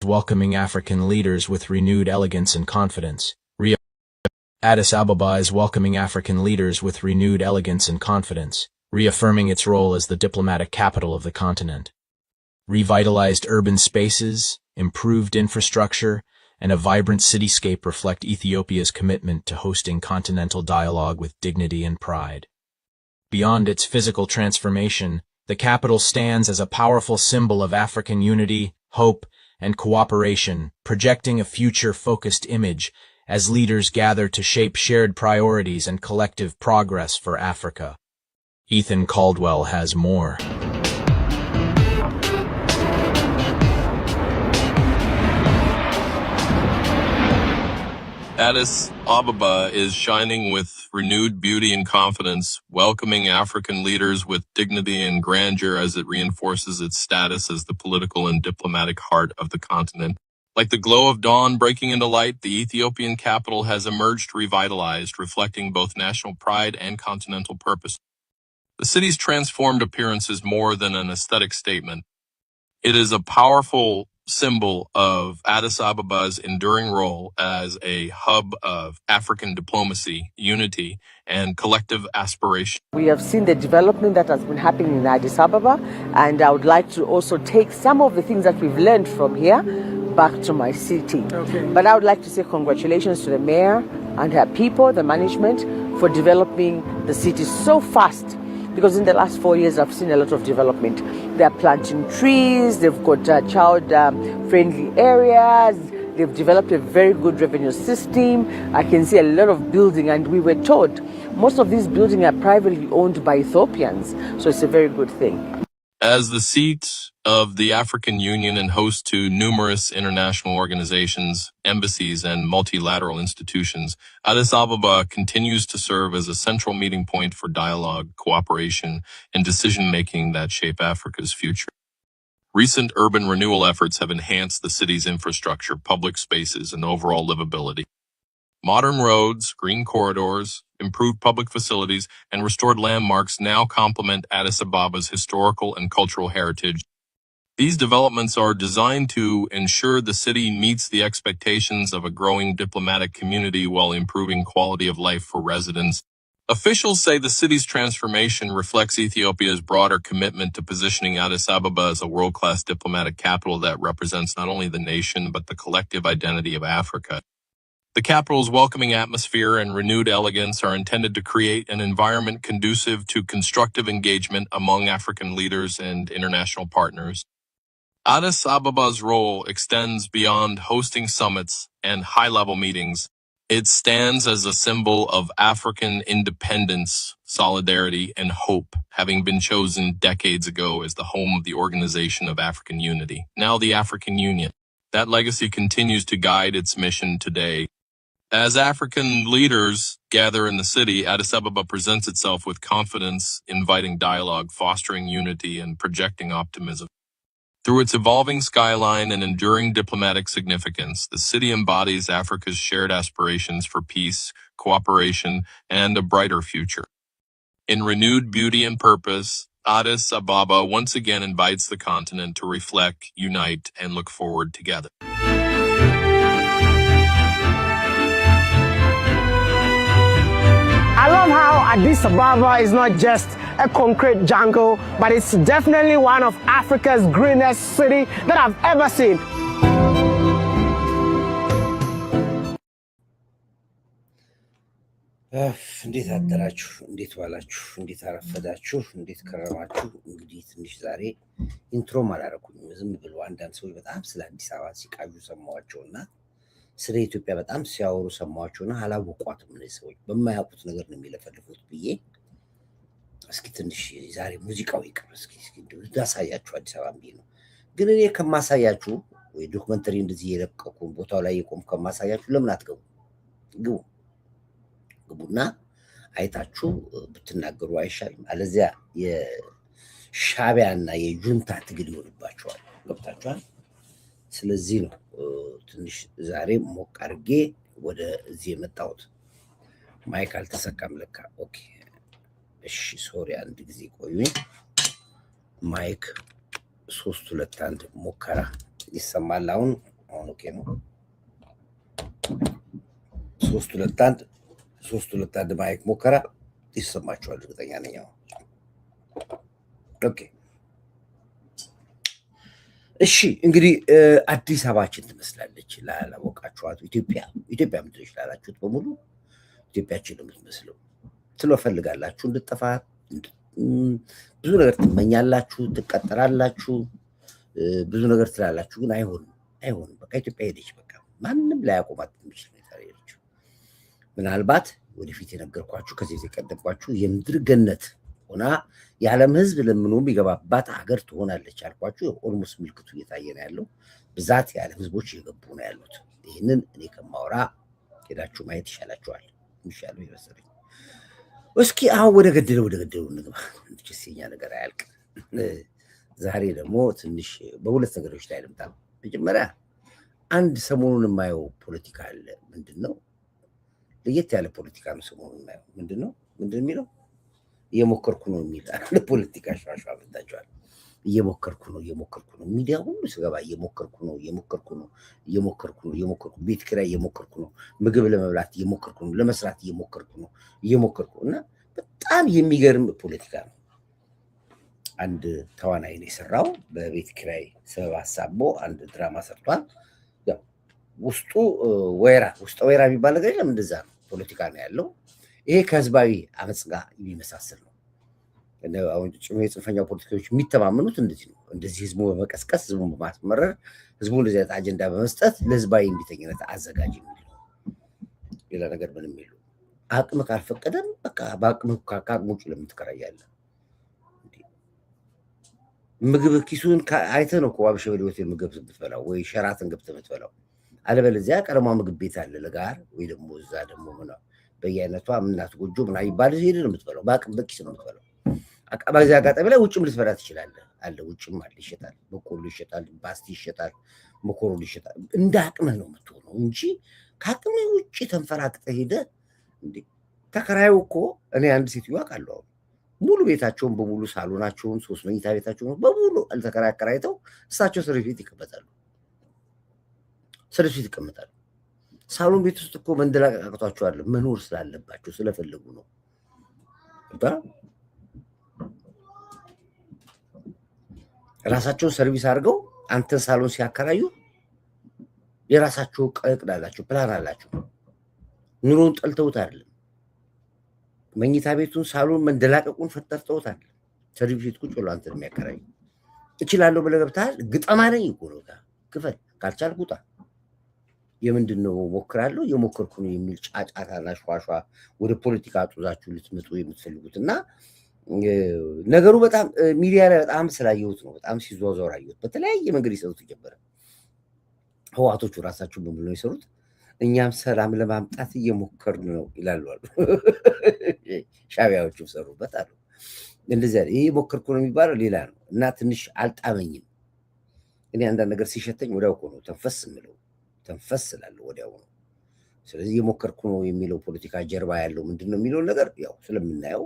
welcoming African leaders with renewed elegance and confidence. Addis Ababa is welcoming African leaders with renewed elegance and confidence, reaffirming its role as the diplomatic capital of the continent. Revitalized urban spaces, improved infrastructure, and a vibrant cityscape reflect Ethiopia's commitment to hosting continental dialogue with dignity and pride. Beyond its physical transformation, the capital stands as a powerful symbol of African unity, hope, and cooperation, projecting a future-focused image as leaders gather to shape shared priorities and collective progress for Africa. Ethan Caldwell has more. Addis Ababa is shining with renewed beauty and confidence, welcoming African leaders with dignity and grandeur as it reinforces its status as the political and diplomatic heart of the continent. Like the glow of dawn breaking into light, the Ethiopian capital has emerged revitalized, reflecting both national pride and continental purpose. The city's transformed appearance is more than an aesthetic statement. It is a powerful symbol of Addis Ababa's enduring role as a hub of African diplomacy, unity, and collective aspiration. We have seen the development that has been happening in Addis Ababa, and I would like to also take some of the things that we've learned from here back to my city. Okay. But I would like to say congratulations to the mayor and her people, the management, for developing the city so fast. Because in the last 4 years, I've seen a lot of development. They're planting trees, they've got child-friendly areas, they've developed a very good revenue system. I can see a lot of building, and we were told most of these buildings are privately owned by Ethiopians, so it's a very good thing. As the seat of the African Union and host to numerous international organizations, embassies, and multilateral institutions, Addis Ababa continues to serve as a central meeting point for dialogue, cooperation, and decision-making that shape Africa's future. Recent urban renewal efforts have enhanced the city's infrastructure, public spaces, and overall livability. Modern roads, green corridors, improved public facilities, and restored landmarks now complement Addis Ababa's historical and cultural heritage. These developments are designed to ensure the city meets the expectations of a growing diplomatic community while improving quality of life for residents. Officials say the city's transformation reflects Ethiopia's broader commitment to positioning Addis Ababa as a world-class diplomatic capital that represents not only the nation but the collective identity of Africa. The capital's welcoming atmosphere and renewed elegance are intended to create an environment conducive to constructive engagement among African leaders and international partners. Addis Ababa's role extends beyond hosting summits and high-level meetings. It stands as a symbol of African independence, solidarity, and hope, having been chosen decades ago as the home of the Organization of African Unity, now the African Union. That legacy continues to guide its mission today. As African leaders gather in the city, Addis Ababa presents itself with confidence, inviting dialogue, fostering unity, and projecting optimism. Through its evolving skyline and enduring diplomatic significance, the city embodies Africa's shared aspirations for peace, cooperation, and a brighter future. In renewed beauty and purpose, Addis Ababa once again invites the continent to reflect, unite, and look forward together. I love how Addis Ababa is not just a concrete jungle, but it's definitely one of Africa's greenest city that I've ever seen. እንዴት አደራችሁ እንዴት ዋላችሁ እንዴት አረፈዳችሁ እንዴት ከረማችሁ እንግዲህ ትንሽ ዛሬ ኢንትሮ አላረኩኝም ዝም ብሎ አንዳንድ ሰዎች በጣም ስለ አዲስ አበባ ሲቃዩ ሰማዋቸውና ስለ ኢትዮጵያ በጣም ሲያወሩ ሰማዋቸውና አላወቋትም እነዚህ ሰዎች በማያውቁት ነገር ነው የሚለፈልፉት ብዬ እስኪ ትንሽ ዛሬ ሙዚቃው ይቅር እስኪ ዳሳያችሁ አዲስ አበባ ቢሉ ግን እኔ ከማሳያችሁ ወይ ዶክመንተሪ እንደዚህ የለቀቁ ቦታው ላይ የቆም ከማሳያችሁ ለምን አትገቡ ግቡና አይታችሁ ብትናገሩ አይሻልም አለዚያ የሻቢያና የጁንታ ትግል ይሆንባቸዋል ገብታችኋል ስለዚህ ነው ትንሽ ዛሬ ሞቅ አድርጌ ወደ እዚህ የመጣሁት ማይክ አልተሰካም ለካ ኦኬ እሺ ሶሪ አንድ ጊዜ ቆዩኝ ማይክ 321 ሙከራ ይሰማል አሁን አሁን ኦኬ ነው። 3-2-1 ማይክ ሞከራ ይሰማችኋል እርግጠኛ ነኝ። ኦኬ እሺ እንግዲህ አዲስ አበባችን ትመስላለች ላላወቃችኋት ኢትዮጵያ ምድር ላላችሁት በሙሉ ኢትዮጵያችን ነው የምትመስለው። ስለፈልጋላችሁ እንድጠፋ ብዙ ነገር ትመኛላችሁ፣ ትቀጠራላችሁ፣ ብዙ ነገር ትላላችሁ፣ ግን አይሆንም። በቃ ኢትዮጵያ ሄደች። በቃ ማንም ላያቆማት የሚችል ሁኔታ ሄደች። ምናልባት ወደፊት የነገርኳችሁ ከዚህ የቀደምኳችሁ የምድር ገነት ሆና የዓለም ሕዝብ ለምኖ የሚገባባት ሀገር ትሆናለች አልኳችሁ። ኦልሞስት ምልክቱ እየታየ ነው ያለው። ብዛት የዓለም ሕዝቦች እየገቡ ነው ያሉት። ይህንን እኔ ከማውራ ሄዳችሁ ማየት ይሻላችኋል። የሚሻለው ይመስለኝ። እስኪ አሁን ወደ ገደለው እንግባ። የኛ ነገር አያልቅ። ዛሬ ደግሞ ትንሽ በሁለት ነገሮች ላይ ልምጣ። መጀመሪያ አንድ ሰሞኑን የማየው ፖለቲካ አለ። ምንድን ነው? ለየት ያለ ፖለቲካ ነው ሰሞኑን የማየው። ምንድን የሚለው እየሞከርኩ ነው የሚል አንድ ፖለቲካ ሻሻ መጣቸዋል። እየሞከርኩ ነው ሚዲያ ሁሉ ስገባ እየሞከርኩ ነው፣ ቤት ኪራይ እየሞከርኩ ነው፣ ምግብ ለመብላት እየሞከርኩ ነው፣ ለመስራት እየሞከርኩ ነው እና በጣም የሚገርም ፖለቲካ ነው። አንድ ተዋናይ ነው የሰራው። በቤት ኪራይ ሰበብ አሳቦ አንድ ድራማ ሰርቷል። ያው ውስጠ ወይራ የሚባል ነገር የለም። እንደዛ ነው ፖለቲካ ነው ያለው። ይሄ ከህዝባዊ አመፅ ጋር የሚመሳሰል ነው። አሁን የጽንፈኛው ፖለቲካዎች የሚተማመኑት እንደዚህ ነው። እንደዚህ ህዝቡ በመቀስቀስ ህዝቡን በማስመረር ህዝቡ እንደዚህ አይነት አጀንዳ በመስጠት ለህዝባዊ እምቢተኝነት አዘጋጅ የሚል ነው። ሌላ ነገር ምንም የለው። አቅም ካልፈቀደም በቃ ከአቅም ውጭ ለምን ትከራያለህ? ምግብ ኪሱን አይተህ ነው ዋብሸ በሌ ሆቴል ምግብ የምትበላው ወይ ሸራተን ገብተህ የምትበላው። አለበለዚያ ቀለማ ምግብ ቤት አለ ለጋር ወይ ደግሞ እዛ ደግሞ በየአይነቷ ምናት ጎጆ ምናምን ይባል ሄደህ ነው የምትበላው። በአቅም በኪስ ነው የምትበላው። በዚህ አጋጣሚ ላይ ውጭም ልትበላ ትችላለህ። ውጭም አለ ይሸጣል፣ በቆሎ ይሸጣል፣ ባስቲ ይሸጣል፣ መኮሮኒ ይሸጣል። እንደ አቅምህ ነው የምትሆነው እንጂ ከአቅምህ ውጭ ተንፈራግጠህ ሄደህ ተከራዩ እኮ እኔ አንድ ሴትዮ አውቃለሁ። ሙሉ ቤታቸውን በሙሉ ሳሎናቸውን 3 መኝታ ቤታቸውን በሙሉ አልተከራይተው እሳቸው ሰርቪስ ይቀመጣሉ። ሳሎን ቤት ውስጥ እኮ መንደላቀቅ አቅቷቸዋል። መኖር ስላለባቸው ስለፈለጉ ነው። ራሳቸውን ሰርቪስ አድርገው አንተን ሳሎን ሲያከራዩ የራሳቸው እቅድ አላቸው፣ ፕላን አላቸው። ኑሮውን ጠልተውት አይደለም። መኝታ ቤቱን፣ ሳሎን፣ መንደላቀቁን ፈጠርተውት አይደለም። ሰርቪስ ቤት ቁጭ ብሎ አንተን የሚያከራዩ እችላለሁ ብለህ ገብተሃል። ግጠማ ነኝ እኮ ነው። ክፈል፣ ካልቻልክ ውጣ። የምንድን ነው ሞክራለሁ የሞከርኩ ነው የሚል ጫጫታና ሸዋሸዋ ወደ ፖለቲካ ጡዛችሁ ልትመጡ የምትፈልጉት እና ነገሩ በጣም ሚዲያ ላይ በጣም ስላየሁት ነው። በጣም ሲዟዟር አየሁት። በተለያየ መንገድ ይሰሩት ጀመረ። ህዋቶቹ ራሳቸውን በሙሉ ነው የሰሩት። እኛም ሰላም ለማምጣት እየሞከርን ነው ይላሉ አሉ። ሻዕቢያዎቹ ሰሩበት አሉ። እንደዚህ ይሄ ሞከርኩ ነው የሚባለው ሌላ ነው እና ትንሽ አልጣመኝም። እኔ አንዳንድ ነገር ሲሸተኝ ወዲያው እኮ ነው ተንፈስ ስላለው ወዲያው ነው። ስለዚህ የሞከርኩ ነው የሚለው ፖለቲካ ጀርባ ያለው ምንድን ነው የሚለውን ነገር ያው ስለምናየው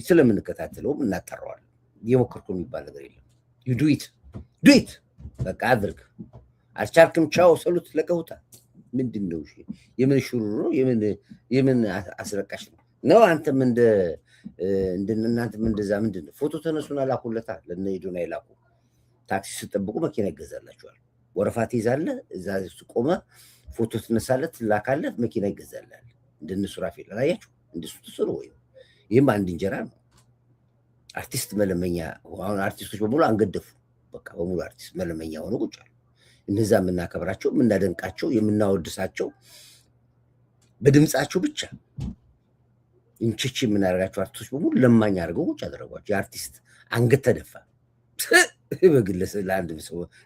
ስለምንከታተለውም እናጠራዋለን። የሞከርኩ የሚባል ነገር የለም። ዱኢት በቃ አድርግ። አልቻልክም ቻው ሰሉት ለቀውታ። ምንድን ነው የምን ሹሩ ነው የምን አስለቃሽ ነው? አንተም እናንተም እንደዛ ምንድን ነው? ፎቶ ተነሱና ላኩለታ። ለነ ሄዱና ይላኩ። ታክሲ ስጠብቁ መኪና ይገዛላችኋል። ወረፋ ትይዛለህ። እዛ ቆመ ፎቶ ትነሳለህ፣ ትላካለህ፣ መኪና ይገዛላል። እንደነሱ ራፌል አላያችሁ? እንደሱ ትስሩ ወይ? ይህም አንድ እንጀራ ነው። አርቲስት መለመኛ። አሁን አርቲስቶች በሙሉ አንገደፉ። በቃ በሙሉ አርቲስት መለመኛ ሆኖ ቁጭ አሉ። እነዛ የምናከብራቸው፣ የምናደንቃቸው፣ የምናወድሳቸው በድምፃቸው ብቻ እንችች የምናደርጋቸው አርቲስቶች በሙሉ ለማኝ አድርገው ቁጭ አደረጓቸው። የአርቲስት አንገት ተደፋ። በግለሰብ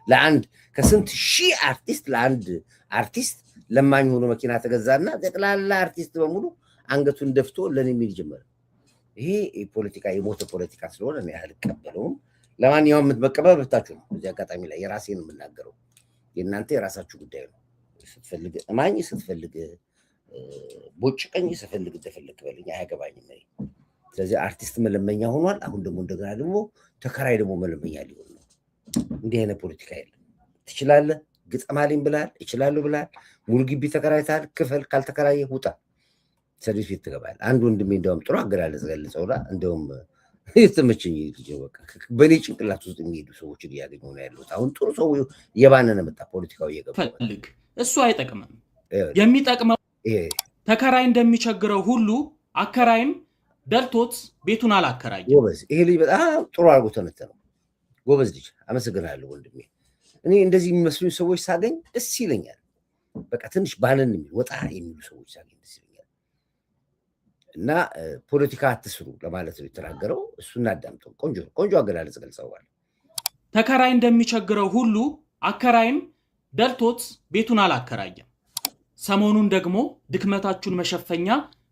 ለአንድ ከስንት ሺህ አርቲስት ለአንድ አርቲስት ለማኝ ሆኖ መኪና ተገዛና ጠቅላላ አርቲስት በሙሉ አንገቱን ደፍቶ ለኔ የሚል ጀመረ። ይሄ ፖለቲካ የሞተ ፖለቲካ ስለሆነ እኔ አልቀበለውም። ለማንኛውም የምትመቀበል ብታችሁ ነው። እዚህ አጋጣሚ ላይ የራሴን የምናገረው፣ የእናንተ የራሳችሁ ጉዳይ ነው። ስትፈልግ እማኝ፣ ስትፈልግ ቦጭቀኝ፣ ስትፈልግ እንደፈለግ በልኝ፣ አያገባኝም። ስለዚህ አርቲስት መለመኛ ሆኗል። አሁን ደግሞ እንደገና ደግሞ ተከራይ ደግሞ መለመኛ ሊሆን ነው። እንዲህ አይነት ፖለቲካ የለም። ትችላለህ፣ ግጠማልኝ ብላል ይችላሉ ብላል ሙሉ ግቢ ተከራይታል ክፈል ካልተከራየ ውጣ ሰርቪስ ቤት ትገባል አንድ ወንድሜ እንደውም ጥሩ አገላለጽ ገለጸውላ እንደውም የተመቸኝ ልጅ በቃ በኔ ጭንቅላት ውስጥ የሚሄዱ ሰዎች እያገኙ ነው ያሉት አሁን ጥሩ ሰው የባነነ መጣ ፖለቲካው እየገባ ፈልግ እሱ አይጠቅምም የሚጠቅመው ተከራይ እንደሚቸግረው ሁሉ አከራይም ደልቶት ቤቱን አላከራየ ጎበዝ ይሄ ልጅ በጣም ጥሩ አድርጎ ተነተነው ጎበዝ ልጅ አመሰግናለሁ ወንድሜ እኔ እንደዚህ የሚመስሉኝ ሰዎች ሳገኝ ደስ ይለኛል በቃ ትንሽ ባለን የሚል ወጣ የሚሉ ሰዎች ሳገኝ ደስ ይለኛል እና ፖለቲካ አትስሩ ለማለት ነው የተናገረው እሱን አዳምጠው ቆንጆ አገላለጽ ገልጸዋል ተከራይ እንደሚቸግረው ሁሉ አከራይም ደልቶት ቤቱን አላከራየም ሰሞኑን ደግሞ ድክመታችሁን መሸፈኛ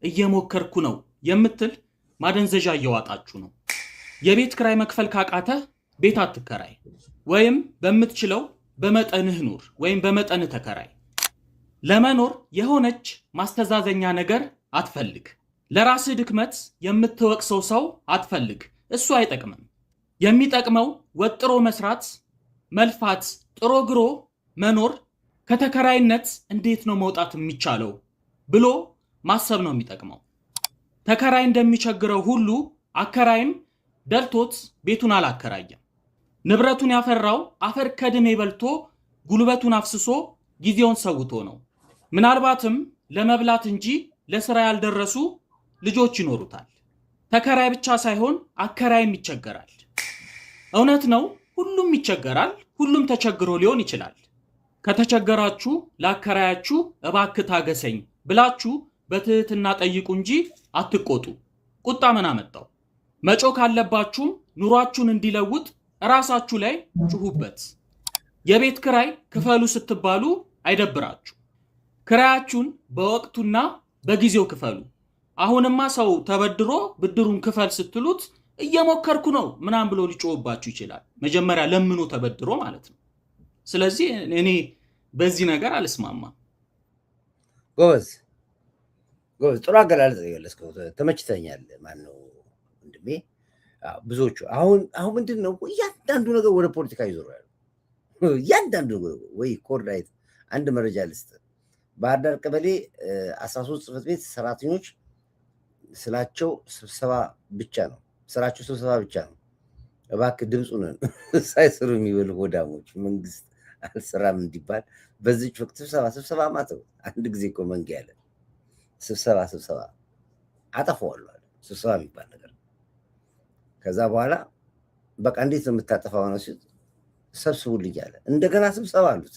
እየሞከርኩ ነው የምትል ማደንዘዣ እየዋጣችሁ ነው የቤት ክራይ መክፈል ካቃተ ቤት አትከራይ ወይም በመትችለው በመጠንህ ኑር ወይም በመጠንህ ተከራይ ለመኖር የሆነች ማስተዛዘኛ ነገር አትፈልግ ለራስህ ድክመት የምትወቅሰው ሰው አትፈልግ እሱ አይጠቅምም የሚጠቅመው ወጥሮ መስራት መልፋት ጥሮ ግሮ መኖር ከተከራይነት እንዴት ነው መውጣት የሚቻለው ብሎ ማሰብ ነው የሚጠቅመው ተከራይ እንደሚቸግረው ሁሉ አከራይም ደልቶት ቤቱን አላከራየም ንብረቱን ያፈራው አፈር ከድሜ በልቶ ጉልበቱን አፍስሶ ጊዜውን ሰውቶ ነው ምናልባትም ለመብላት እንጂ ለሥራ ያልደረሱ ልጆች ይኖሩታል ተከራይ ብቻ ሳይሆን አከራይም ይቸገራል እውነት ነው ሁሉም ይቸገራል ሁሉም ተቸግሮ ሊሆን ይችላል ከተቸገራችሁ ለአከራያችሁ እባክህ ታገሰኝ ብላችሁ በትህትና ጠይቁ እንጂ አትቆጡ ቁጣ ምን አመጣው መጮ ካለባችሁም ኑሯችሁን እንዲለውጥ ራሳችሁ ላይ ጩሁበት የቤት ክራይ ክፈሉ ስትባሉ አይደብራችሁ ክራያችሁን በወቅቱና በጊዜው ክፈሉ አሁንማ ሰው ተበድሮ ብድሩን ክፈል ስትሉት እየሞከርኩ ነው ምናም ብሎ ሊጮህባችሁ ይችላል መጀመሪያ ለምኑ ተበድሮ ማለት ነው ስለዚህ እኔ በዚህ ነገር አልስማማም ጎበዝ ጥሩ አገላለጽ የገለጽከው ተመችተኛል ማነው ወንድሜ ብዙዎቹ አሁን ምንድነው እያንዳንዱ ነገር ወደ ፖለቲካ ይዞራሉ እያንዳንዱ ወይ ኮርዳይት አንድ መረጃ ልስጥ ባህር ዳር ቀበሌ 13 ጽሕፈት ቤት ሰራተኞች ስራቸው ስብሰባ ብቻ ነው እባክህ ድምፁን ሳይሰሩ የሚበሉ ሆዳሞች መንግስት አልሰራም እንዲባል በዚህ ወቅት ስብሰባ ማለት አንድ ጊዜ እኮ መንገ ያለ ስብሰባ አጠፋዋለሁ ስብሰባ የሚባል ነገር ከዛ በኋላ በቃ እንዴት ነው የምታጠፋው ነው ሲል ሰብስቡልኝ አለ እንደገና ስብሰባ አሉት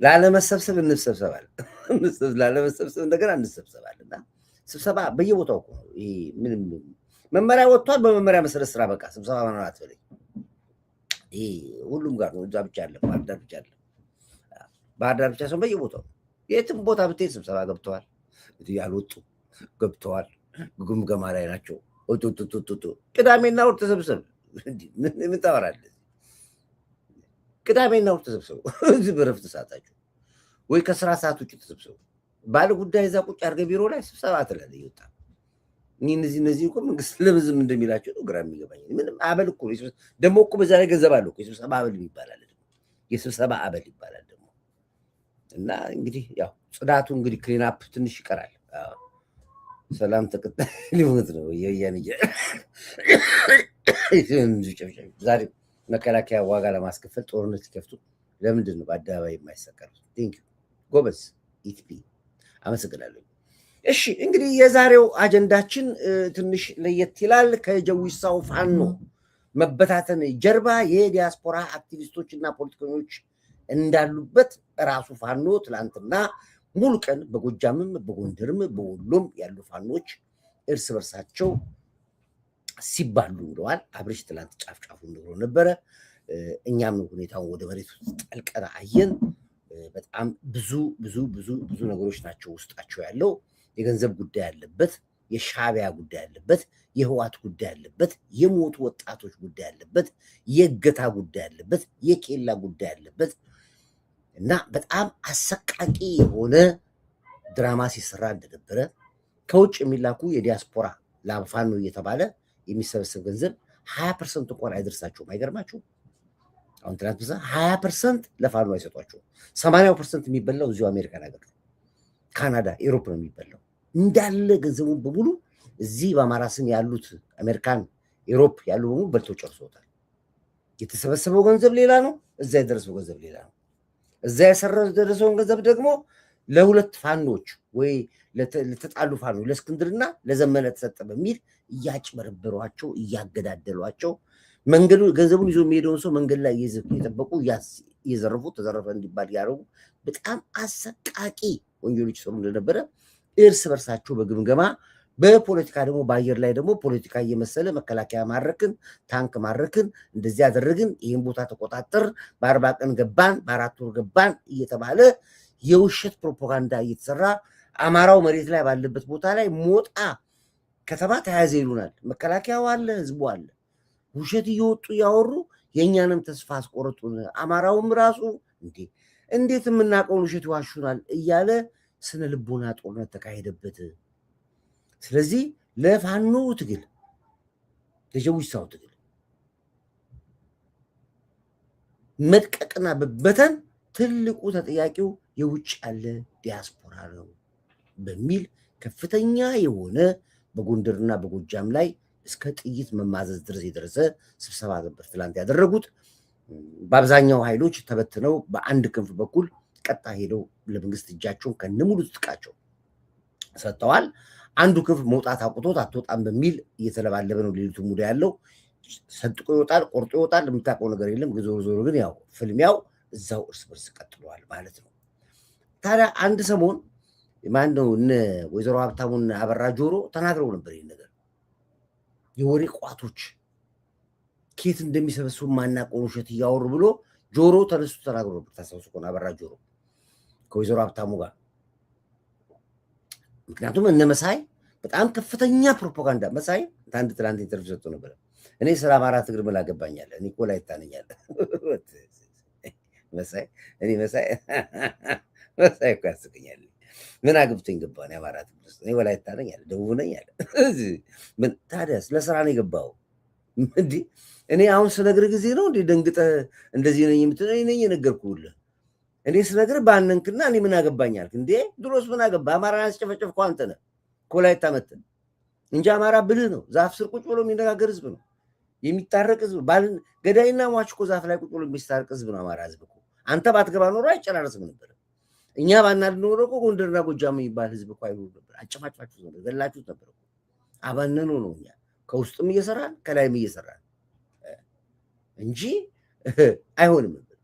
ላለመሰብሰብ እንሰብሰባለን ላለመሰብሰብ እንደገና እንሰብሰባለንና ስብሰባ በየቦታው እኮ ይሄ ምንም መመሪያ ወጥቷል በመመሪያ መሰረት ስራ በቃ ስብሰባ ማን አትበለኝ ይሄ ሁሉም ጋር ነው እዛ ብቻ አለ ባህር ዳር ብቻ ሰው በየቦታው የትም ቦታ ብትሄድ ስብሰባ ገብተዋል ያልወጡ ገብተዋል ግምገማ ላይ ናቸው ቅዳሜና እሑድ ተሰብሰብ ምን ታወራለህ ቅዳሜና እሑድ ተሰብሰቡ እዚህ በረፍት ሰዓታችሁ ወይ ከስራ ሰዓት ውጭ ተሰብሰቡ ባለ ጉዳይ እዛ ቁጭ አድርገህ ቢሮ ላይ ስብሰባ ትላለህ ይወጣ እነዚህ እኮ መንግስት ለምዝም እንደሚላቸው ነው ግራ የሚገባኝ ምንም አበል እኮ ደግሞ እኮ በዛ ላይ ገንዘብ አለው የስብሰባ አበል ይባላል የስብሰባ አበል ይባላል ደግሞ እና እንግዲህ ያው ጽዳቱ እንግዲህ ክሊን አፕ ትንሽ ይቀራል ሰላም ተቀጣይ ሊሞት ነው የያን ዛሬ መከላከያ ዋጋ ለማስከፈል ጦርነት ይከፍቱ ለምንድን ነው በአደባባይ የማይሰቀሉት ቴንክ ዩ ጎበዝ ኢቲፒ አመሰግናለሁ እሺ እንግዲህ የዛሬው አጀንዳችን ትንሽ ለየት ይላል ከጀዊሳው ፋኖ መበታተን ጀርባ የዲያስፖራ አክቲቪስቶችና ፖለቲከኞች እንዳሉበት ራሱ ፋኖ ትላንትና ሙሉ ቀን በጎጃምም በጎንደርም በወሎም ያሉ ፋኖች እርስ በርሳቸው ሲባሉ ውለዋል አብርሽ ትላንት ጫፍጫፉ እንደሆነ ነበረ እኛም ሁኔታውን ወደ መሬት ውስጥ ጠልቀን አየን በጣም ብዙ ነገሮች ናቸው ውስጣቸው ያለው የገንዘብ ጉዳይ ያለበት የሻዕቢያ ጉዳይ ያለበት የህዋት ጉዳይ ያለበት የሞቱ ወጣቶች ጉዳይ ያለበት የእገታ ጉዳይ ያለበት የኬላ ጉዳይ ያለበት እና በጣም አሰቃቂ የሆነ ድራማ ሲሰራ እንደነበረ ከውጭ የሚላኩ የዲያስፖራ ላፋኖ እየተባለ የሚሰበሰብ ገንዘብ 20% እንኳን አይደርሳቸውም አይገርማችሁም አሁን ትናንት ብዛ 20% ለፋኖ አይሰጧቸው 80% የሚበላው እዚሁ አሜሪካን ሀገር ነው፣ ካናዳ፣ ኤሮፕ ነው የሚበላው እንዳለ ገንዘቡን በሙሉ እዚህ በአማራ ስም ያሉት አሜሪካን፣ ኤሮፕ ያሉ በሙሉ በልተው ጨርሶታል። የተሰበሰበው ገንዘብ ሌላ ነው፣ እዛ የደረሰው ገንዘብ ሌላ ነው። እዛ የደረሰውን ገንዘብ ደግሞ ለሁለት ፋኖች ወይ ለተጣሉ ፋኖ ለእስክንድርና ለዘመነ ተሰጠ በሚል እያጭበረበሯቸው እያገዳደሏቸው መንገዱ ገንዘቡን ይዞ የሚሄደውን ሰው መንገድ ላይ እየጠበቁ እየዘረፉ ተዘረፈ እንዲባል ያደረጉ በጣም አሰቃቂ ወንጀሎች ሰሩ እንደነበረ እርስ በርሳቸው በግምገማ በፖለቲካ ደግሞ በአየር ላይ ደግሞ ፖለቲካ እየመሰለ መከላከያ ማረክን፣ ታንክ ማረክን፣ እንደዚህ ያደረግን፣ ይህን ቦታ ተቆጣጠር፣ በ40 ቀን ገባን፣ በ4 ወር ገባን እየተባለ የውሸት ፕሮፓጋንዳ እየተሰራ አማራው መሬት ላይ ባለበት ቦታ ላይ ሞጣ ከተማ ተያዘ ይሉናል። መከላከያው አለ፣ ህዝቡ አለ። ውሸት እየወጡ እያወሩ የእኛንም ተስፋ አስቆረጡን። አማራውም ራሱ እንዴት የምናውቀውን ውሸት ይዋሹናል እያለ ስነ ልቦና ጦርነት ተካሄደበት። ስለዚህ ለፋኖ ትግል ለጀዊሳው ትግል መጥቀቅና በበተን ትልቁ ተጠያቂው የውጭ ያለ ዲያስፖራ ነው በሚል ከፍተኛ የሆነ በጎንደርና በጎጃም ላይ እስከ ጥይት መማዘዝ ድረስ የደረሰ ስብሰባ ነበር ትላንት ያደረጉት። በአብዛኛው ኃይሎች ተበትነው በአንድ ክንፍ በኩል ቀጣ ሄደው ለመንግስት እጃቸውን ከነሙሉ ትጥቃቸው ሰጥተዋል። አንዱ ክንፍ መውጣት አቁቶት አትወጣም በሚል እየተለባለበ ነው። ሌሊቱ ሙሉ ያለው ሰንጥቆ ይወጣል፣ ቆርጦ ይወጣል። የምታውቀው ነገር የለም። ዞሮ ዞሮ ግን ያው ፍልሚያው እዛው እርስ በርስ ቀጥለዋል ማለት ነው። ታዲያ አንድ ሰሞን ማነው እነ ወይዘሮ ሀብታሙና አበራ ጆሮ ተናግረው ነበር። ይህን ነገር የወሬ ቋቶች ኬት እንደሚሰበስቡ ማናውቀውን ውሸት እያወሩ ብሎ ጆሮ ተነስቶ ተናግሮ ነበር። ታስታውሱ ከሆነ አበራ ጆሮ ከወይዘሮ ሀብታሙ ጋር። ምክንያቱም እነ መሳይ በጣም ከፍተኛ ፕሮፓጋንዳ መሳይ አንድ ትላንት ኢንተርቪው ሰጥቶ ነበር። እኔ ስለ አማራ ትግል ምን አገባኛለ? እኔ እኮ ላይ ታነኛለ መሳይ እኮ ያስቀኛል። ምን አግብቶኝ ገባ ነው አማራ ትግል ውስጥ? እኔ ወላይታ ነኝ አለ፣ ደቡብ ነኝ አለ። ምን ታዲያ ስለ ስራ ነው የገባው እንዴ? እኔ አሁን ስነግርህ ጊዜ ነው እንዴ ደንግጠህ እንደዚህ ነኝ የምትለኝ? ነኝ የነገርኩህ። እኔ ስነግርህ ባነንክና እኔ ምን አገባኝ አልክ እንዴ? ድሮስ ምን አገባ? አማራ ያስጨፈጨፍከው አንተ ነህ ከወላይታ መተህ እንጂ አማራ ብልህ ነው። ዛፍ ስር ቁጭ ብሎ የሚነጋገር ህዝብ ነው፣ የሚታረቅ ህዝብ። ገዳይና ሟች እኮ ዛፍ ላይ ቁጭ ብሎ የሚታረቅ ህዝብ ነው አማራ ህዝብ እኮ። አንተ ባትገባ ኖሮ አይጨራረስም ነበር። እኛ ባናድ ኖሮ እኮ ጎንደርና ጎጃም የሚባል ህዝብ እኮ አይኖር ነበር። አጨፋጭፋችሁ ነበር፣ ገላችሁት ነበር። አባነኑ ነው እኛ ከውስጥም እየሰራን ከላይም እየሰራን እንጂ አይሆንም ነበር።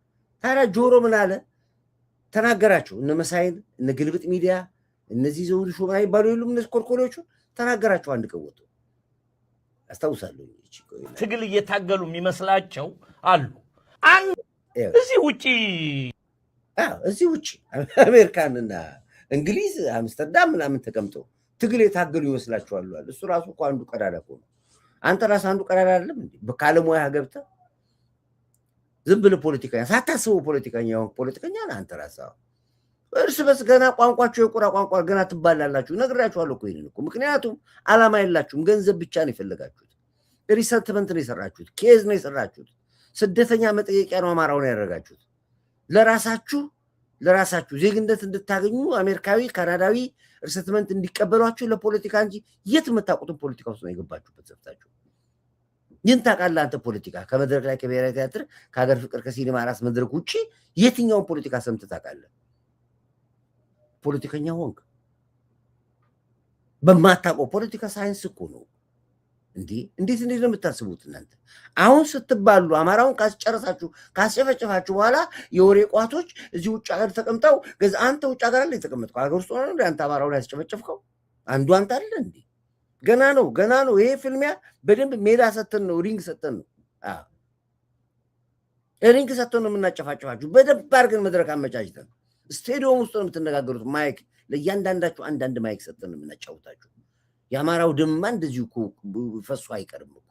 ታዲያ ጆሮ ምን አለ? ተናገራቸው። እነ መሳይን እነ ግልብጥ ሚዲያ እነዚህ ዘውዱ ሾማ ይባሉ የሉም እነዚህ ኮልኮሎቹ ተናገራቸው። አንድ ቀን ወጥቶ አስታውሳለሁ። ትግል እየታገሉ የሚመስላቸው አሉ። እዚህ ውጭ አሜሪካንና እንግሊዝ አምስተርዳም ምናምን ተቀምጠው ትግል የታገሉ ይመስላቸዋል። እሱ ራሱ እኮ አንዱ ቀዳዳ እኮ ነው። አንተ ራስህ አንዱ ቀዳዳ አይደለም እንዴ? በካለሙያ ገብተህ ዝም ብለህ ፖለቲከኛ ሳታስበው ፖለቲከኛ ነህ አንተ ራስህ። እርስ በርስ ገና ቋንቋቸው የቁራ ቋንቋ ገና ትባላላችሁ። ነግራችኋለሁ እኮ ይሄንን እኮ። ምክንያቱም ዓላማ የላችሁም፣ ገንዘብ ብቻ ነው የፈለጋችሁት። ሪሰንትመንት ነው የሰራችሁት፣ ኬዝ ነው የሰራችሁት፣ ስደተኛ መጠየቂያ ነው አማራውን ያደረጋችሁት። ለራሳችሁ ዜግነት እንድታገኙ አሜሪካዊ፣ ካናዳዊ ሪሰንትመንት እንዲቀበሏችሁ ለፖለቲካ እንጂ የት የምታውቁትን ፖለቲካ ውስጥ ነው የገባችሁበት ዘፍታችሁ። ይህን ታውቃለህ አንተ ፖለቲካ ከመድረክ ላይ ከብሔራዊ ቲያትር ከሀገር ፍቅር ከሲኒማ ራስ መድረክ ውጭ የትኛውን ፖለቲካ ሰምተህ ታውቃለህ? ፖለቲከኛ ሆንክ በማታውቀው ፖለቲካ ሳይንስ እኮ ነው እንዴ! እንዴት ነው የምታስቡት እናንተ? አሁን ስትባሉ አማራውን ካስጨረሳችሁ ካስጨፈጨፋችሁ በኋላ የወሬ ቋቶች እዚህ ውጭ ሀገር ተቀምጠው አንተ ውጭ ሀገር ላይ የተቀመጥከው ሀገር ውስጥ ሆነ አንተ አማራውን ያስጨፈጨፍከው አንዱ አንተ አለ እንዴ? ገና ነው። ይሄ ፍልሚያ በደንብ ሜዳ ሰተን ነው፣ ሪንግ ሰተን ነው፣ ሪንግ ሰተን ነው የምናጨፋጨፋችሁ። በደንብ አድርገን መድረክ አመቻችተን ስቴዲየም ውስጥ ነው የምትነጋገሩት። ማይክ ለእያንዳንዳችሁ አንዳንድ ማይክ ሰጠን ነው የምናጫውታችሁ። የአማራው ደምማ እንደዚሁ እኮ ፈሱ አይቀርም እኮ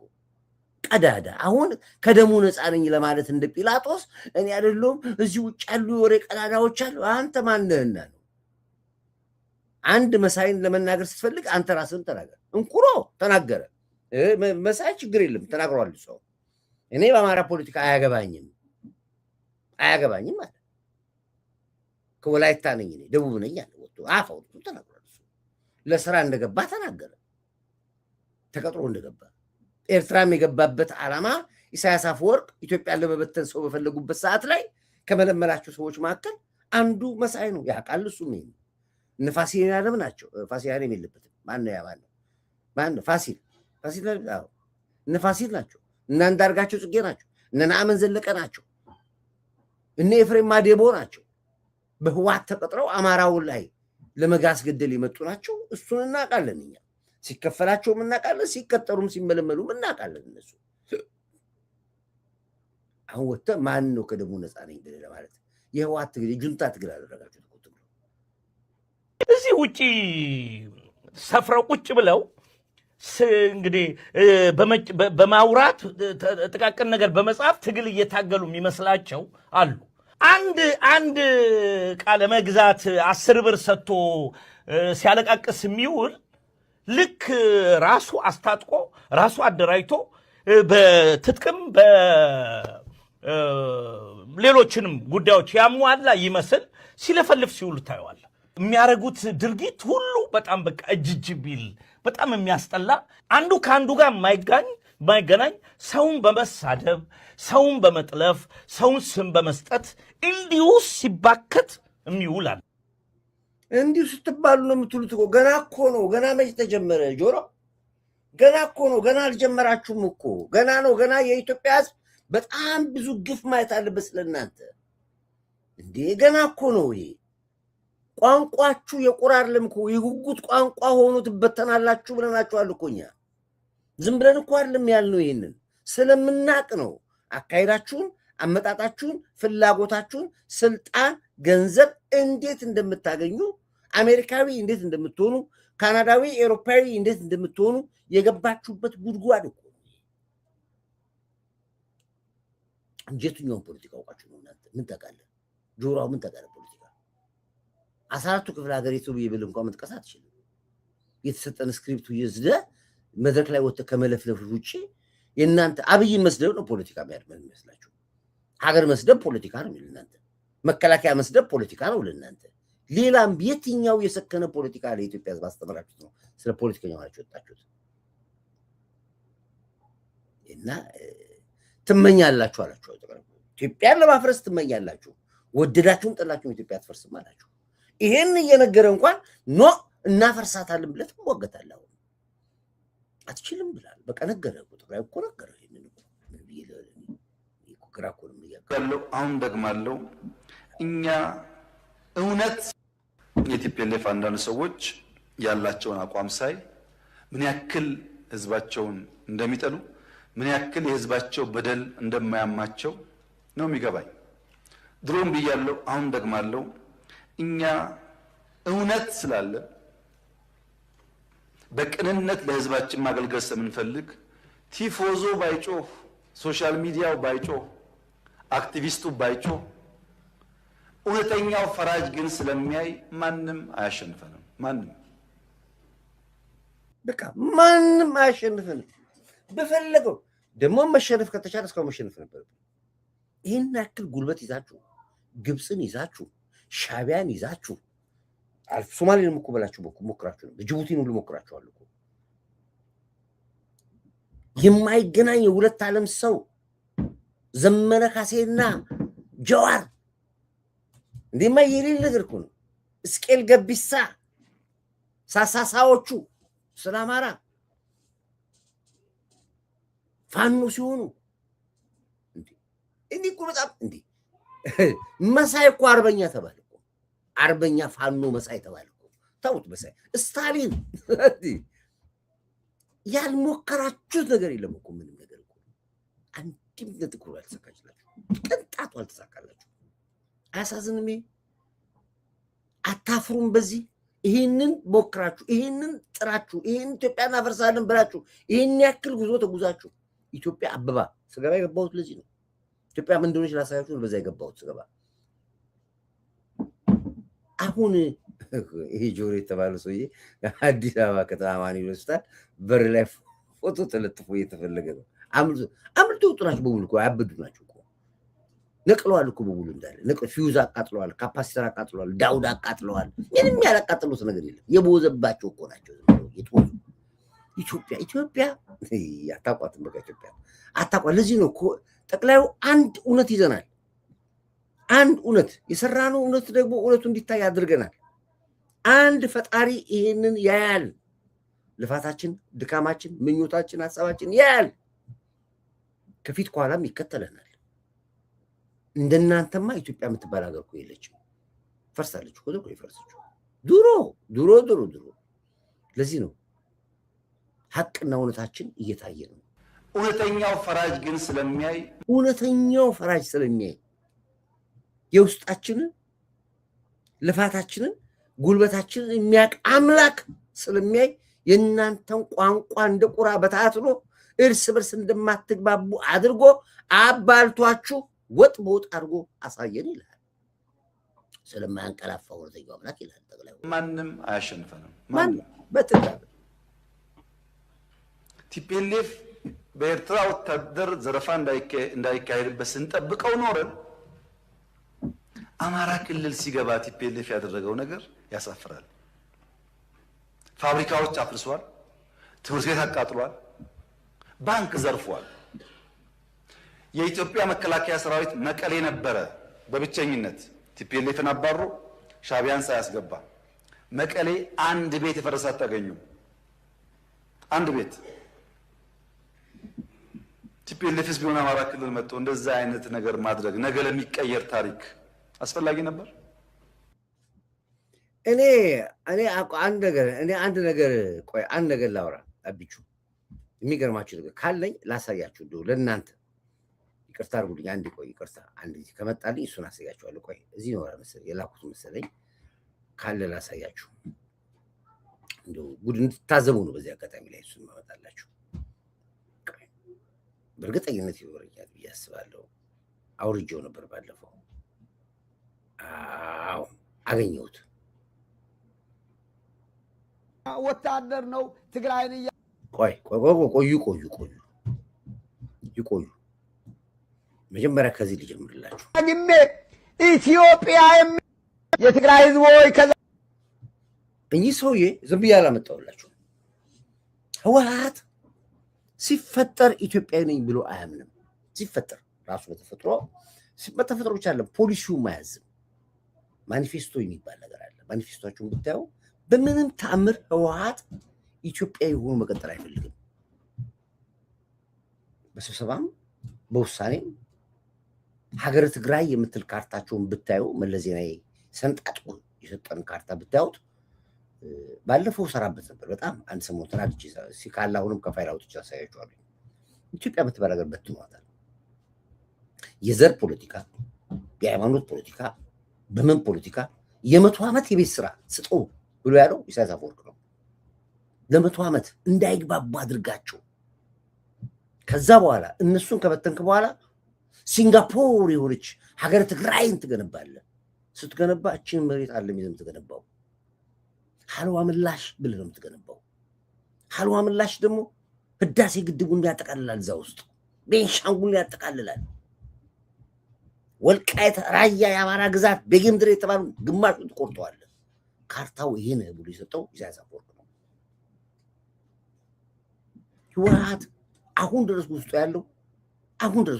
ቀዳዳ። አሁን ከደሙ ነፃ ነኝ ለማለት እንደ ጲላጦስ እኔ አይደለም እዚህ ውጭ ያሉ የወሬ ቀዳዳዎች አሉ። አንተ ማንህና ነው? አንድ መሳይን ለመናገር ስትፈልግ አንተ ራስህን ተናገር። እንኩሮ ተናገረ፣ መሳይ ችግር የለም ተናግሯል ሰው። እኔ በአማራ ፖለቲካ አያገባኝም አያገባኝም አለ። ከወላይታ ነኝ እኔ ደቡብ ነኝ አለ። ወጥቶ አፋውጡ ተናግሯል። ለስራ እንደገባ ተናገረ። ተቀጥሮ እንደገባ ኤርትራም የገባበት ዓላማ ኢሳያስ አፈወርቅ ኢትዮጵያን ለመበተን ሰው በፈለጉበት ሰዓት ላይ ከመለመላቸው ሰዎች መካከል አንዱ መሳይ ነው። ያውቃል። እሱም ይሄን ፋሲል ያለም ናቸው። ፋሲል ያለም የለበትም። ማነው ፋሲል አዎ ፋሲል ናቸው። እነ አንዳርጋቸው ጽጌ ናቸው። እነ ነአምን ዘለቀ ናቸው። እነ ኤፍሬም ማዴቦ ናቸው። በህዋት ተቀጥረው አማራውን ላይ ለመጋስገደል የመጡ ናቸው። እሱን እናውቃለን እኛ። ሲከፈላቸውም እናውቃለን፣ ሲቀጠሩም ሲመለመሉም እናውቃለን። እነሱ አሁን ወጥተህ ማን ነው ከደሙ ነፃ ነኝ ብለህ ለማለት የህዋት ትግል የጁንታ ትግል አደረጋችሁ። እዚህ ውጪ ሰፍረው ቁጭ ብለው እንግዲህ በማውራት ጥቃቅን ነገር በመጻፍ ትግል እየታገሉ የሚመስላቸው አሉ። አንድ ቃለ መግዛት 10 ብር ሰጥቶ ሲያለቃቅስ የሚውል ልክ ራሱ አስታጥቆ ራሱ አደራጅቶ በትጥቅም በሌሎችንም ጉዳዮች ያሟላ ይመስል ሲለፈልፍ ሲውል ታየዋል። የሚያደርጉት ድርጊት ሁሉ በጣም በቃ እጅጅ ቢል በጣም የሚያስጠላ አንዱ ከአንዱ ጋር የማይገናኝ ሰውን በመሳደብ ሰውን በመጥለፍ ሰውን ስም በመስጠት እንዲሁ ሲባከት የሚውላል። እንዲሁ ስትባሉ ነው የምትሉት እኮ ገና እኮ ነው። ገና መች ተጀመረ ጆሮ? ገና እኮ ነው። ገና አልጀመራችሁም እኮ ገና ነው። ገና የኢትዮጵያ ሕዝብ በጣም ብዙ ግፍ ማየት አለበት ስለእናንተ እንዴ። ገና እኮ ነው። ይሄ ቋንቋችሁ የቁራርልም እኮ የጉጉት ቋንቋ ሆኖ ትበተናላችሁ ብለናችኋል እኮ እኛ። ዝም ብለን እኮ አይደለም ያልነው። ይሄንን ስለምናቅ ነው። አካሄዳችሁን፣ አመጣጣችሁን፣ ፍላጎታችሁን፣ ስልጣን፣ ገንዘብ እንዴት እንደምታገኙ፣ አሜሪካዊ እንዴት እንደምትሆኑ፣ ካናዳዊ፣ ኤሮፓዊ እንዴት እንደምትሆኑ የገባችሁበት ጉድጓድ እኮ እንጂ የትኛውን ፖለቲካ አውቃችሁ ነው እናንተ? ምን ታውቃለህ? ጆሮው ምን ታውቃለህ? ፖለቲካ 14ቱ ክፍለ ሀገር የሰው ይብል እንኳን መጥቀስ አትችልም። የተሰጠን ስክሪፕቱ ይዝደ መድረክ ላይ ወጥተህ ከመለፍለፍ ውጪ የእናንተ አብይን መስደብ ነው ፖለቲካ የሚያድመን ይመስላችሁ? ሀገር መስደብ ፖለቲካ ነው ለእናንተ። መከላከያ መስደብ ፖለቲካ ነው ለእናንተ። ሌላም የትኛው የሰከነ ፖለቲካ ለኢትዮጵያ ሕዝብ አስተምራችሁት ነው ስለ ፖለቲከኛ ሆናችሁ ወጣችሁት? እና ትመኛላችሁ አላችሁ። ኢትዮጵያን ለማፍረስ ትመኛላችሁ። ወደዳችሁም ጠላችሁም ኢትዮጵያ አትፈርስም አላችሁ። ይሄን እየነገረ እንኳን ኖ እናፈርሳታለን ብለህ ትሟገታለህ። አሁን አትችልም ብላል። በቃ ነገረ ቁጥር እኮ ነገረ። ይሄንን እኮ ግራ እኮ ነው ያለው። አሁን ደግማለሁ። እኛ እውነት የቲፒኤልኤፍ አንዳንድ ሰዎች ያላቸውን አቋም ሳይ ምን ያክል ህዝባቸውን እንደሚጠሉ ምን ያክል የህዝባቸው በደል እንደማያማቸው ነው የሚገባኝ። ድሮም ብያለሁ፣ አሁን ደግማለሁ። እኛ እውነት ስላለ በቅንነት ለህዝባችን ማገልገል ስለምንፈልግ ቲፎዞ ባይጮህ፣ ሶሻል ሚዲያው ባይጮህ፣ አክቲቪስቱ ባይጮህ፣ እውነተኛው ፈራጅ ግን ስለሚያይ ማንም አያሸንፈንም። በቃ ማንም አያሸንፈንም። በፈለገው ደግሞ መሸነፍ ከተቻለ እስካሁን መሸነፍ ነበር። ይህን ያክል ጉልበት ይዛችሁ ግብፅን ይዛችሁ ሻቢያን ይዛችሁ ሶማሌን እኮ በላችሁ ሞክራችሁ ነው። ጅቡቲን ሁሉ ሞክራችኋል እኮ። የማይገናኝ የሁለት ዓለም ሰው ዘመነ ካሴና ጀዋር እንዴማ የሌለ ነገር እኮ ነው። እስቄል ገቢሳ ሳሳሳዎቹ ስለ አማራ ፋኖ ሲሆኑ እንዴ እኮ በጣም እንዴ መሳይ እኮ አርበኛ ተባለ እኮ። አርበኛ ፋኖ መሳይ ተባለ እኮ። ታውት መሳይ ስታሊን ያልሞከራችሁት ነገር የለም እኮ። ምንም ነገር እኮ አንድም ለጥቁር አልተሳካላችሁ፣ ቅንጣቱ አልተሳካላችሁ። አያሳዝንም? አታፍሩም? በዚህ ይሄንን ሞክራችሁ፣ ይሄንን ጥራችሁ፣ ይሄን ኢትዮጵያ እናፈርሳለን ብላችሁ ይሄን ያክል ጉዞ ተጉዛችሁ ኢትዮጵያ አበባ ስገባ የገባሁት ለዚህ ነው። ኢትዮጵያ ምን እንደሆነች ላሳያችሁ ነው በዛ የገባሁት ስገባ። አሁን ይሄ ጆሮ የተባለው ሰውዬ አዲስ አበባ ከተማ ማን ይወስዳል በር ላይ ፎቶ ተለጥፎ እየተፈለገ ነው። አምልጦ ወጡ ናቸው በሙሉ እኮ ያበዱ ናቸው እኮ። ነቅለዋል እኮ በሙሉ እንዳለ ፊውዝ አቃጥለዋል፣ ካፓሲተር አቃጥለዋል፣ ዳውድ አቃጥለዋል። ምንም ያላቃጥሉት ነገር የለም። የቦዘባቸው እኮ ናቸው የጦሩ ኢትዮጵያ አታቋትም። በቃ ኢትዮጵያ አታቋት። ለዚህ ነው እኮ ጠቅላዩ አንድ እውነት ይዘናል። አንድ እውነት የሰራነው እውነት ደግሞ እውነቱ እንዲታይ አድርገናል። አንድ ፈጣሪ ይሄንን ያያል። ልፋታችን፣ ድካማችን፣ ምኞታችን፣ ሐሳባችን ያያል። ከፊት ከኋላም ይከተለናል። እንደናንተማ ኢትዮጵያ የምትባል ሀገር እኮ የለችም። ፈርሳለች እኮ ነው የፈረሰችው ድሮ። ለዚህ ነው ሐቅና እውነታችን እየታየ ነው። እውነተኛው ፈራጅ ስለሚያይ የውስጣችንን ልፋታችንን ጉልበታችንን የሚያውቅ አምላክ ስለሚያይ የእናንተን ቋንቋ እንደ ቁራ በታትኖ እርስ በርስ እንደማትግባቡ አድርጎ አባልቷችሁ ወጥ በወጥ አድርጎ አሳየን ይላል። ስለማያንቀላፋ እውነተኛው አምላክ ይላል ጠቅላዩ። ማንም አያሸንፈንም። ማንም በትዳር ቲፒኤልኤፍ በኤርትራ ወታደር ዘረፋ እንዳይካሄድበት ስንጠብቀው ኖረን አማራ ክልል ሲገባ ቲፒኤልኤፍ ያደረገው ነገር ያሳፍራል። ፋብሪካዎች አፍርሷል፣ ትምህርት ቤት አቃጥሏል፣ ባንክ ዘርፏል። የኢትዮጵያ መከላከያ ሰራዊት መቀሌ ነበረ በብቸኝነት ቲፒኤልኤፍን አባሮ ሻቢያን ሳያስገባ መቀሌ አንድ ቤት የፈረሰ አታገኙም። አንድ ቤት ቲፒኤልኤፍስ ቢሆን አማራ ክልል መጥቶ እንደዛ አይነት ነገር ማድረግ ነገ ለሚቀየር ታሪክ አስፈላጊ ነበር። እኔ አንድ ነገር ላውራ አብቹ የሚገርማችሁ ነገር ካለኝ ላሳያችሁ። እንደው ለእናንተ ይቅርታ አድርጉልኝ። ይቅርታ አንድ ጊዜ ከመጣልኝ እሱን አሳያችኋለሁ። እዚህ ነው መሰለኝ የላኩት መሰለኝ። ካለ ላሳያችሁ፣ እንደው ጉድ እንድታዘቡ ነው። በዚህ አጋጣሚ ላይ እሱን ማመጣላችሁ በእርግጠኝነት ይወረኛል ብዬ አስባለሁ። አውርጄው ነበር ባለፈው። አዎ አገኘሁት። ወታደር ነው ትግራይን ቆዩ። መጀመሪያ ከዚህ ልጀምርላችሁ። ግሜ ኢትዮጵያ የትግራይ ህዝብ ወይ ከዛ እኚህ ሰውዬ ዝም ብዬ አላመጣሁላችሁ። ህወሓት ሲፈጠር ኢትዮጵያዊ ነኝ ብሎ አያምንም። ሲፈጠር ራሱ በተፈጥሮ ብቻ አለ ፖሊሲውም አያዝም። ማኒፌስቶ የሚባል ነገር አለ። ማኒፌስቶቹን ብታየው በምንም ተአምር ህወሓት ኢትዮጵያዊ ሆኖ መቀጠል አይፈልግም። በስብሰባም በውሳኔም ሀገረ ትግራይ የምትል ካርታቸውን ብታዩ መለስ ዜናዊ ሰንጣጦ የሰጠን ካርታ ብታዩት ባለፈው ሰራበት ነበር። በጣም አንድ ሰሞን ተናድጄ ሲካላ አሁንም ከፋይል አውጥቼ አሳያችኋለሁ። ኢትዮጵያ የምትባል ሀገር በትኗታል። የዘር ፖለቲካ፣ የሃይማኖት ፖለቲካ፣ በምን ፖለቲካ የ100 ዓመት የቤት ስራ ስጠው ብሎ ያለው ኢሳያስ አፈወርቅ ነው። ለ100 ዓመት እንዳይግባቡ አድርጋቸው ከዛ በኋላ እነሱን ከበተንክ በኋላ ሲንጋፖር የሆነች ሀገረ ትግራይን ትገነባለህ። ስትገነባ እችን መሬት አለም ይዘም ትገነባው ሀልዋ ምላሽ ብለህ ነው የምትገነባው። ሀልዋ ምላሽ ደግሞ ህዳሴ ግድቡን ያጠቃልላል። እዛ ውስጥ ቤንሻንጉልን ያጠቃልላል። ወልቃይት፣ ራያ፣ የአማራ ግዛት፣ ቤጌምድር የተባሉ ግማሹን ትቆርጠዋለህ። ካርታው ይሄ ነው ብሎ የሰጠው ኢሳያስ አፈወርቅ ነው። ህወሓት አሁን ድረስ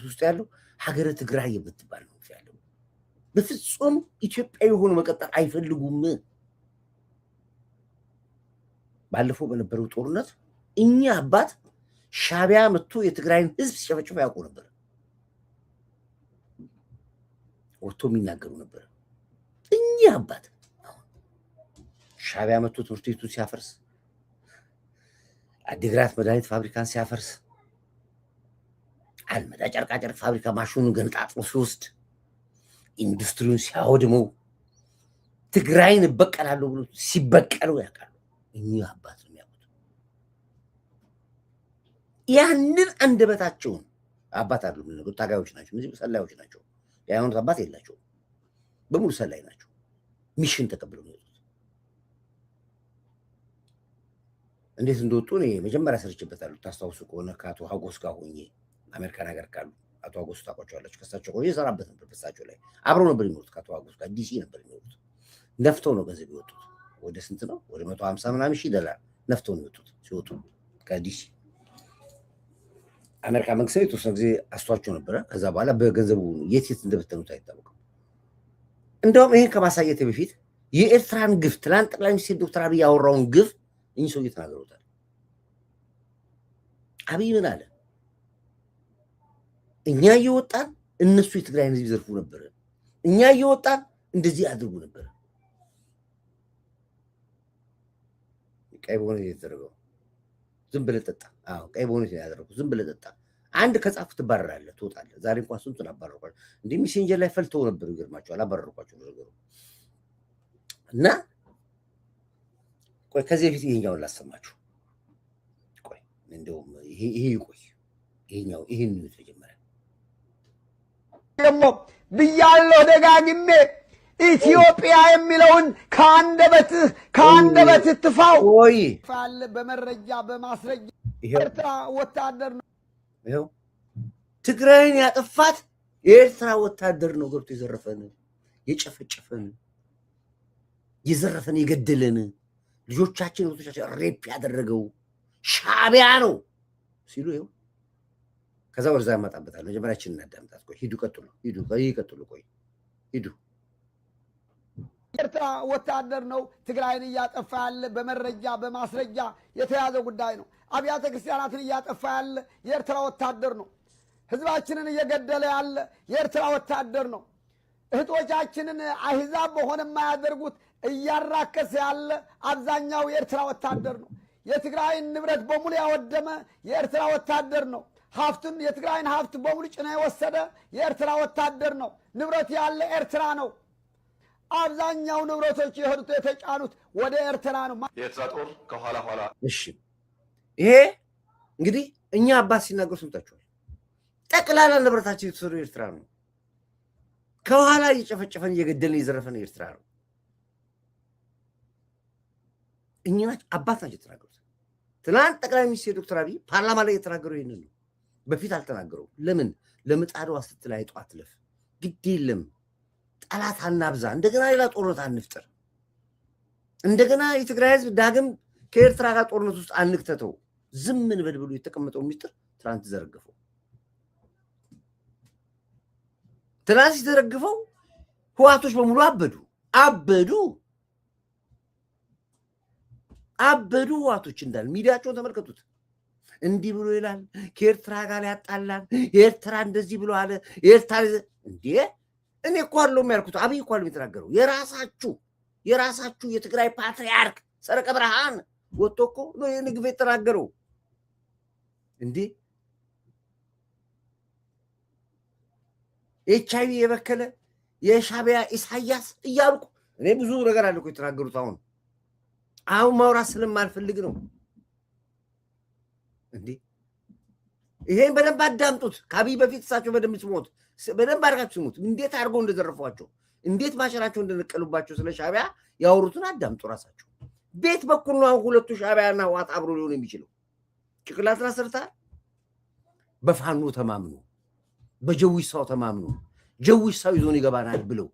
ውስጡ ያለው ሀገረ ትግራይ የምትባል ነው ያለው። በፍጹም ኢትዮጵያዊ ሆኖ መቀጠል አይፈልጉም። ባለፈው በነበረው ጦርነት እኛ አባት ሻቢያ መጥቶ የትግራይን ህዝብ ሲጨፈጭፍ ያውቁ ነበር። ወጥቶ የሚናገሩ ነበር። እኛ አባት ሻቢያ መጥቶ ትምህርት ቤቱን ሲያፈርስ፣ አዲግራት መድኃኒት ፋብሪካን ሲያፈርስ፣ አልመዳ ጨርቃጨርቅ ፋብሪካ ማሽኑን ገንጣጥሎ ሲወስድ፣ ኢንዱስትሪውን ሲያወድመው፣ ትግራይን እበቀላለሁ ብሎ ሲበቀለው ያውቃሉ። እኚህ አባት ነው የሚያውቁት። ያንን አንደበታቸውን አባት አይደሉም የሚነግሩት፣ ታጋዮች ናቸው። እነዚህ ሰላዮች ናቸው። የሃይማኖት አባት የላቸውም። በሙሉ ሰላይ ናቸው። ሚሽን ተቀብለው ነው የወጡት። እንዴት እንደወጡ እኔ መጀመሪያ ሰርችበታለሁ። ታስታውሱ ከሆነ ከአቶ ሀጎስ ጋር ሆኜ አሜሪካን ሀገር ካሉ አቶ አጎስ ታውቋቸዋለች። ከሳቸው ቆይ የሰራበት ነበር። በሳቸው ላይ አብረው ነበር የሚኖሩት ከአቶ አጎስ ጋር ዲሲ ነበር የሚኖሩት። ነፍተው ነው ገንዘብ ይወጡት። ወደ ስንት ነው? ወደ 150 ምናምን ሺህ ዶላር ነፍተው ነው የወጡት ሲወጡ ከዲሲ። አሜሪካ መንግስት የተወሰነ ጊዜ አስተዋቸው ነበረ። ከዛ በኋላ በገንዘቡ የት እንደበተኑት አይታወቅም። እንደውም ይሄን ከማሳየት በፊት የኤርትራን ግፍ ትላንት ጠቅላይ ሚኒስትር ዶክተር አብይ ያወራውን ግፍ እኚህ ሰው እየተናገሩታል። አብይ ምን አለ? እኛ እየወጣን እነሱ የትግራይን ህዝብ ይዘርፉ ነበር። እኛ እየወጣን እንደዚህ አድርጉ ነበር። ቀይ በሆነ የተደረገው ዝም ብለህ ጠጣ። አዎ ቀይ በሆነ ያደረጉት ዝም ብለህ ጠጣ። አንድ ከጻፉ ትባረራለህ፣ ትወጣለህ። ዛሬ እንኳን ስንቱን አባረርኳቸው። እንደ ሜሴንጀር ላይ ፈልተው ነበር። ይገርማቸዋል። አባረርኳቸው ነገሩ እና ቆይ ከዚህ በፊት ይሄኛውን ላሰማችሁ። ቆይ እንደውም ይሄ ይቆይ ይሄኛው ይሄን ነው ተጀመረ። ደግሞ ብያለሁ ደጋግሜ ኢትዮጵያ የሚለውን ከአንደበትህ ትፋው። ወይ ፋል በመረጃ በማስረጃ ይሄው ኤርትራ ወታደር ነው። ይሄው ትግራይን ያጠፋት የኤርትራ ወታደር ነው። ገብቶ የዘረፈን፣ የጨፈጨፈን፣ የዘረፈን፣ የገደለን ልጆቻችን ወቶቻችን ሬፕ ያደረገው ሻዕቢያ ነው ሲሉ ይሄው። ከዛ ወደዛ ያመጣበታል። መጀመሪያችን እናዳምጣት። ቆይ ሂዱ፣ ቀጥሉ፣ ሂዱ፣ ይቀጥሉ። ቆይ ሂዱ። ኤርትራ ወታደር ነው ትግራይን እያጠፋ ያለ በመረጃ በማስረጃ የተያዘ ጉዳይ ነው። አብያተ ክርስቲያናትን እያጠፋ ያለ የኤርትራ ወታደር ነው። ህዝባችንን እየገደለ ያለ የኤርትራ ወታደር ነው። እህቶቻችንን አህዛብ በሆነ የማያደርጉት እያራከሰ ያለ አብዛኛው የኤርትራ ወታደር ነው። የትግራይን ንብረት በሙሉ ያወደመ የኤርትራ ወታደር ነው። ሀብቱን የትግራይን ሀብት በሙሉ ጭኖ የወሰደ የኤርትራ ወታደር ነው። ንብረት ያለ ኤርትራ ነው። አብዛኛው ንብረቶች የሄዱት የተጫኑት ወደ ኤርትራ ነው። የኤርትራ ጦር ከኋላ ኋላ። እሺ ይሄ እንግዲህ እኛ አባት ሲናገሩ ሰምታችኋል። ጠቅላላ ንብረታችን የተሰሩ ኤርትራ ነው። ከኋላ እየጨፈጨፈን እየገደልን እየዘረፈን ኤርትራ ነው። እኛ አባት ናቸው የተናገሩት። ትናንት ጠቅላይ ሚኒስትር ዶክተር አብይ ፓርላማ ላይ የተናገሩ ይሄንን ነው። በፊት አልተናገሩም። ለምን? ለምጣዷ ስትል አይጧ አትለፍ። ግድ የለም ጠላት አናብዛ፣ እንደገና ሌላ ጦርነት አንፍጠር፣ እንደገና የትግራይ ህዝብ ዳግም ከኤርትራ ጋር ጦርነት ውስጥ አንክተተው፣ ዝም እንበል ብሎ የተቀመጠው ሚስጥር ትናንት ዘረግፈው። ትናንት ሲዘረግፈው ህዋቶች በሙሉ አበዱ። ህዋቶች እንዳል ሚዲያቸውን ተመልከቱት። እንዲህ ብሎ ይላል፣ ከኤርትራ ጋር ያጣላል፣ ኤርትራ እንደዚህ ብሎ አለ፣ ኤርትራ እንዴ! እኔ እኮ አይደለሁም ያልኩት፣ አብይ እኮ አይደለም የተናገረው። የራሳችሁ የትግራይ ፓትሪያርክ ሰረቀ ብርሃን ወጥቶ እኮ ነው የንግብ የተናገረው። እንዴ ኤችአይቪ የበከለ የሻዕቢያ ኢሳያስ እያልኩ እኔ ብዙ ነገር አለ እኮ የተናገሩት። አሁን ማውራት ስለማልፈልግ ነው። እንዴ ይሄን በደንብ አዳምጡት። ከአብይ በፊት እሳቸው በደንብ ስሙት፣ በደንብ አድርጋችሁ ስሙት። እንዴት አድርገው እንደዘረፏቸው፣ እንዴት ማሸራቸው እንደነቀሉባቸው ስለ ሻዕቢያ ያወሩትን አዳምጡ ራሳቸው። ቤት በኩል ነው አሁን ሁለቱ ሻዕቢያና ህወሓት አብሮ ሊሆን የሚችለው። ጭቅላትን አሰርተሃል። በፋኖ ተማምኖ፣ በጀዊሳው ተማምኖ ጀዊሳው ይዞን ይገባናል ብለው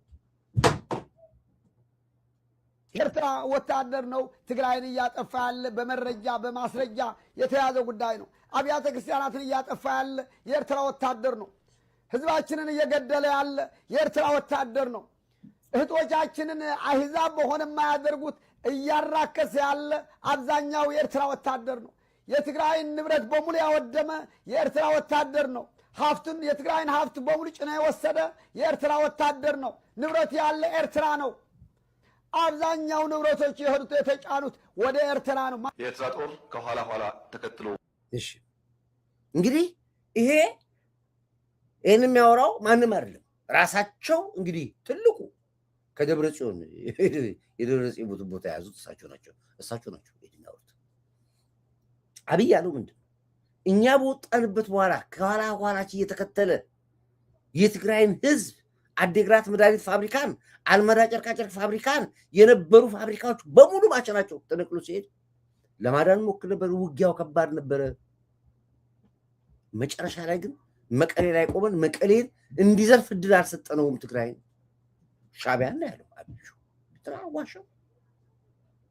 ኤርትራ ወታደር ነው ትግራይን እያጠፋ ያለ በመረጃ በማስረጃ የተያዘ ጉዳይ ነው። አብያተ ክርስቲያናትን እያጠፋ ያለ የኤርትራ ወታደር ነው። ህዝባችንን እየገደለ ያለ የኤርትራ ወታደር ነው። እህቶቻችንን አህዛብ በሆነ የማያደርጉት እያራከሰ ያለ አብዛኛው የኤርትራ ወታደር ነው። የትግራይን ንብረት በሙሉ ያወደመ የኤርትራ ወታደር ነው። ሀብቱን የትግራይን ሀብት በሙሉ ጭኖ የወሰደ የኤርትራ ወታደር ነው። ንብረት ያለ ኤርትራ ነው። አብዛኛው ንብረቶች የሄዱት የተጫኑት ወደ ኤርትራ ነው። የኤርትራ ጦር ከኋላ ኋላ ተከትሎ። እሺ እንግዲህ ይሄን የሚያወራው ማንም አይደለም፣ ራሳቸው እንግዲህ ትልቁ ከደብረ ጽዮን የደብረ ጽዮን ቦታ የያዙት እሳቸው ናቸው። የሚያወሩት አብይ ያለው ምንድን ነው? እኛ በወጣንበት በኋላ ከኋላችን እየተከተለ የትግራይን ህዝብ አዴግራት መድኃኒት ፋብሪካን፣ አልመዳ ጨርቃጨርቅ ፋብሪካን የነበሩ ፋብሪካዎች በሙሉ ማቸናቸው ተነቅሎ ሲሄድ ለማዳን ሞክር ነበር። ውጊያው ከባድ ነበረ። መጨረሻ ላይ ግን መቀሌ ላይ ቆመን መቀሌን እንዲዘርፍ እድል አልሰጠነውም ትግራይ ሻዕቢያ ነው ያለው አብዩ ተራዋሸው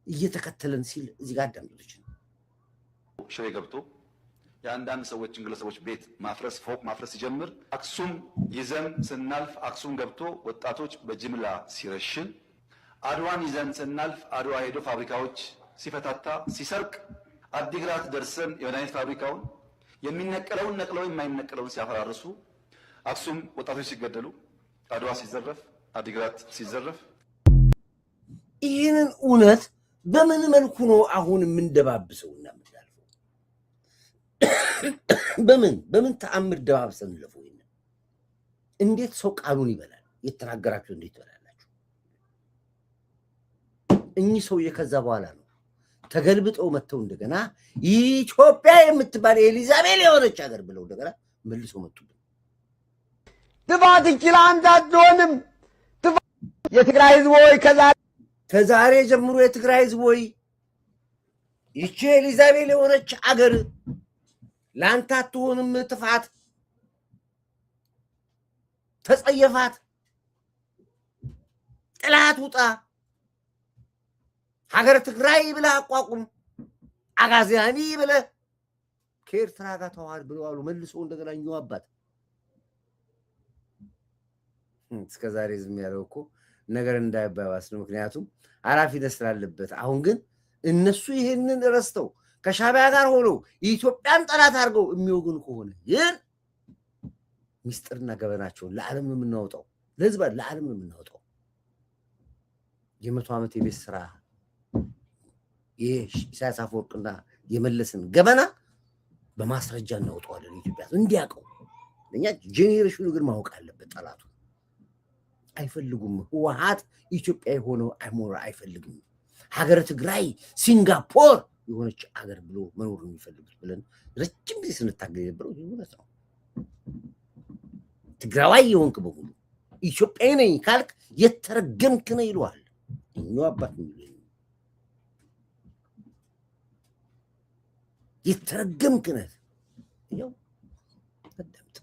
እየተከተለን ሲል እዚህ ጋር አዳምጡት ሽሬ ገብቶ የአንዳንድ ሰዎችን ግለሰቦች ቤት ማፍረስ ፎቅ ማፍረስ ሲጀምር አክሱም ይዘን ስናልፍ አክሱም ገብቶ ወጣቶች በጅምላ ሲረሽን አድዋን ይዘን ስናልፍ አድዋ ሄዶ ፋብሪካዎች ሲፈታታ ሲሰርቅ አዲግራት ደርሰን የመድኃኒት ፋብሪካውን የሚነቀለውን ነቅለው የማይነቀለውን ሲያፈራርሱ አክሱም ወጣቶች ሲገደሉ አድዋ ሲዘረፍ አዲግራት ሲዘረፍ ይህንን እውነት በምን መልኩ ነው አሁን የምንደባብሰውና የምናልፈው? በምን ተአምር ደባብሰን እንለፈው? እንዴት ሰው ቃሉን ይበላል? የተናገራችሁ እንዴት ይበላላችሁ? እኚህ ሰውዬ ከዛ በኋላ ነው ተገልብጠው መጥተው እንደገና ኢትዮጵያ የምትባል ኤሊዛቤል የሆነች ሀገር ብለው እንደገና መልሰው መጡብን። ጥፋት ይችላል አትሆንም። የትግራይ ህዝብ ሆይ ከዛሬ ጀምሮ የትግራይ ህዝብ ሆይ ይቺ ኤሊዛቤል የሆነች አገር ለአንተ አትሆንም። ጥፋት ተጸየፋት፣ ጥላት ውጣ፣ ሀገር ትግራይ ብለህ አቋቁም፣ አጋዚያኒ ብለህ ከኤርትራ ጋር ተዋሃድ ብለዋሉ። መልሶ እንደገና እኛው አባት እስከዛሬ ዝም ያለው እኮ ነገር እንዳይባባስ ነው። ምክንያቱም ኃላፊነት ስላለበት። አሁን ግን እነሱ ይሄንን ረስተው ከሻዕቢያ ጋር ሆነው የኢትዮጵያን ጠላት አድርገው የሚወጉን ከሆነ ይህን ሚስጥርና ገበናቸውን ለዓለም ነው የምናወጣው፣ ለህዝብ ለዓለም ነው የምናወጣው። የ100 ዓመት የቤት ስራ የኢሳያስ አፈወርቅና የመለስን ገበና በማስረጃ እናወጣዋለን። ኢትዮጵያ እንዲያውቀው እኛ ጄኔሬሽኑ ግን ማወቅ አለበት። ጠላቱ አይፈልጉም። ህወሓት ኢትዮጵያ የሆነው አይሞራ አይፈልግም። ሀገረ ትግራይ ሲንጋፖር የሆነች ሀገር ብሎ መኖር የሚፈልጉት ብለን ረጅም ጊዜ ስንታገል የነበረው እውነት ነው። ትግራዋይ የሆንክ በሙሉ ኢትዮጵያዊ ነኝ ካልክ የተረገምክ ነህ ይለዋል። እኛው አባት የተረገምክ ነህ። ያው አዳምጥ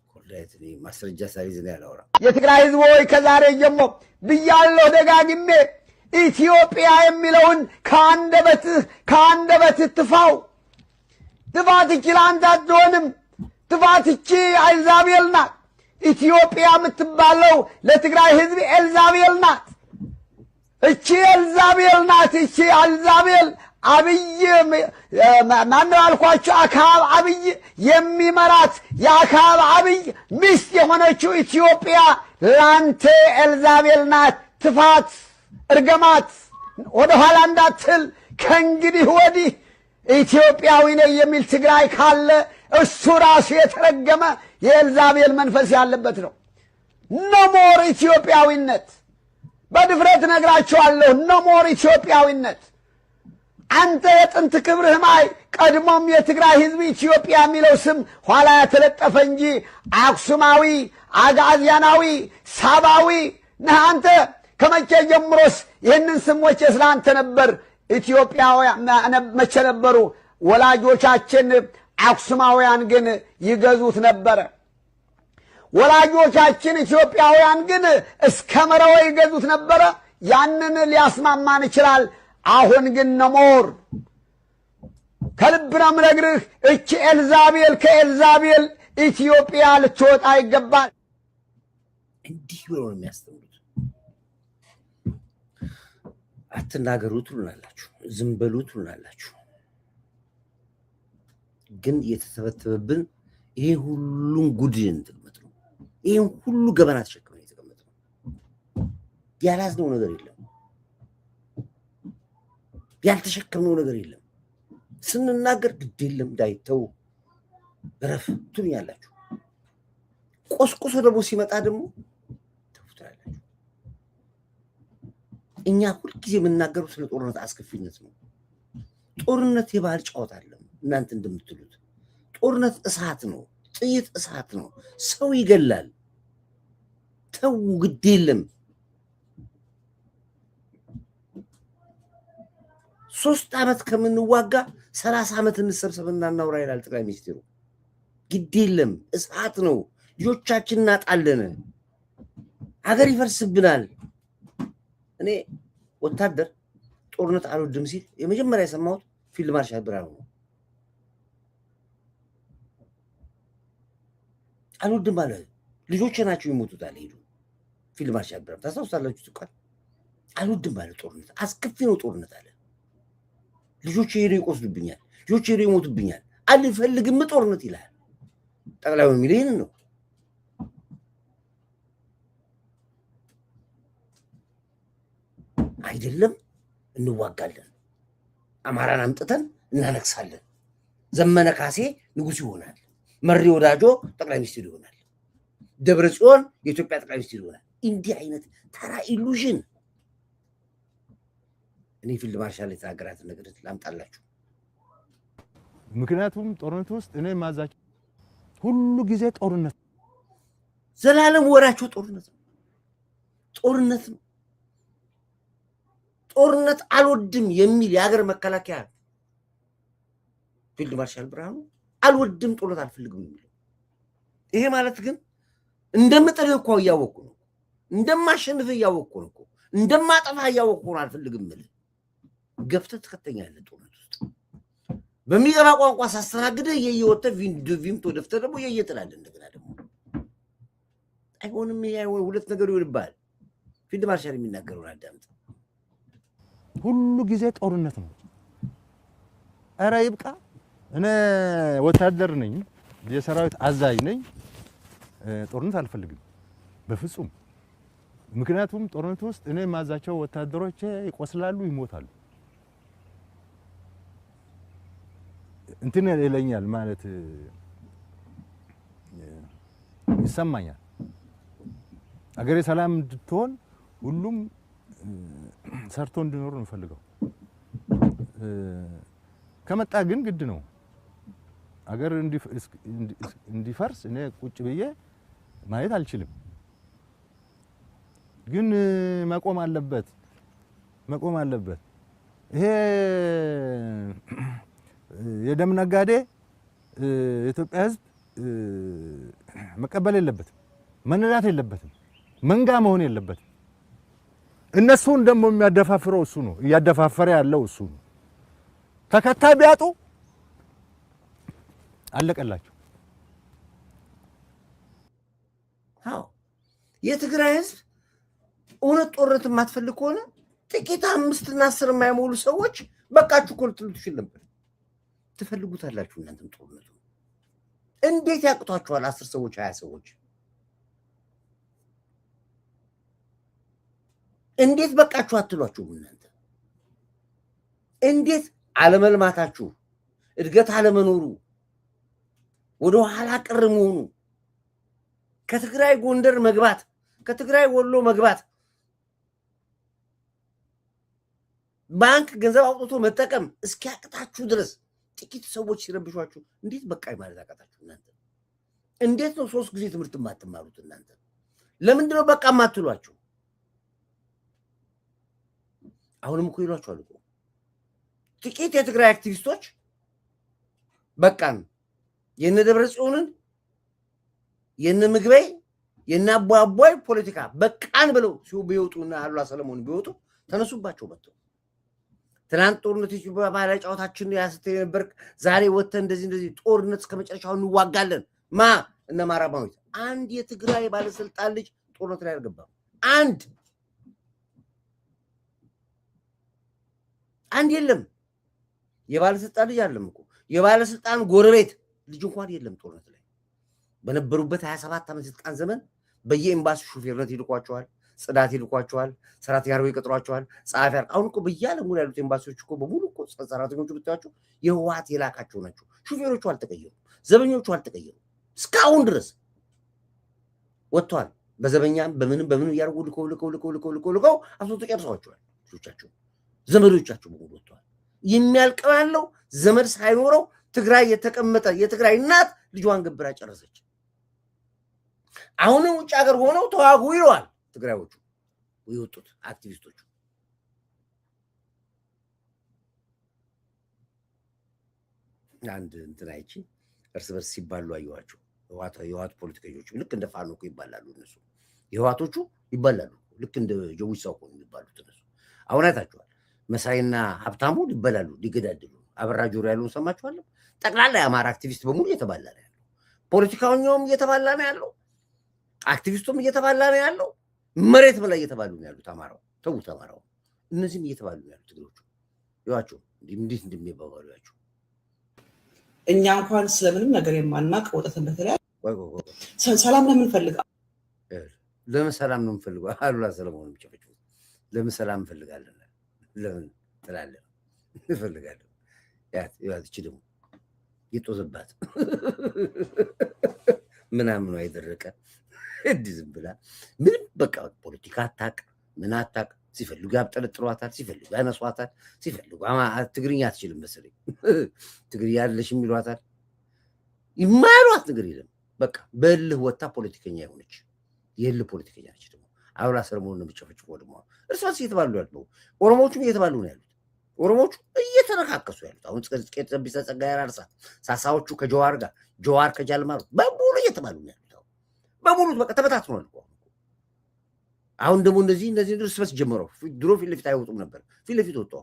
ኮላይት ማስረጃ ሳይዝ ነው ያለው። የትግራይ ህዝብ ሆይ ከዛሬ ጀምሮ ብያለሁ ደጋግሜ ኢትዮጵያ የሚለውን ከአንደበትህ ትፋው። ጥፋት እቺ ለአንተ አትሆንም። ጥፋት እቺ ኤልዛቤል ናት። ኢትዮጵያ የምትባለው ለትግራይ ህዝብ ኤልዛቤል ናት። እቺ ኤልዛቤል ናት። እቺ ኤልዛቤል አብይ ማነው አልኳቸው? አክዓብ አብይ የሚመራት የአክዓብ አብይ ሚስት የሆነችው ኢትዮጵያ ላንተ ኤልዛቤል ናት። ጥፋት እርገማት ወደኋላ እንዳትል። ከእንግዲህ ወዲህ ኢትዮጵያዊ ነኝ የሚል ትግራይ ካለ እሱ ራሱ የተረገመ የኤልዛቤል መንፈስ ያለበት ነው። ኖሞር ኢትዮጵያዊነት። በድፍረት ነግራቸዋለሁ። ኖሞር ኢትዮጵያዊነት። አንተ የጥንት ክብርህ ማይ ቀድሞም የትግራይ ህዝብ ኢትዮጵያ የሚለው ስም ኋላ ያተለጠፈ እንጂ አክሱማዊ፣ አጋዚያናዊ፣ ሳባዊ ነህ አንተ። ከመቼ ጀምሮስ ይህንን ስሞች ስላንተ ነበር? ኢትዮጵያውያን መቼ ነበሩ? ወላጆቻችን አክሱማውያን ግን ይገዙት ነበረ። ወላጆቻችን ኢትዮጵያውያን ግን እስከ መረወ ይገዙት ነበረ። ያንን ሊያስማማን ይችላል። አሁን ግን ነሞር ከልብ ነው የምነግርህ። እቺ ኤልዛቤል ከኤልዛቤል ኢትዮጵያ ልትወጣ ይገባል። እንዲህ ብሎ ነው የሚያስተምሩት። አትናገሩ ትሉናላችሁ፣ ዝም በሉ ትሉናላችሁ። ግን የተተበተበብን ይሄ ሁሉን ጉድን ተቀመጥ ነው። ይሄን ሁሉ ገበና ተሸክመን የተቀመጥ ነው። ያላዝነው ነገር የለም፣ ያልተሸከምነው ነገር የለም። ስንናገር ግድ የለም ዳይተው ረፍ ትሉኛላችሁ። ቆስቆሶ ደግሞ ሲመጣ ደግሞ ተፉታላችሁ። እኛ ሁልጊዜ የምናገረው ስለ ጦርነት አስከፊነት ነው። ጦርነት የባህል ጨዋታ አይደለም። እናንተ እንደምትሉት ጦርነት እሳት ነው፣ ጥይት እሳት ነው፣ ሰው ይገላል። ተው ግድ የለም። 3 ዓመት ከምንዋጋ 30 ዓመት እንሰብሰብና እናውራ ይላል ጠቅላይ ሚኒስትሩ። ግድ የለም እሳት ነው ልጆቻችን እናጣለን ሀገር ይፈርስብናል እኔ ወታደር ጦርነት አልወድም ሲል የመጀመሪያ የሰማሁት ፊልድ ማርሻል ብርሃኑ ነው አልወድም ማለት ልጆቼ ናቸው ይሞቱት አለ ሄዱ ፊልድ ማርሻል ብርሃኑ ታስታውሳላችሁ ትቋል አልወድም ማለት ጦርነት አስከፊ ነው ጦርነት አለ ልጆቼ ሄደው ይቆስሉብኛል ልጆቼ ሄደው ይሞቱብኛል አልፈልግም ጦርነት ይላል ጠቅላዩ የሚለኝ ነው አይደለም እንዋጋለን አማራን አምጥተን እናነክሳለን ዘመነ ካሴ ንጉስ ይሆናል መሪ ወዳጆ ጠቅላይ ሚኒስትር ይሆናል ደብረ ጽዮን የኢትዮጵያ ጠቅላይ ሚኒስትር ይሆናል እንዲህ አይነት ተራ ኢሉዥን እኔ ፊልድ ማርሻል የተናገራት ነገር ላምጣላችሁ ምክንያቱም ጦርነት ውስጥ እኔ ማዛቸው ሁሉ ጊዜ ጦርነት ዘላለም ወራቸው ጦርነት ነው ጦርነት አልወድም የሚል የሀገር መከላከያ ፊልድ ማርሻል ብርሃኑ አልወድም ጦርነት አልፈልግም የሚል ይሄ ማለት ግን እንደምጠልህ እኮ እያወቅኩ ነው እንደማሸንፍ እያወቅኩ ነው እንደማጠፋ እያወቅኩ ነው አልፈልግም ማለት ገፍተህ ትከተኛለህ ጦርነት ውስጥ በሚገባ ቋንቋ ሳስተናግደህ የየወተ ቪምቶ ደፍተህ ደግሞ የየጥላል እንደገና ደግሞ አይሆንም ያይሆን ሁለት ነገር ይሆንብሃል ፊልድ ማርሻል የሚናገረውን አዳምጥ ሁሉ ጊዜ ጦርነት ነው አረ ይብቃ እኔ ወታደር ነኝ የሰራዊት አዛዥ ነኝ ጦርነት አልፈልግም በፍጹም ምክንያቱም ጦርነት ውስጥ እኔ ማዛቸው ወታደሮች ይቆስላሉ ይሞታሉ እንትን ይለኛል ማለት ይሰማኛል አገሬ ሰላም እንድትሆን ሁሉም ሰርቶ እንዲኖር ነው ፈልገው ከመጣ ግን ግድ ነው አገር እንዲፈርስ እኔ ቁጭ ብዬ ማየት አልችልም ግን መቆም አለበት ይሄ የደም ነጋዴ የኢትዮጵያ ህዝብ መቀበል የለበትም መነዳት የለበትም መንጋ መሆን የለበትም እነሱን ደግሞ የሚያደፋፍረው እሱ ነው እያደፋፈረ ያለው እሱ ነው ተከታይ ቢያጡ አለቀላቸው አዎ የትግራይ ህዝብ እውነት ጦርነት የማትፈልግ ከሆነ ጥቂት 5 እና 10 የማይሞሉ ሰዎች በቃችሁ እኮ ልትሉ ትችል ነበር ትፈልጉታላችሁ እናንተም ጦርነቱ እንዴት ያቅቷችኋል 10 ሰዎች 20 ሰዎች እንዴት በቃችሁ አትሏችሁም እናንተ እንዴት አለመልማታችሁ እድገት አለመኖሩ ወደ ኋላ ቀር መሆኑ ከትግራይ ጎንደር መግባት ከትግራይ ወሎ መግባት ባንክ ገንዘብ አውጥቶ መጠቀም እስኪያቅታችሁ ድረስ ጥቂት ሰዎች ሲረብሿችሁ እንዴት በቃይ ማለት አቃታችሁ እናንተ እንዴት ነው 3 ጊዜ ትምህርት ማትማሩት እናንተ ለምንድን ነው በቃ ማትሏችሁ አሁንም እኮ ይሏችኋል እኮ ጥቂት የትግራይ አክቲቪስቶች በቃን የነ ደብረ ጽዮንን የነ ምግበይ የነ አቧቧይ ፖለቲካ በቃን ብለው ሲወጡና አሉላ ሰለሞን ቢወጡ ተነሱባቸው መጥተው ትናንት ጦርነት ኢትዮጵያ ባህላዊ ጨዋታችን ያስተየ ነበር ዛሬ ወጥተን እንደዚህ ጦርነት እስከመጨረሻው እንዋጋለን ማ እነ ማራባዊት አንድ የትግራይ ባለስልጣን ልጅ ጦርነት ላይ አልገባም አንድ የለም የባለስልጣን ልጅ አይደለም እኮ የባለስልጣን ጎረቤት ልጅ እንኳን የለም ጦርነት ላይ በነበሩበት 27 ዓመት ስልጣን ዘመን በየኤምባሲ ሹፌርነት ይልቋቸዋል ጽዳት ይልቋቸዋል ሰራተኛ አርበው ይቀጥሯቸዋል ጻፊ አሁን እኮ በየዓለሙ ያሉት ኤምባሲዎች እኮ በሙሉ እኮ ሰራተኞቹ ብታያቸው የህወሓት የላካቸው ናቸው ሹፌሮቹ አልተቀየሩ ዘበኞቹ አልተቀየሩ እስካሁን ድረስ ወጥቷል በዘበኛም በምንም ያርጉ ልከው አፍቶ ተጨርሰዋቸዋል ልጆቻቸው ዘመዶቻቸው በሙሉ ወጥቷል የሚያልቀው ያለው ዘመድ ሳይኖረው ትግራይ የተቀመጠ የትግራይ እናት ልጇን ገብራ ጨረሰች አሁን ውጭ ሀገር ሆነው ተዋጉ ይለዋል ትግራዮቹ ይወጡት አክቲቪስቶቹ አንድ እንትን አይቺ እርስ በርስ ሲባሉ አየኋቸው። የህዋት ፖለቲከኞች ልክ እንደ ፋኖ እኮ ይባላሉ እነሱ። የህዋቶቹ ይባላሉ ልክ እንደ ጀዊሳው እኮ የሚባሉት እነሱ። አሁን አይታችኋል። መሳይና ሀብታሙ ሊበላሉ ሊገዳደሉ። አበራ ጆሮ ያለውን ሰማችኋል። ጠቅላላ የአማራ አክቲቪስት በሙሉ እየተባላ ነው ያለው። ፖለቲካውኛውም እየተባላ ነው ያለው። አክቲቪስቱም እየተባላ ነው ያለው። መሬት በላይ እየተባሉ ነው ያሉት። አማራው ተውት፣ አማራው እነዚህም እየተባሉ ነው ያሉት። ትግሮቹ ይዋቸው እንዴት እንደሚባባሉ ያቸው። እኛ እንኳን ስለምንም ነገር የማናቅ ወጣትን በተለይ ሰላም ለምን ፈልጋ ለምን ሰላም ነው የምፈልገው? አሉላ ሰለሞን ጨፈጭ ለምን ሰላም እንፈልጋለን? ለምን ትላለህ? እንፈልጋለን። ያቺ ደግሞ የጦዘባት ምናምን ነው አይደረቀ እንዲህ ዝም ብላ ምንም በቃ ፖለቲካ አታውቅ ምን አታውቅ። ሲፈልጉ ያብጠለጥሏታል፣ ሲፈልጉ ያነሷታል፣ ሲፈልጉ ትግርኛ አትችልም መሰለኝ ትግርኛ ያለሽ የሚሏታል። የማያሏት ነገር የለም። በቃ በእልህ ወታ ፖለቲከኛ የሆነች የእልህ ፖለቲከኛ ነች። ደግሞ አሉላ ሰለሞን ነው የሚጨፈጭፈው። ደግሞ እርስ በርስ እየተባሉ ያለው ኦሮሞዎቹም እየተባሉ ነው ያሉት። ኦሮሞዎቹ እየተነካከሱ ያሉት አሁን ጽድቄ ቢሰ ጸጋዬ አራርሳ ሳሳዎቹ ከጀዋር ጋር ጀዋር ከጃልማሩ በሙሉ እየተባሉ ነው ያሉት። በሙሉ በቃ ተበታትኗል እኮ። አሁን ደግሞ እነዚህ እርስ በርስ ጀመረው። ድሮ ፊት ለፊት አይወጡም ነበር፣ ፊት ለፊት ወጡ።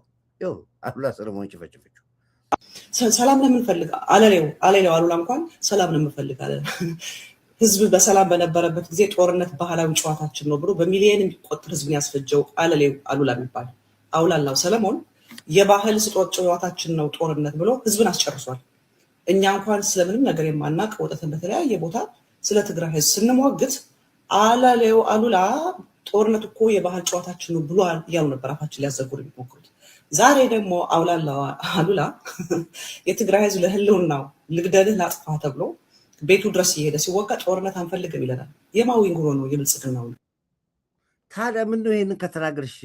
ይኸው አሉላ ሰለሞን ጨፈጨፈችው። ሰላም ለምን ፈልጋ አለሌው አሉላ እንኳን ሰላም ነው የምፈልጋለን። ህዝብ በሰላም በነበረበት ጊዜ ጦርነት ባህላዊ ጨዋታችን ነው ብሎ በሚሊዮን የሚቆጠር ህዝብን ያስፈጀው አለሌው አሉላ የሚባል አውላላው ሰለሞን የባህል ስጦት ጨዋታችን ነው ጦርነት ብሎ ህዝብን አስጨርሷል። እኛ እንኳን ስለምንም ነገር የማናቅ ወጣትን በተለያየ ቦታ ስለ ትግራይ ህዝብ ስንሟግት አለሌው አሉላ ጦርነት እኮ የባህል ጨዋታችን ነው ብሏል እያሉ ነበር አፋችን ሊያዘጉር የሚሞክሩት። ዛሬ ደግሞ አውላላ አሉላ የትግራይ ህዝብ ለህልውናው ልግደልህ ላጥፋ ተብሎ ቤቱ ድረስ እየሄደ ሲወጋ ጦርነት አንፈልግም ይለናል። የማዊንጉሮ ነው የብልጽግናው ነው። ታዲያ ምንድነው ይሄንን ከተናገርሽ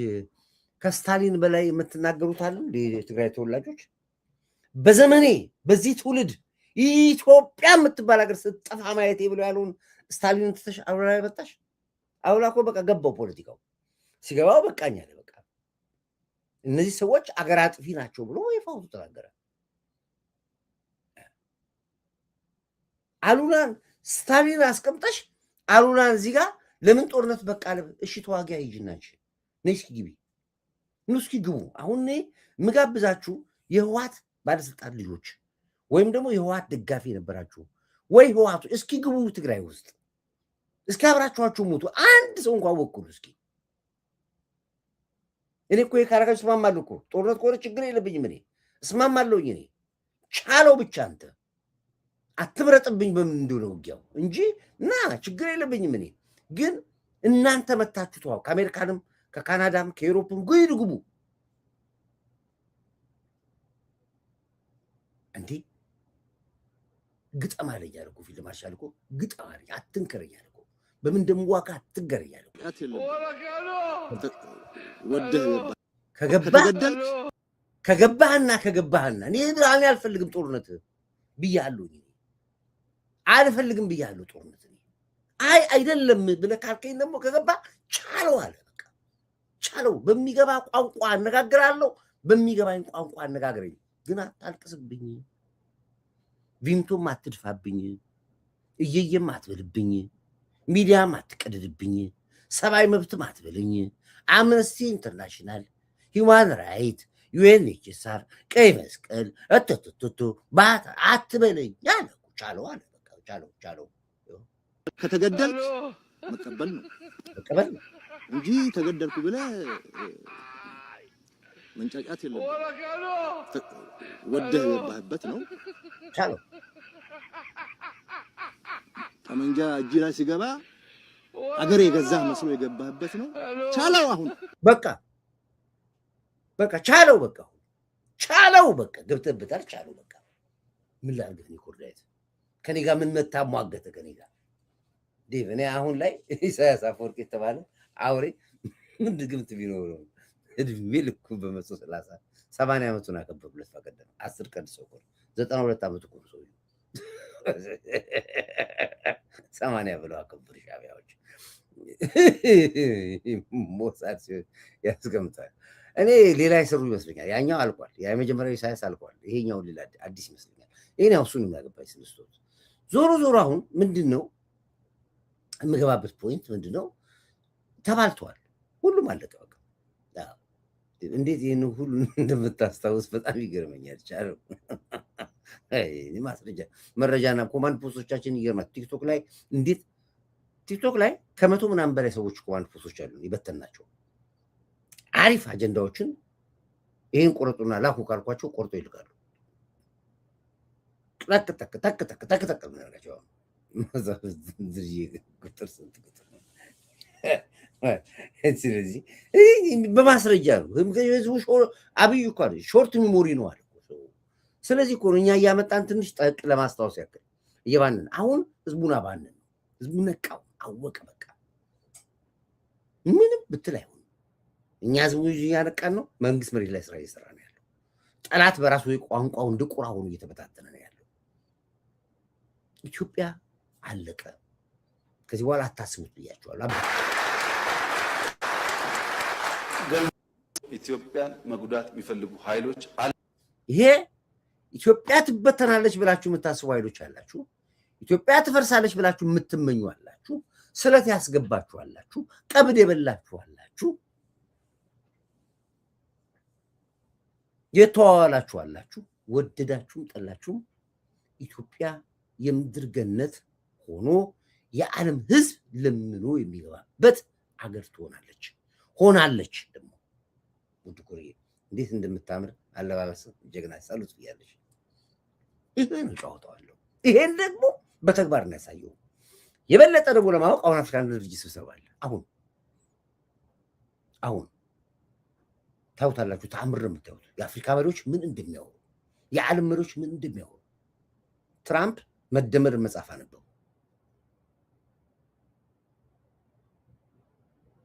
ከስታሊን በላይ የምትናገሩት አለ? የትግራይ ተወላጆች በዘመኔ በዚህ ትውልድ ኢትዮጵያ የምትባል ሀገር ስትጠፋ ማየት ብለው ያለውን ስታሊንን ትተሽ አሉላ ላይ መጣሽ። አሉላ እኮ በቃ ገባው ፖለቲካው። ሲገባው በቃኛ አለ። በቃ እነዚህ ሰዎች አገር አጥፊ ናቸው ብሎ ይፋው ተናገረ። አሉላን ስታሊን አስቀምጠሽ አሉላን እዚህ ጋር ለምን ጦርነት በቃ አለ። እሺ ተዋጊ አይጅናች ነይ እስኪ ግቢ ኑ እስኪ ግቡ። አሁን እኔ ምጋብዛችሁ የህዋት ባለስልጣን ልጆች ወይም ደግሞ የህዋት ደጋፊ የነበራችሁ ወይ ህዋቱ እስኪ ግቡ ትግራይ ውስጥ እስኪ አብራችኋችሁ ሞቱ። አንድ ሰው እንኳን ወኩሉ እስኪ። እኔ እኮ የካራካችሁ እስማማለሁ እኮ ጦርነት ከሆነ ችግር የለብኝም። እኔ እስማማለሁኝ። እኔ ቻለው ብቻ አንተ አትምረጥብኝ በምን እንደሆነ ውጊያው እንጂ እና ችግር የለብኝም። እኔ ግን እናንተ መታችሁ ተዋው። ከአሜሪካንም ከካናዳም ከዩሮፕም ግቡ። እንዴ ግጠም አለኝ አለ እኮ ፊልም ማርሻል እኮ ግጠም አለኝ አትንከረኝ አለ እኮ በምን እንደምዋጋ አትገረኝ አለ። ከገባህና እኔ አልፈልግም ጦርነት ብያለሁ። አልፈልግም ብያለሁ ጦርነት። አይደለም ብለህ ካልከኝ ደግሞ ከገባ ቻለው አለ። በቃ ቻለው። በሚገባ ቋንቋ አነጋግራለሁ፣ በሚገባኝ ቋንቋ አነጋግረኝ። ግን አታልቅስብኝ፣ ቪምቶም አትድፋብኝ፣ እየየም አትበልብኝ፣ ሚዲያም አትቀደድብኝ፣ ሰብአዊ መብትም አትበልኝ። አምነስቲ ኢንተርናሽናል፣ ሂውማን ራይት፣ ዩኤንኤችሲአር፣ ቀይ መስቀል እትትቱ ባታ አትበለኝ ያለ ቻለው አለ። በቃ ቻለው። ከተገደልክ መቀበል ነው እንጂ ተገደልኩ ብለህ መንጫጫት የለብህም። ወደህ የገባህበት ነው። ቻለው ጠመንጃ እጅ ላይ ሲገባ አገር የገዛህ መስሎ የገባህበት ነው። ቻለው አሁን በቃ ቻለው። ቻለው በቃ ገብተህበታል። ቻለው በቃ ምን ላድርግህ? እኔ ኮርዳይት ከኔ ጋር ምን መታሟገተ ከኔ ጋር ዴቭ። እኔ አሁን ላይ ኢሳያስ አፈወርቂ የተባለ አውሬ ምን ድግምት ቢኖረው እድሜ ልኩ በመቶ 80 ዓመቱን አከበሩለት። ፈቀደ 10 ቀን ሰው 92 ዓመቱ እኮ ሰው 80 ብለው አከበሩ ሻዕቢያዎች። ሞሳድ ያስቀምጣል። እኔ ሌላ ይሰሩ ይመስለኛል። ያኛው አልቋል። ያ የመጀመሪያው ኢሳያስ አልቋል። ይሄኛው ሌላ አዲስ ይመስለኛል። ይሄን ያው እሱን የሚያገባኝ ስንስቶት ዞሮ አሁን ምንድነው የምገባበት ፖይንት ምንድነው? ተባልቷል። ሁሉም አለቀ በቃ። እንዴት ይህን ሁሉ እንደምታስታውስ በጣም ይገርመኛል። ቻለው ማስረጃ መረጃና ኮማንድ ፖስቶቻችን ይገርማል። ቲክቶክ ላይ እንዴት ቲክቶክ ላይ ከመቶ ምናምን በላይ ሰዎች ኮማንድ ፖስቶች አሉ ይበተናቸው አሪፍ አጀንዳዎችን ይህን ቆረጡና ላኩ ካልኳቸው ቆርጦ ይልካሉ። ጠቅ ምናርጋቸው ቁጥር ስንት ቁጥር ነው? ስለዚህ በማስረጃ ነው። አብይ እኮ ሾርት ሚሞሪ ነው አለ። ስለዚህ እኮ እኛ እያመጣን ትንሽ ጠቅ ለማስታወስ ያክል እየባንን አሁን ህዝቡን አባንን ነው። ህዝቡ ነቃው፣ አወቀ። በቃ ምንም ብትል አይሆንም። እኛ ህዝቡ እያነቃን ነው። መንግስት መሬት ላይ ስራ እየሰራ ነው ያለው። ጠላት በራሱ ቋንቋው እንደ ቁራ ሆኖ እየተበታተነ ነው ያለው። ኢትዮጵያ አለቀ። ከዚህ በኋላ አታስቡት ብያቸዋለሁ። ኢትዮጵያን መጉዳት የሚፈልጉ ኃይሎች አሉ። ይሄ ኢትዮጵያ ትበተናለች ብላችሁ የምታስቡ ኃይሎች አላችሁ። ኢትዮጵያ ትፈርሳለች ብላችሁ የምትመኙ አላችሁ። ስለት ያስገባችሁ አላችሁ። ቀብድ የበላችሁ አላችሁ። የተዋዋላችሁ አላችሁ። ወደዳችሁም ጠላችሁም ኢትዮጵያ የምድር ገነት ሆኖ የዓለም ህዝብ ለምኖ የሚገባበት አገር ትሆናለች። ሆናለች። ደግሞ ውድ ኮሪዬ እንዴት እንደምታምር አለባበስ ጀግና ሳሉት ብያለሽ። ይሄን ጫወታዋለሁ። ይሄን ደግሞ በተግባር ነው ያሳየው። የበለጠ ደግሞ ለማወቅ አሁን አፍሪካ አንድነት ድርጅት ስብሰባ አለ። አሁን ታውታላችሁ። ተአምር ነው የምታዩት። የአፍሪካ መሪዎች ምን እንደሚያወሩ፣ የዓለም መሪዎች ምን እንደሚያወሩ። ትራምፕ መደመር መጽሐፍ አነበቡ።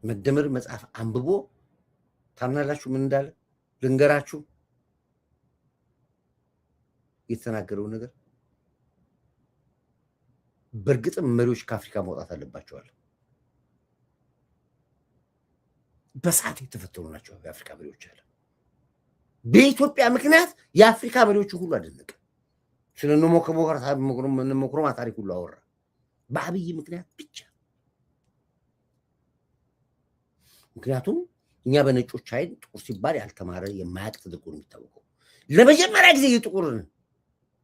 መደመር መጽሐፍ አንብቦ ታምናላችሁ ምን እንዳለ ልንገራችሁ። የተናገረው ነገር በእርግጥም መሪዎች ከአፍሪካ መውጣት አለባቸዋል። በሰዓት የተፈተኑ ናቸው የአፍሪካ መሪዎች አለ። በኢትዮጵያ ምክንያት የአፍሪካ መሪዎችን ሁሉ አደነቀ። ስለ ነሞክሮማ ታሪክ ሁሉ አወራ። በአብይ ምክንያት ብቻ። ምክንያቱም እኛ በነጮች አይን ጥቁር ሲባል ያልተማረ የማያውቅ ተደርጎ ነው የሚታወቀው። ለመጀመሪያ ጊዜ የጥቁርን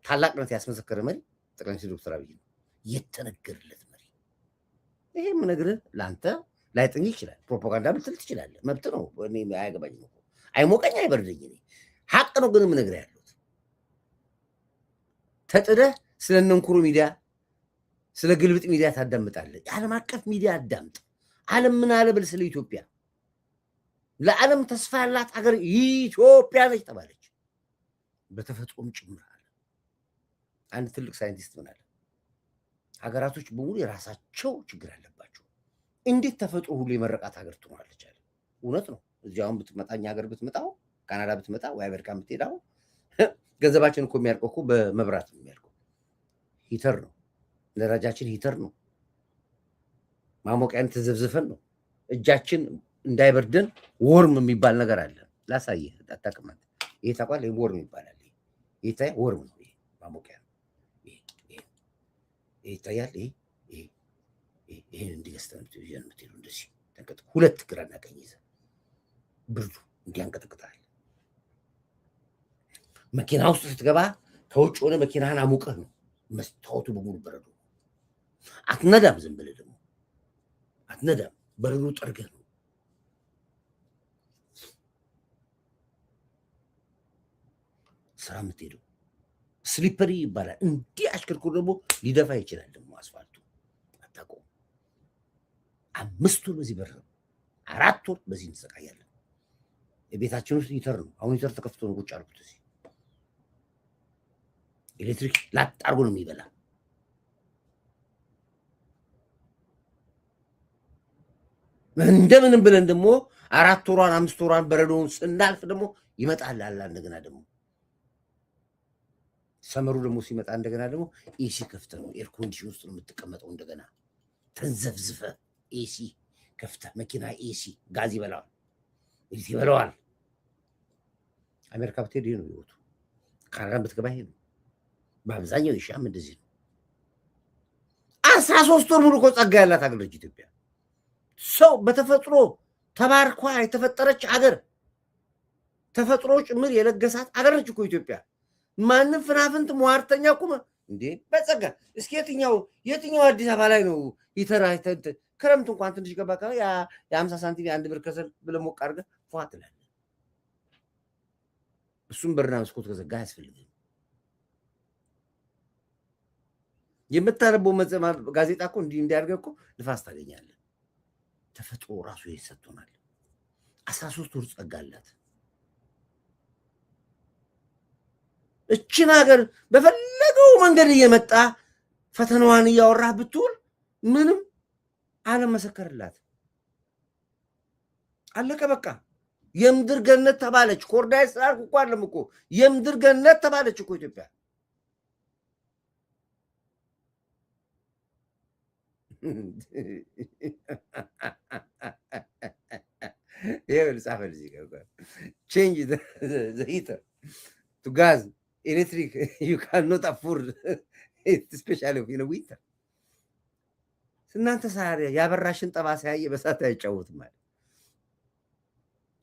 ታላቅነት ያስመሰከረ መሪ ጠቅላይ ሚኒስትር ዶክተር አብይ ነው። የተነገረለት መሪ። ይሄም ነግርህ ለአንተ ላይጥኝ ይችላል። ፕሮፓጋንዳ ብትል ትችላለህ፣ መብት ነው። እኔ አያገባኝም እኮ አይሞቀኝ አይበርደኝ። እኔ ሀቅ ነው ግን የምነግርህ ያለሁት። ተጥደህ ስለ ነንኩሩ ሚዲያ ስለ ግልብጥ ሚዲያ ታዳምጣለህ። የዓለም አቀፍ ሚዲያ አዳምጥ። ዓለም ምን አለ ብል ስለ ኢትዮጵያ። ለዓለም ተስፋ ያላት ሀገር ኢትዮጵያ ነች ተባለች፣ በተፈጥሮም ጭምር አለ። አንድ ትልቅ ሳይንቲስት ምን አለ? ሀገራቶች በሙሉ የራሳቸው ችግር አለባቸው። እንዴት ተፈጥሮ ሁሉ የመረቃት ሀገር ትሆናለች አለ። እውነት ነው። እዚያውን ብትመጣ እኛ ሀገር ብትመጣው ካናዳ ብትመጣ ወይ አሜሪካ ብትሄዳው ገንዘባችን እኮ የሚያልቀው እኮ በመብራት ነው የሚያልቀው። ሂተር ነው ነዳጃችን፣ ሂተር ነው ማሞቂያን ተዘብዝፈን ነው። እጃችን እንዳይበርደን ወርም የሚባል ነገር አለ። ላሳየህ አታውቅም አንተ። ይሄ ታውቃለህ? ይሄ ወርም ይባላል። ይሄ ታይ ወርም ነው። ይሄ ማሞቂያ ነው። ይሄ ይታያል። ይሄን እንዲገስተን የምትሄዱ እንደዚህ ተንቀጥ ሁለት ግራና ቀኝ ይዘህ ብርዱ እንዲያንቀጠቅጣል። መኪና ውስጥ ስትገባ ከውጭ ሆነ መኪናህን አሙቀህ ነው። መስታወቱ በሙሉ በረዶ። አትነዳም። ዝም ብለህ ደግሞ አትነዳም። በረዶ ጠርገህ ነው። ስራ የምትሄደው ስሊፐሪ ይባላል። እንዲህ አሽከርክሮ ደግሞ ሊደፋ ይችላል። ደግሞ አስፋልቱ አታውቀውም። 5 ወር በዚህ በር 4 ወር በዚህ እንሰቃያለን። የቤታችን ውስጥ ሂተር ነው። አሁን ሂተር ተከፍቶ ነው ቁጭ አልኩት። እዚህ ኤሌክትሪክ ላጥ አድርጎ ነው የሚበላ። እንደምንም ብለን ደግሞ 4 ወሯን 5 ወሯን በረዶውን ስናልፍ ደግሞ ይመጣል አላ እንደገና ደግሞ ሰመሩ ደግሞ ሲመጣ እንደገና ደግሞ ኤሲ ከፍተህ ነው ኤር ኮንዲሽን ውስጥ ነው የምትቀመጠው። እንደገና ተንዘፍዝፈ ኤሲ ከፍተህ መኪና ኤሲ ጋዝ ይበላዋል፣ ኤሲ ይበላዋል። አሜሪካ ብትሄድ ይሄ ነው ህይወቱ። ካናዳ ብትገባ ይሄ ነው። በአብዛኛው ይሻም እንደዚህ ነው። 13 ወር ሙሉ እኮ ጸጋ ያላት ሀገር ነች ኢትዮጵያ። ሰው በተፈጥሮ ተባርኳ የተፈጠረች ሀገር ተፈጥሮ ጭምር የለገሳት ሀገር ነች እኮ ኢትዮጵያ። ማንም ፍናፍንት ሟርተኛ ቁመ እንዴ በጸጋ እስኪ የትኛው አዲስ አበባ ላይ ነው ይተራይተንት ክረምት እንኳን ትንሽ ገባ ካለ ያ50 ሳንቲም የአንድ ብር ከሰል ብለህ ሞቅ አድርገህ ፏ ትላለህ። እሱም በርና መስኮት ከዘጋ አያስፈልግም። የምታነበው ጋዜጣ እኮ እንዲያደርገህ እኮ ንፋስ ታገኛለህ። ተፈጥሮ ራሱ ይሰጥቶናል። 13 ወር ጸጋ አላት። እችን ሀገር በፈለገው መንገድ እየመጣ ፈተናዋን እያወራህ ብትውል ምንም አለመሰከርላት። አለቀ በቃ። የምድር ገነት ተባለች። ኮርዳይ ስላልኩ እኮ አይደለም እኮ የምድር ገነት ተባለች እኮ ኢትዮጵያ። change the heater to gas, electric. You cannot afford it, especially in the winter. እናንተ ሳሪያ ያበራሽን ጠባሳ ያየ በሳት አይጫወትም ማለት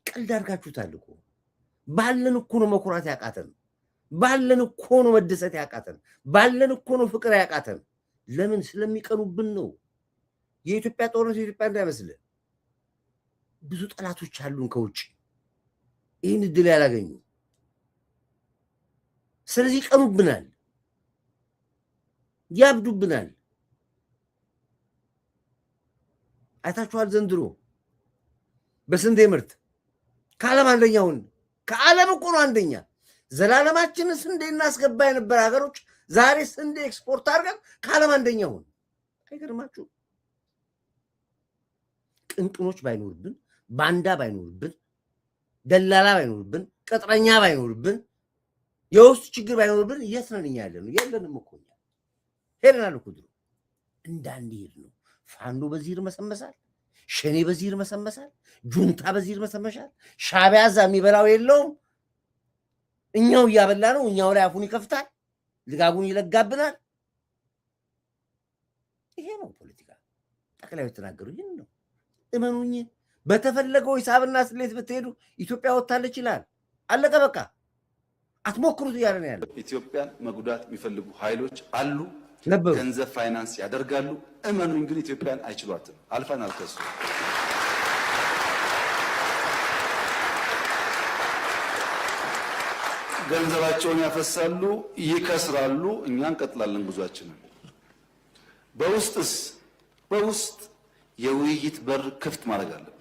ቀልድ አድርጋችሁታል እኮ። ባለን እኮ ነው መኩራት ያቃተን፣ ባለን እኮ ነው መደሰት ያቃተን፣ ባለን እኮ ነው ፍቅር ያቃተን። ለምን? ስለሚቀኑብን ነው። የኢትዮጵያ ጦርነት የኢትዮጵያ እንዳይመስል ብዙ ጠላቶች አሉን ከውጭ ይህን እድል ያላገኙ። ስለዚህ ይቀኑብናል፣ ያብዱብናል። አይታችኋል ዘንድሮ በስንዴ ምርት ከዓለም አንደኛውን ከዓለም እኮ ነው አንደኛ። ዘላለማችንን ስንዴ እናስገባ የነበረ ሀገሮች ዛሬ ስንዴ ኤክስፖርት አድርገን ከዓለም አንደኛውን። አይገርማችሁ? ቅንቅኖች ባይኖርብን፣ ባንዳ ባይኖርብን፣ ደላላ ባይኖርብን፣ ቅጥረኛ ባይኖርብን፣ የውስጥ ችግር ባይኖርብን የት ነን እኛ ያለነው? የለንም እኮ እኛ ሄደናል እኮ ድሮ። እንዳንሄድ ነው። ፋኖ በዚህ ይርመሰመሳል፣ ሸኔ በዚህ ይርመሰመሳል፣ ጁንታ በዚህ ይርመሰመሳል። ሻዕቢያ እዛ የሚበላው የለውም፣ እኛው እያበላ ነው። እኛው ላይ አፉን ይከፍታል፣ ልጋጉን ይለጋብናል። ይሄ ነው ፖለቲካ። ጠቅላዩ የተናገሩ ይህን ነው። እመኑኝ፣ በተፈለገው ሂሳብና ስሌት ብትሄዱ ኢትዮጵያ ወጣለች ይላል። አለቀ በቃ። አትሞክሩት እያለ ነው ያለው። ኢትዮጵያን መጉዳት የሚፈልጉ ኃይሎች አሉ፣ ነበሩ፣ ገንዘብ ፋይናንስ ያደርጋሉ። እመኑኝ ግን ኢትዮጵያን አይችሏትም። አልፈናል ከሱ። ገንዘባቸውን ያፈሳሉ፣ ይከስራሉ። እኛ እንቀጥላለን ጉዟችንን። በውስጥ የውይይት በር ክፍት ማድረግ አለብን።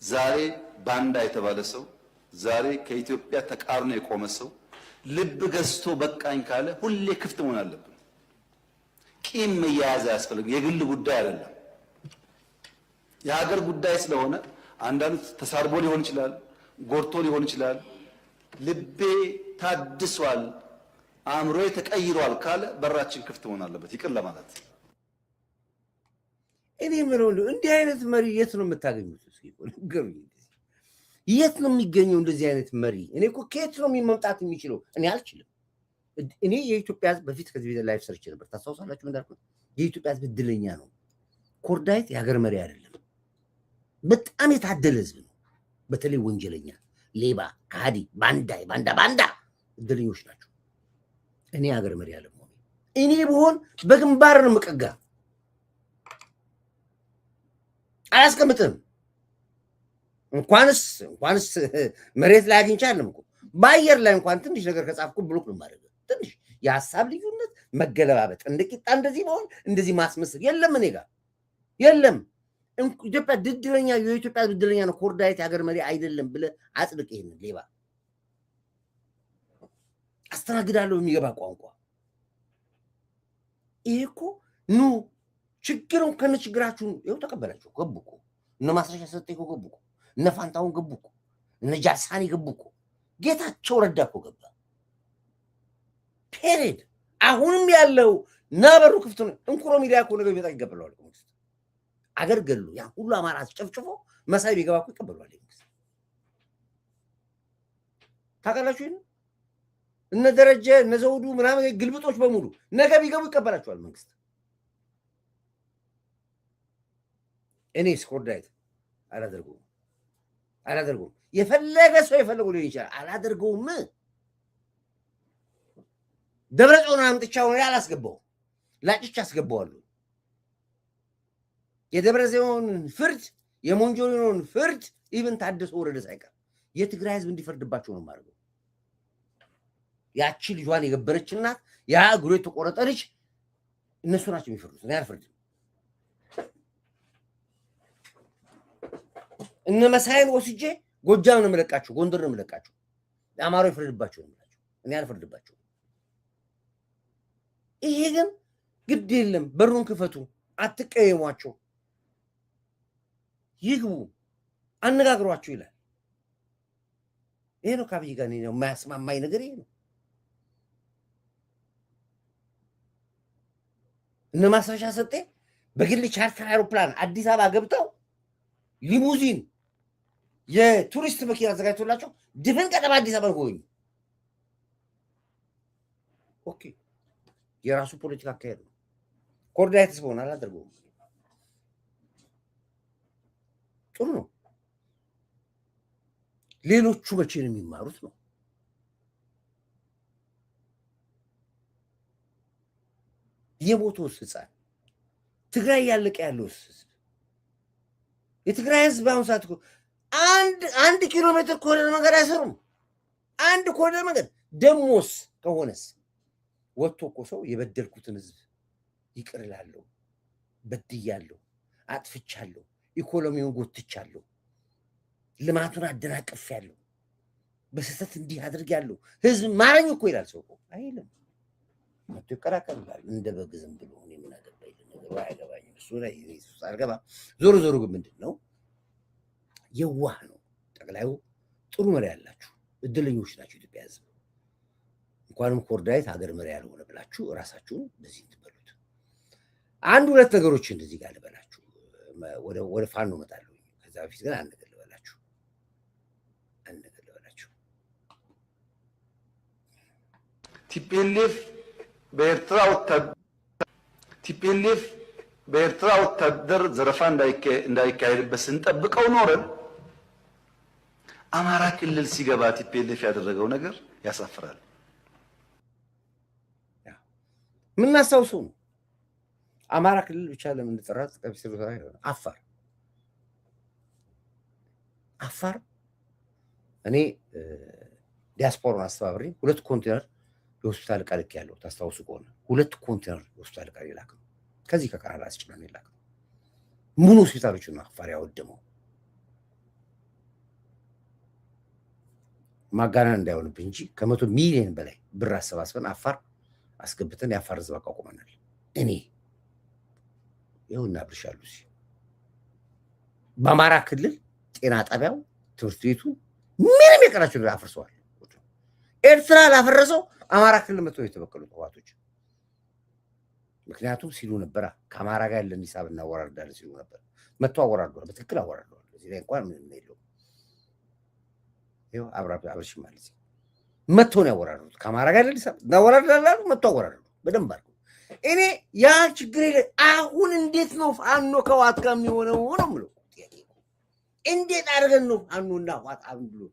ዛሬ ባንዳ የተባለ ሰው፣ ዛሬ ከኢትዮጵያ ተቃርኖ የቆመ ሰው ልብ ገዝቶ በቃኝ ካለ ሁሌ ክፍት መሆን አለብን። ቂም መያያዝ አያስፈልግም። የግል ጉዳይ አይደለም፣ የሀገር ጉዳይ ስለሆነ አንዳንዱ ተሳርቦ ሊሆን ይችላል፣ ጎርቶ ሊሆን ይችላል። ልቤ ታድሷል፣ አእምሮዬ ተቀይሯል ካለ በራችን ክፍት መሆን አለበት፣ ይቅር ለማለት። እኔ የምለው እንዲህ አይነት መሪ የት ነው የምታገኙት? የት ነው የሚገኘው እንደዚህ አይነት መሪ? እኔ እኮ ከየት ነው መምጣት የሚችለው? እኔ አልችልም። እኔ የኢትዮጵያ ሕዝብ በፊት ከዚህ ቤት ላይፍ ሰርች ነበር። ታስታውሳላችሁ? እንዳልኩት የኢትዮጵያ ሕዝብ እድለኛ ነው። ኮርዳይት የሀገር መሪ አይደለም፣ በጣም የታደለ ሕዝብ ነው። በተለይ ወንጀለኛ፣ ሌባ፣ ከሃዲ፣ ባንዳ እድለኞች ናቸው። እኔ ሀገር መሪ አለመሆኔ እኔ ብሆን በግንባር ነው የምቀጋ። አያስቀምጥም። እንኳንስ መሬት ላይ አግኝቻለሁ እኮ በአየር ላይ እንኳን ትንሽ ነገር ከጻፍኩ ብሎክ ነው ማድረግ። ትንሽ የሀሳብ ልዩነት መገለባበጥ፣ እንደ ቂጣ እንደዚህ መሆን፣ እንደዚህ ማስመስል የለም፣ እኔ ጋር የለም። ኢትዮጵያ ድድረኛ፣ የኢትዮጵያ ድድረኛ ነው። ኮርዳይት የሀገር መሪ አይደለም ብለህ አጽድቅ። ይሄንን ሌባ አስተናግዳለሁ የሚገባ ቋንቋ። ይሄ እኮ ኑ ችግሩን ከነ ችግራችሁ ይኸው ተቀበላችሁ። ገቡ እኮ እነ ማስረሻ ሰጤ እኮ ገቡ እኮ፣ እነ ፋንታውን ገቡ እኮ፣ እነ ጃልሳኒ ገቡ እኮ፣ ጌታቸው ረዳ እኮ ገባ። ፔሬድ አሁንም ያለው ናበሩ ክፍት ነው። እንኩሮ ሚዲያ እኮ ነገር ቢመጣ ይቀበለዋል። መንግስት አገር ገሉ ያ ሁሉ አማራ አስጨፍጭፎ መሳይ ቢገባ እኮ ይቀበለዋል መንግስት። ታውቃላችሁ ይሄን እነ ደረጀ እነ ዘውዱ ምናምን ግልብጦች በሙሉ ነገ ቢገቡ ይቀበላቸዋል መንግስት። እኔስ ኮርዳይት አላደርገውም። የፈለገ ሰው የፈለገው ሊሆን ይችላል። አላደርገውም። ደብረጽዮን አምጥቻው አላስገባው ላጭቻ አስገባዋለሁ። የደብረጽዮን ፍርድ የሞንጆሪኖን ፍርድ ኢቭን ታደሰ ወረደ ሳይቀር የትግራይ ህዝብ እንዲፈርድባቸው ነው ማድረግ። ያቺ ልጇን የገበረች እናት ያ እግሩ የተቆረጠ ልጅ እነሱ ናቸው የሚፈርዱት። እኔ አልፈርድም። እነ መሳይን ወስጄ ጎጃም ነው የምለቃቸው፣ ጎንደር ነው የምለቃቸው። አማራው ይፈርድባቸው ነው የምላቸው። እኔ አልፈርድባቸው። ይሄ ግን ግድ የለም፣ በሩን ክፈቱ፣ አትቀየሟቸው፣ ይግቡ፣ አነጋግሯቸው ይላል። ይሄ ነው ከአብይ ጋር ነው የማያስማማኝ ነገር ይሄ ነው። እነ ማስረሻ ሰጤ በግል ቻርተር አውሮፕላን አዲስ አበባ ገብተው ሊሙዚን የቱሪስት መኪና አዘጋጅቶላቸው ድፍን ከተማ አዲስ አበባ ጎበኙ። ኦኬ፣ የራሱ ፖለቲካ አካሄድ ነው። ኮርዳይትስ በሆነ አላደርገውም። ጥሩ ነው። ሌሎቹ መቼ ነው የሚማሩት ነው? የሞተው ህፃን ትግራይ ያለቀ ያለው የትግራይ ህዝብ አሁን ሰዓት አንድ ኪሎ ሜትር ኮሪደር መንገድ አይሰሩም። አንድ ኮሪደር መንገድ ደሞስ ከሆነስ ወጥቶ እኮ ሰው የበደልኩትን ህዝብ ይቅር እላለሁ፣ በድያለሁ፣ አጥፍቻለሁ፣ ኢኮኖሚውን ጎትቻለሁ፣ ልማቱን አደናቅፌያለሁ፣ በስህተት እንዲህ አድርጌያለሁ፣ ህዝብ ማረኝ እኮ ይላል ሰው እኮ አይልም። መጥቶ ይቀራቀላል እንደ በግ ዝም ብሎ። እኔ ምን አገባኝ ነገሩ አያገባኝም። እሱ ላይ አልገባ። ዞሮ ዞሮ ግን ምንድን ነው የዋህ ነው ጠቅላዩ። ጥሩ መሪ ያላችሁ እድለኞች ናቸው ኢትዮጵያ ህዝብ። እንኳንም ኮርዳይት ሀገር መሪ ያልሆነ ብላችሁ እራሳችሁን በዚህ ትበሉት። አንድ ሁለት ነገሮች እንደዚህ ጋር ልበላችሁ፣ ወደ ፋኖ እመጣለሁ። ከዛ በፊት ግን አንድ ነገር ልበላችሁ። ቲፒኤልኤፍ በኤርትራ ወታደር ዘረፋ እንዳይካሄድበት ስንጠብቀው ኖረን አማራ ክልል ሲገባ ቲፒኤልኤፍ ያደረገው ነገር ያሳፍራል። የምናስታውሰው ነው። አማራ ክልል ብቻ ለምን ተጠራት? አፋር እኔ ዲያስፖራን አስተባብሬ 2 ኮንቴነር የሆስፒታል ዕቃ ልክ ያለው ታስታውሱ ከሆነ 2 ኮንቴነር የሆስፒታል ዕቃ ይላክ ነው። ከዚህ ከቃላ አስጭነን ይላክ ነው። ሙሉ ሆስፒታሎችን አፋር ያወደመው። ማጋነን እንዳይሆንብኝ እንጂ ከ100 ሚሊዮን በላይ ብር አሰባስበን አፋር አስገብተን የአፋር ህዝብ አቋቁመናል። እኔ ይኸውና ብርሻሉ በአማራ ክልል ጤና ጣቢያው፣ ትምህርት ቤቱ ምንም የቀራቸው ነገር አፍርሰዋል። ኤርትራ ላፈረሰው አማራ ክልል መጥተው የተበቀሉ ህወሓቶች ምክንያቱም ሲሉ ነበር ከአማራ ጋር ያለን ሂሳብ እናወራርዳለን ሲሉ ነበር። መጥተው አወራርደዋል። በትክክል አወራርደዋል። እዚህ ላይ እንኳን ምንም የለውም። ይኸው አብርሽ ማለት መጥተው ነው ያወራርዱት። ከአማራ ጋር ያለን ሂሳብ እናወራርዳለን። መጥተው አወራርዱ በደንብ አድርገው። እኔ ያ ችግር የለ። አሁን እንዴት ነው ፋኖ ከህወሓት ጋር የሚሆነው ነው የምለው። እንዴት አድርገን ነው ፋኖና ህወሓት አብን ብሎ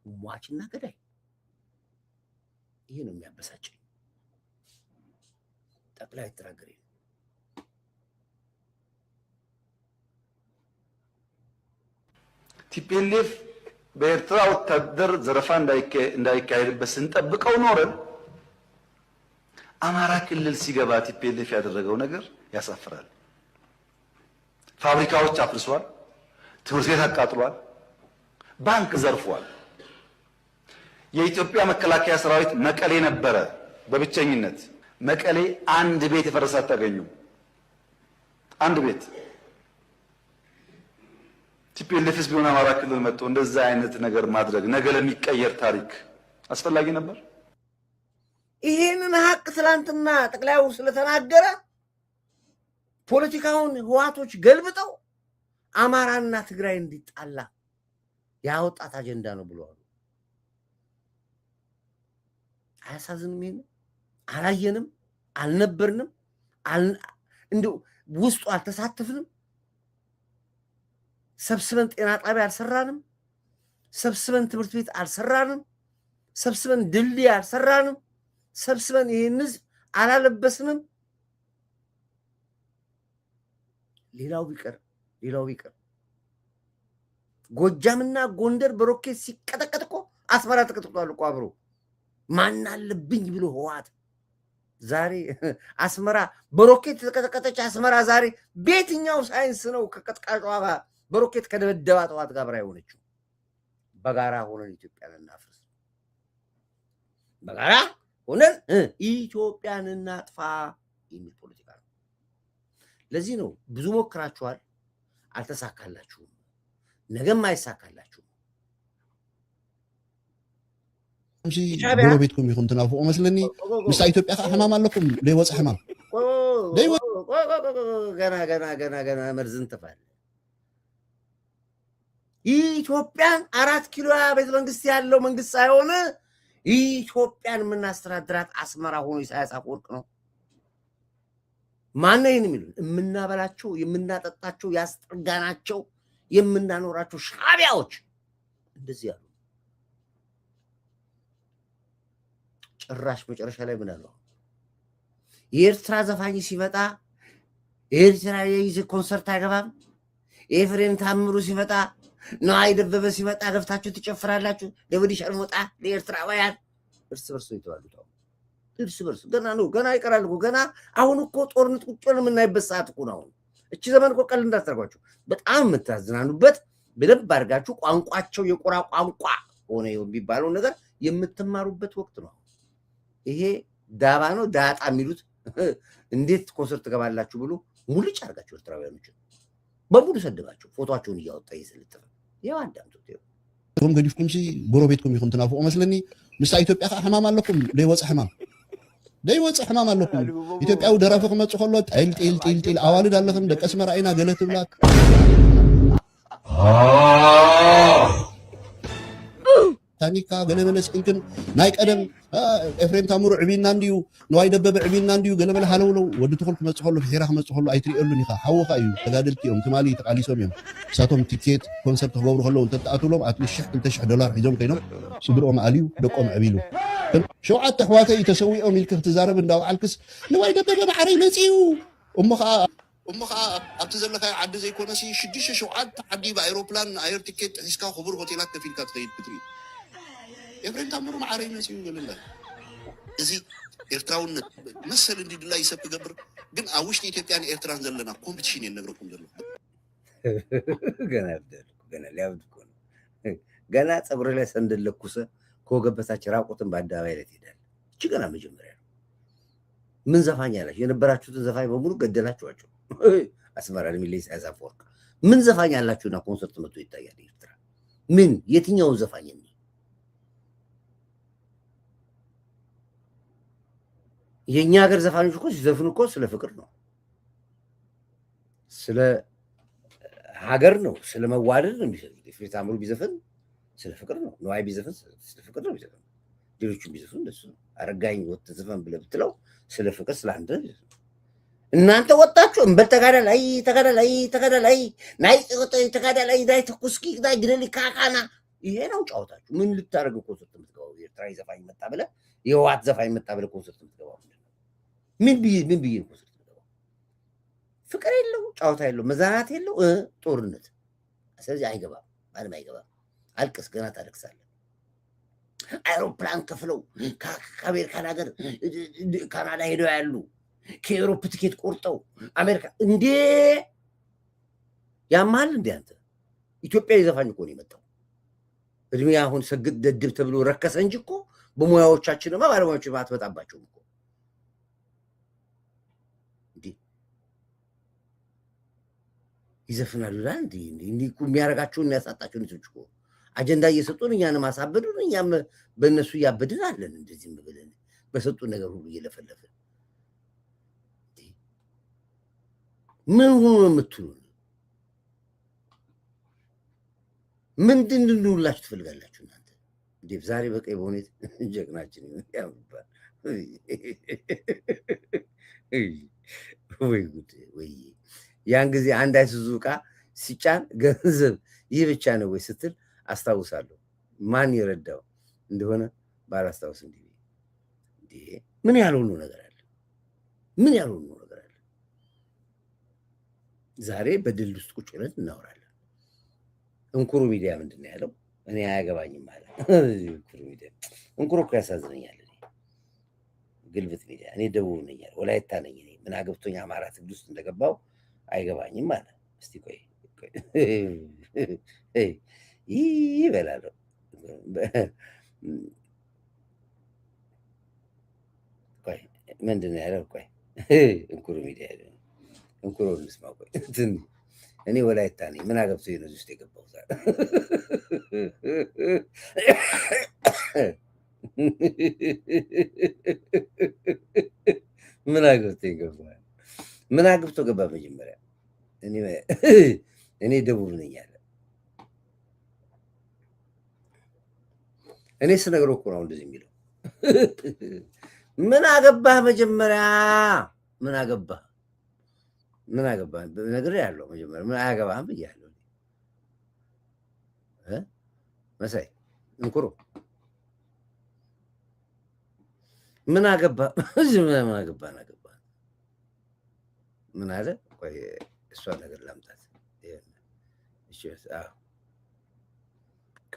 ሟችና ገዳይ? ይሄ ነው የሚያበሳጨኝ። ጠቅላይ ተናገረ ቲፒኤልኤፍ በኤርትራ ወታደር ዘረፋ እንዳይካሄድበት ስንጠብቀው ኖረን አማራ ክልል ሲገባ ቲፒኤልኤፍ ያደረገው ነገር ያሳፍራል። ፋብሪካዎች አፍርሷል፣ ትምህርት ቤት አቃጥሏል፣ ባንክ ዘርፏል። የኢትዮጵያ መከላከያ ሰራዊት መቀሌ ነበረ በብቸኝነት። መቀሌ አንድ ቤት የፈረሰ አታገኙም። አንድ ቤት። ቲፒኤልኤፍስ ቢሆን አማራ ክልል መጥቶ እንደዛ አይነት ነገር ማድረግ ነገ ለሚቀየር ታሪክ አስፈላጊ ነበር። ይሄንን ሀቅ ትላንትና ጠቅላዩ ስለተናገረ ፖለቲካውን ህወሓቶች ገልብጠው አማራና ትግራይ እንዲጣላ ያወጣት አጀንዳ ነው ብለዋል። አያሳዝንም? ይሄን አላየንም? አልነበርንም? እንደው ውስጡ አልተሳተፍንም? ሰብስበን ጤና ጣቢያ አልሰራንም? ሰብስበን ትምህርት ቤት አልሰራንም? ሰብስበን ድልድይ አልሰራንም? ሰብስበን ይህን ህዝብ አላለበስንም? ሌላው ቢቀር ጎጃምና ጎንደር በሮኬት ሲቀጠቀጥ እኮ አስመራ ተቀጥቅጧል እኮ አብሮ። ማን አለብኝ ብሎ ህወሓት ዛሬ አስመራ በሮኬት ተቀጠቀጠች። አስመራ ዛሬ በየትኛው ሳይንስ ነው ከቀጥቃጯ በሮኬት ከደበደባት ህወሓት ጋር የሆነችው? በጋራ ሆነን ኢትዮጵያን እናፍርስ፣ በጋራ ሆነን ኢትዮጵያን እናጥፋ የሚል ፖለቲካ ነው። ለዚህ ነው ብዙ ሞክራችኋል፣ አልተሳካላችሁም፣ ነገም አይሳካላችሁም። ጎረቤትኩም ይኹን ትናፍቁ መስለኒ ምስ ኢትዮጵያ ሕማም ኣለኩም ዘይወፅእ ሕማም ገና መርዝን ተፋለ ኢትዮጵያን 4 ኪሎ ቤተ መንግስት ያለው መንግስት ሳይሆን ኢትዮጵያን የምናስተዳድራት አስመራ ሆኖ ኢሳያስ አፈወርቅ ነው። ማን ነው ይሄን የሚሉት? የምናበላቸው የምናጠጣቸው ያስጠጋናቸው የምናኖራቸው ሻቢያዎች እንደዚህ ያሉ። ጭራሽ መጨረሻ ላይ ምን አለው? የኤርትራ ዘፋኝ ሲመጣ ኤርትራ የይዝ ኮንሰርት አይገባም። ኤፍሬም ታምሩ ሲመጣ ነዋይ ደበበ ሲመጣ ገብታችሁ ትጨፍራላችሁ። ደብዲ ሸርሞጣ ለኤርትራውያን እርስ በርስ ይተዋሉት። እርስ በርስ ገና ይቀራል እኮ ገና። አሁን እኮ ጦርነት ቁጭ ብለን የምናይበት ሰዓት እኮ ነው። እቺ ዘመን እኮ ቀል እንዳታርጓችሁ። በጣም የምታዝናኑበት በደንብ አድርጋችሁ ቋንቋቸው የቆራ ቋንቋ ሆነ የሚባለው ነገር የምትማሩበት ወቅት ነው። ይሄ ዳባ ነው ዳጣ የሚሉት እንዴት ኮንሰርት ትገባላችሁ ብሎ ሙልጭ አድርጋችሁ ኤርትራውያኖች በሙሉ ሰደባቸው። ፎቶአቸውን እያወጣ ይስልጥፍ ያው አንዳምጡት ቶም ገዲፍኩም ጎረቤትኩም ይኹን ትናፍቁ መስለኒ ምስ ኢትዮጵያ ሕማም ኣለኩም ዘይወፅእ ሕማም ኣለኩም። ኢትዮጵያዊ ደራፊ ክመፅእ ከሎ ጢል ኣዋልድ ኣለኽን ደቂ ኣስመራ ኢና ገለ ትብላክ ታኒካ ገለ በለ ስንክን ናይ ቀደም ኤፍሬም ታምሩ ዕቢልና እንዲዩ ነዋይ ደበበ ዕቢልና እንዲዩ ገለ በለ ሃለውለው ወዲ ትኹል ክመፅእ ከሎ ፍሒራ ክመፅእ ከሎ ኣይትሪአሉን ኢኻ ሓውኻ እዩ ተጋደልቲ እዮም ትማሊ ተቃሊሶም እዮም እሳቶም ቲኬት ኮንሰርት ክገብሩ ከለዉ እንተተኣትሎም ኣትሊስት $2,000 ሒዞም ኮይኖም ስድሮኦም ኣልዩ ደቆም ዕቢሉ ሸውዓተ ኣሕዋተይ ተሰዊኦም ኢልክ ክትዛረብ እንዳበዓልክስ ነዋይ ደበበ ማዕረይ መፅኡ እሞ ከዓ ኣብቲ ዘለካዮ ዓዲ ዘይኮነሲ 6-7 ዓዲ ብኣይሮፕላን ኣየር ቲኬት ሒዝካ ክቡር ሆቴላት ከፊልካ ትኸይድ ክትርኢ ኤፍሬም ታምሩ ማዕረይ መፅኡ ይብለላ። እዚ ኤርትራውነት መሰል እንዲድላ ይሰብ ክገብር ግን ኣብ ውሽጢ ኢትዮጵያን ኤርትራን ዘለና ኮምፒቲሽን የነግረኩም ዘሎ ገና ሊያብድ እኮ ነው። ገና ፀጉር ላይ ሰንደል ለኩሰ ከወገበታች ራቁትን በአደባባይ ላይ ትሄዳለህ። እቺ ገና መጀመሪያ ነው። ምን ዘፋኝ አላችሁ? የነበራችሁትን ዘፋኝ በሙሉ ገደላችኋቸው። አስመራ ለሚለይ ኢሳያስ አፈወርቅ ምን ዘፋኝ አላችሁና ኮንሰርት መጥቶ ይታያል ኤርትራ? ምን የትኛውን ዘፋኝ ነው? የኛ ሀገር ዘፋኞች እኮ ሲዘፍኑ እኮ ስለ ፍቅር ነው፣ ስለ ሀገር ነው፣ ስለ መዋደድ ነው የሚዘፍኑት። ኤፍሬም ታምሩ ቢዘፍን ስለ ፍቅር ነው። ነዋይ ቢዘፍን ስለ ፍቅር ነው የሚዘፍኑ። ሌሎቹም ቢዘፍኑ እንደሱ ነው። አረጋኝ ወጥ ዘፈን ብለህ ብትለው ስለ ፍቅር ስለ አንተ ነው። እናንተ ወጣችሁ እንበል ተጋዳላይ ናይ ተጋዳላይ ናይ ተኩስኪ ናይ ግደሊ ካካና ይሄ ነው ጫወታችሁ። ምን ልታረግ ኮንሰርት የምትገባው? ኤርትራ ዘፋኝ መጣ ብለህ የህወሓት ዘፋኝ መጣ ብለህ ኮንሰርት የምትገባው ምን ብዬ ኮንሰርት የምትገባው? ፍቅር የለው፣ ጫወታ የለው፣ መዝናናት የለው፣ ጦርነት። ስለዚህ አይገባም፣ ማንም አይገባም። አልቅስ፣ ገና ታለቅሳለህ። አይሮፕላን ከፍለው ከአሜሪካን ሀገር ካናዳ ሄደው ያሉ ከኤሮፕ ትኬት ቆርጠው አሜሪካ እንዴ ያማል እንዴ አንተ? ኢትዮጵያዊ ዘፋኝ እኮ ነው የመጣው። እድሜ አሁን ሰግጥ ደድብ ተብሎ ረከሰ እንጂ እኮ በሙያዎቻችንማ ባለሙያዎች ባትመጣባቸው እኮ እንዴ ይዘፍናሉ እንዴ? እንዴ እኮ የሚያረጋቸውን የሚያሳጣቸው ልጆች እኮ አጀንዳ እየሰጡን እኛንም አሳበዱን። እኛም በእነሱ እያበድን አለን። እንደዚህ ብለን በሰጡን ነገር ሁሉ እየለፈለፍን ምን ሆኖ የምትሉን? ምንድን እንድንውላችሁ ትፈልጋላችሁ እናንተ? ዲብ ዛሬ በቀይ በሁኔት ጀግናችን ያምባል ወይ ጉድ ወይ ያን ጊዜ አንድ አይሱዙ ዕቃ ሲጫን ገንዘብ ይህ ብቻ ነው ወይ ስትል አስታውሳለሁ። ማን ይረዳው እንደሆነ ባላስታውስ እንዴ ምን ያልሆነ ነገር አለ? ምን ያልሆነ ነገር አለ? ዛሬ በድል ውስጥ ቁጭ ብለን እናወራለን። እንኩሩ ሚዲያ ምንድን ነው ያለው? እኔ አያገባኝም ማለት እንኩሩ ሚዲያ እንኩሩ እኮ ያሳዝነኛል። ግልብት ሚዲያ እኔ ደቡብ ነኝ ወላይታ ነኝ እኔ ምን አገብቶኝ አማራ ትግል ውስጥ እንደገባው አይገባኝም ማለት እስቲ ቆይ ይበላለሁ ቆይ ምንድን ነው ያለው? ቆይ እንኩሩ ሚዲያ እንኩሩ እንስማ። ቆይ እኔ ወላይታ ነኝ ምን አገብቶኝ ነው እዚህ ውስጥ የገባው? ምን አገብቶ ገባ? ምን አገብቶ ገባ? መጀመሪያ እኔ ደቡብ ነኝ አለ። እኔ ስነግረው እኮ ነው እንደዚህ የሚለው። ምን አገባህ? መጀመሪያ ምን አገባህ? ምን አገባህ? ነግሬህ ያለው መጀመሪያ ምን አያገባህም ብያለሁ። መሳይ እንኩሮ ምን አገባ? ምን አገባ? ምን አለ? ቆይ እሷ ነገር ላምጣት።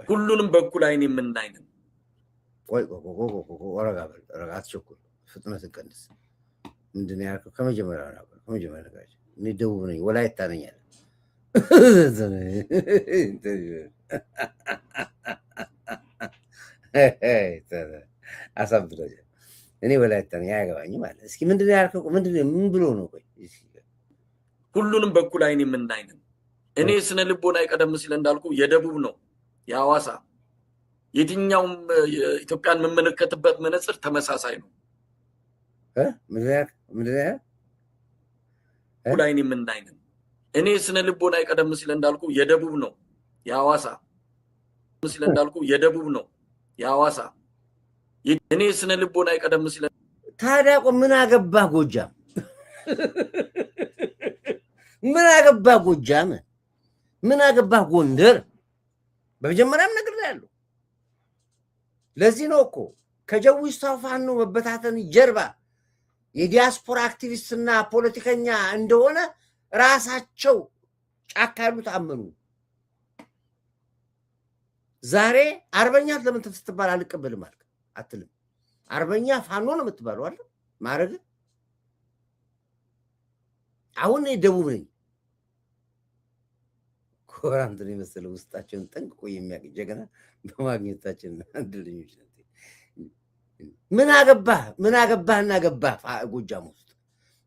ሁሉንም በኩል አይን የምናይ ነን። ቆይ ረጋ በል፣ ረጋ አትቸኩል፣ ፍጥነት ቀንስ። ምንድን ነው ያልከው? ከመጀመሪያ ነገር እኔ ደቡብ ነኝ ወላይታ ነኝ አለ። አሳብዶኛል። እኔ ወላይታ ነኝ አያገባኝም ማለት እስኪ ምንድን ነው ያልከው? ምንድን ነው ምን ብሎ ነው? ቆይ ሁሉንም በኩል አይን የምናይ ነን። እኔ ስነ ልቦና ቀደም ሲል እንዳልኩ የደቡብ ነው የሐዋሳ የትኛውም ኢትዮጵያን የምመለከትበት መነጽር ተመሳሳይ ነው። ምንድን ነው ሁሉ አይን የምናይ ነን። እኔ ስነ ልቦና ቀደም ሲል እንዳልኩ የደቡብ ነው የሐዋሳ ሲል እንዳልኩ የደቡብ ነው የሐዋሳ እኔ ስነ ልቦና ቀደም ሲል ታዲያ ምን አገባህ ጎጃም? ምን አገባህ ጎጃም? ምን አገባህ ጎንደር? በመጀመሪያም ነግሬሃለሁ። ለዚህ ነው እኮ ከጀዊስታው ፋኖ መበታተን ጀርባ የዲያስፖራ አክቲቪስትና ፖለቲከኛ እንደሆነ ራሳቸው ጫካ ያሉት አመኑ። ዛሬ አርበኛ ለምን ስትባል አልቀበልም አልክ አትልም። አርበኛ ፋኖ ነው የምትባለው አይደል? ማረግ አሁን ደቡብ ነኝ ኮራንትን የመሰለ ውስጣቸውን ጠንቅቆ የሚያውቅ ጀግና በማግኘታችን አንድልኞች ነን። ምን አገባህ? ምን አገባህና ገባህ ጎጃም ውስጥ?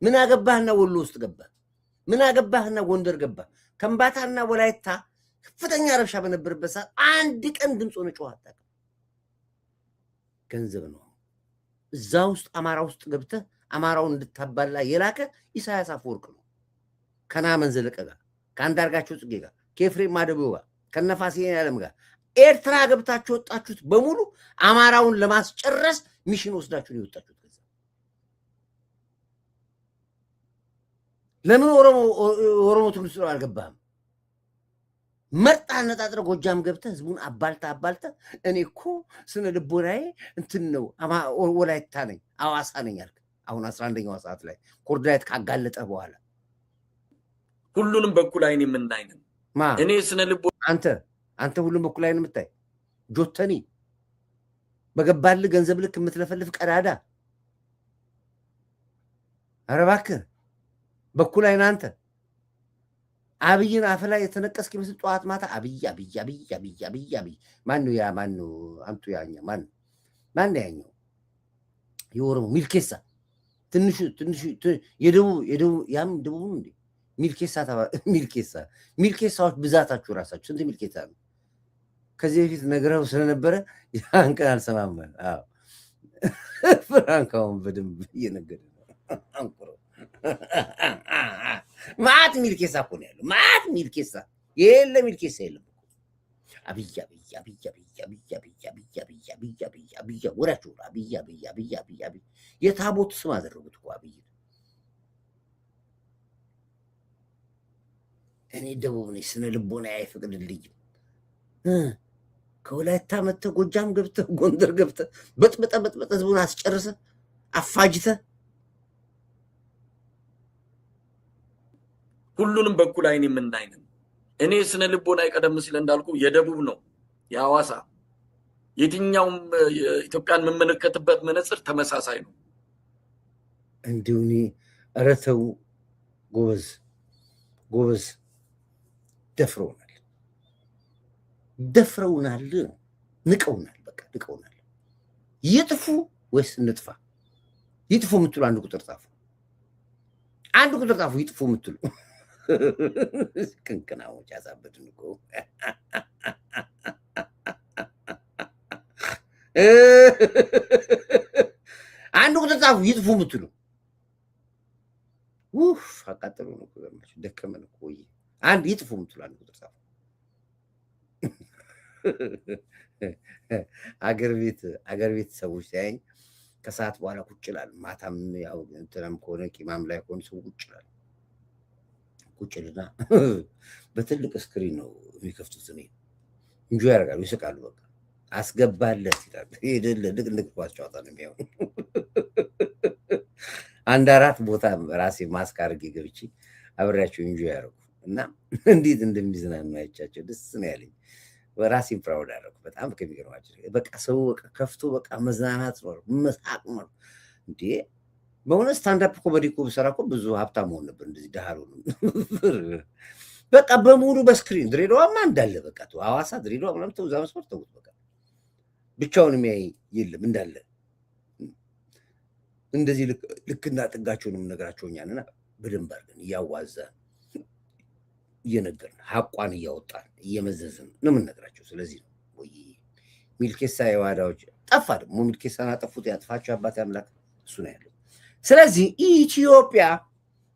ምን አገባህና ወሎ ውስጥ ገባህ? ምን አገባህና ጎንደር ገባህ? ከምባታና ወላይታ ከፍተኛ ረብሻ በነበረበት ሰዓት አንድ ቀን ድምፅ ሆነ ጮህ አታውቅም። ገንዘብ ነው። እዛ ውስጥ አማራ ውስጥ ገብተህ አማራውን እንድታባላ የላከ ኢሳያስ አፈወርቅ ነው። ከናመን ዘለቀ ጋር፣ ከአንዳርጋቸው ጽጌ ጋር፣ ከኤፍሬም ማደቦ ጋር፣ ከነፋሴ ያለም ጋር ኤርትራ ገብታችሁ ወጣችሁት በሙሉ አማራውን ለማስጨረስ ሚሽን ወስዳችሁ ነው የወጣችሁት። ለምን ኦሮሞ ትግል ውስጥ አልገባህም? መርጣ አነጣጥረ ጎጃም ገብተህ ህዝቡን አባልተ እኔ እኮ ስነ ልቦናዬ እንትን ነው ወላይታ ነኝ አዋሳ ነኝ አልክ። አሁን 11ኛው ሰዓት ላይ ኮርዳይት ካጋለጠ በኋላ ሁሉንም በኩል አይን የምናይ ነን። እኔ ስነ ልቦ አንተ ሁሉም በኩል አይን የምታይ ጆተኒ በገባልህ ገንዘብ ልክ የምትለፈልፍ ቀዳዳ። ኧረ እባክህ በኩል አይን አንተ አብይን አፍ ላይ የተነቀስክ ይመስል ጠዋት ማታ አብይ ማነው ያ ማነው አንቱ ያኛ ማነው ያኛው የኦሮሞ ሚልኬሳ ትንሹ የደቡብ ያም ደቡብ እንዴ ሚልኬሳዎች ብዛታችሁ ራሳችሁ ስንት ሚልኬሳ ነው? ከዚህ በፊት ነግረው ስለነበረ ያን ቀን አልሰማም። አዎ ፍራንካውን በደንብ እየነገደ ነው አንቁሮ ማት ሚልኬሳ እኮ ነው ያለው። ማት ሚልኬሳ የለ ሚልኬሳ የለም። አብይ አብይ አብይ አብይ አብይ አብይ አብይ አብይ አብይ አብይ አብይ ወራችሁ አብይ አብይ አብይ አብይ አብይ የታቦት ስም አደረጉት እኮ አብይ። እኔ ደቡብ ነኝ ስነ ልቦና አይፈቅድልኝም። ከወላይታ መጥተህ ጎጃም ገብተህ ጎንደር ገብተህ በጥበጠ ህዝቡን አስጨርሰህ አፋጅተህ ሁሉንም በኩል አይን የምናይ ነን። እኔ ስነ ልቦና ቀደም ሲል እንዳልኩ የደቡብ ነው የሐዋሳ የትኛውም ኢትዮጵያን የምመለከትበት መነጽር ተመሳሳይ ነው። እንዲሁኒ ኧረ ተው ጎበዝ ደፍረውናል፣ ንቀውናል፣ በቃ ንቀውናል። ይጥፉ ወይስ እንጥፋ? ይጥፉ የምትሉ አንድ ቁጥር ጻፉ። ይጥፉ የምትሉ ቅንቅናዎች ያሳበድን እኮ አንድ ቁጥር ጻፉ። ይጥፉ የምትሉ አቃጠሉ ነው እኮ ደከመን እኮ አንድ ይጥፉ የምትሉ አንድ ቁጥር ጻፉ። አገር ቤት ሰዎች ሲያየኝ ከሰዓት በኋላ ቁጭ ይላል። ማታም ያው እንትናም ከሆነ ቂማም ላይ ከሆነ ሰው ቁጭ ይላል። ቁጭ ይልና በትልቅ ስክሪን ነው የሚከፍቱት። እኔ እንጆ ያደርጋሉ፣ ይስቃሉ። በቃ አስገባለት ይላል። ሄደለ ልቅ ኳስ ጨዋታ ነው የሚያው። አንድ አራት ቦታ ራሴ ማስክ አድርጌ ገብቼ አብሬያቸው እንጆ ያደርጉ እና እንዴት እንደሚዝናኑ አይቻቸው ደስ ነው ያለኝ። ራሴን ፕራውድ አደረኩ በጣም ከሚገርማቸው። በቃ ሰው ከፍቶ በቃ መዝናናት ነው መሳቅ ነው እንዴ። በእውነት ስታንዳፕ ኮሜዲ እኮ ብሰራ እኮ ብዙ ሀብታም መሆን ነበር። እንደዚህ ደሃሉ በቃ በሙሉ በስክሪን ድሬዳዋማ እንዳለ በቃ ሐዋሳ ድሬዳዋ ምናምን ተው፣ እዛ መስመር ተውት። በቃ ብቻውን የሚያይ የለም እንዳለ እንደዚህ ልክና ጥጋቸውንም ነገራቸው እኛንና በደንብ አድርገን እያዋዛን እየነገርን ሐቋን እያወጣን እየመዘዝን ነው የምንነግራቸው። ስለዚህ ነው ወይ ሚልኬሳ የዋዳዎች ጠፋ። ደግሞ ሚልኬሳን አጠፉት፣ ያጥፋቸው አባት አምላክ እሱ ነው ያለው። ስለዚህ ኢትዮጵያ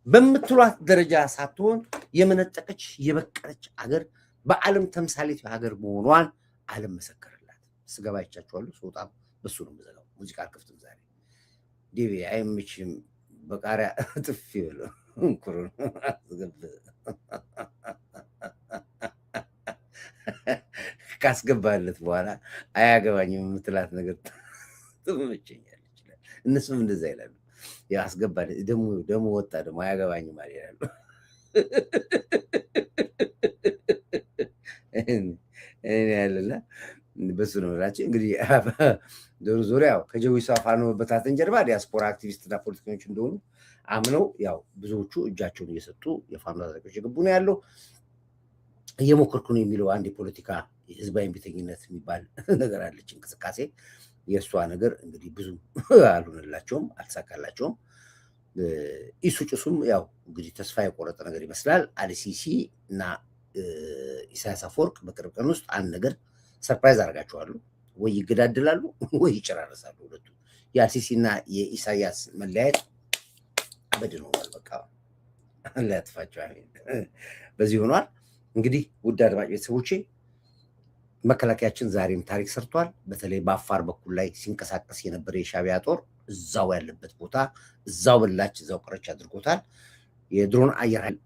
በምትሏት ደረጃ ሳትሆን የመነጠቀች የበቀለች አገር በዓለም ተምሳሌት ሀገር መሆኗን ዓለም መሰከረላት። ስገባ ይቻችኋለሁ። ስወጣም በሱ ነው የምዘጋው። ሙዚቃ አልከፍትም ዛሬ። ዲቪ አይመችም። በቃሪያ ጥፊ ብለው እንኩሩን ካስገባለት በኋላ አያገባኝም የምትላት ነገር ትመቸኛለች። እነሱም እንደዛ ይላሉ። ያስገባለት ደሞ ወጣ ደግሞ አያገባኝም ማለት ይላሉ። እኔ ያለና በሱ ነው እላቸው። እንግዲህ ዙሪያው ከጀዊሳ ፋኖ በታተን ጀርባ ዲያስፖራ አክቲቪስትና ፖለቲከኞች እንደሆኑ አምነው ያው ብዙዎቹ እጃቸውን እየሰጡ የፋኖ ታጣቂዎች የገቡ ነው ያለው። እየሞከርኩ ነው የሚለው አንድ የፖለቲካ ህዝባዊ እምቢተኝነት የሚባል ነገር አለች እንቅስቃሴ። የእሷ ነገር እንግዲህ ብዙ አልሆነላቸውም፣ አልተሳካላቸውም። ኢሱ ጭሱም ያው እንግዲህ ተስፋ የቆረጠ ነገር ይመስላል። አልሲሲ እና ኢሳያስ አፈወርቅ በቅርብ ቀን ውስጥ አንድ ነገር ሰርፕራይዝ አድርጋቸዋሉ። ወይ ይገዳደላሉ ወይ ይጨራረሳሉ ሁለቱ። የአልሲሲ እና የኢሳያስ መለያየት አበድን ሆኗል። በቃ ላያጥፋቸው በዚህ ሆኗል። እንግዲህ ውድ አድማጭ ቤተሰቦቼ መከላከያችን ዛሬም ታሪክ ሰርቷል። በተለይ በአፋር በኩል ላይ ሲንቀሳቀስ የነበረ የሻዕቢያ ጦር እዛው ያለበት ቦታ እዛው በላች እዛው ቀረች አድርጎታል። የድሮን አየር ኃይል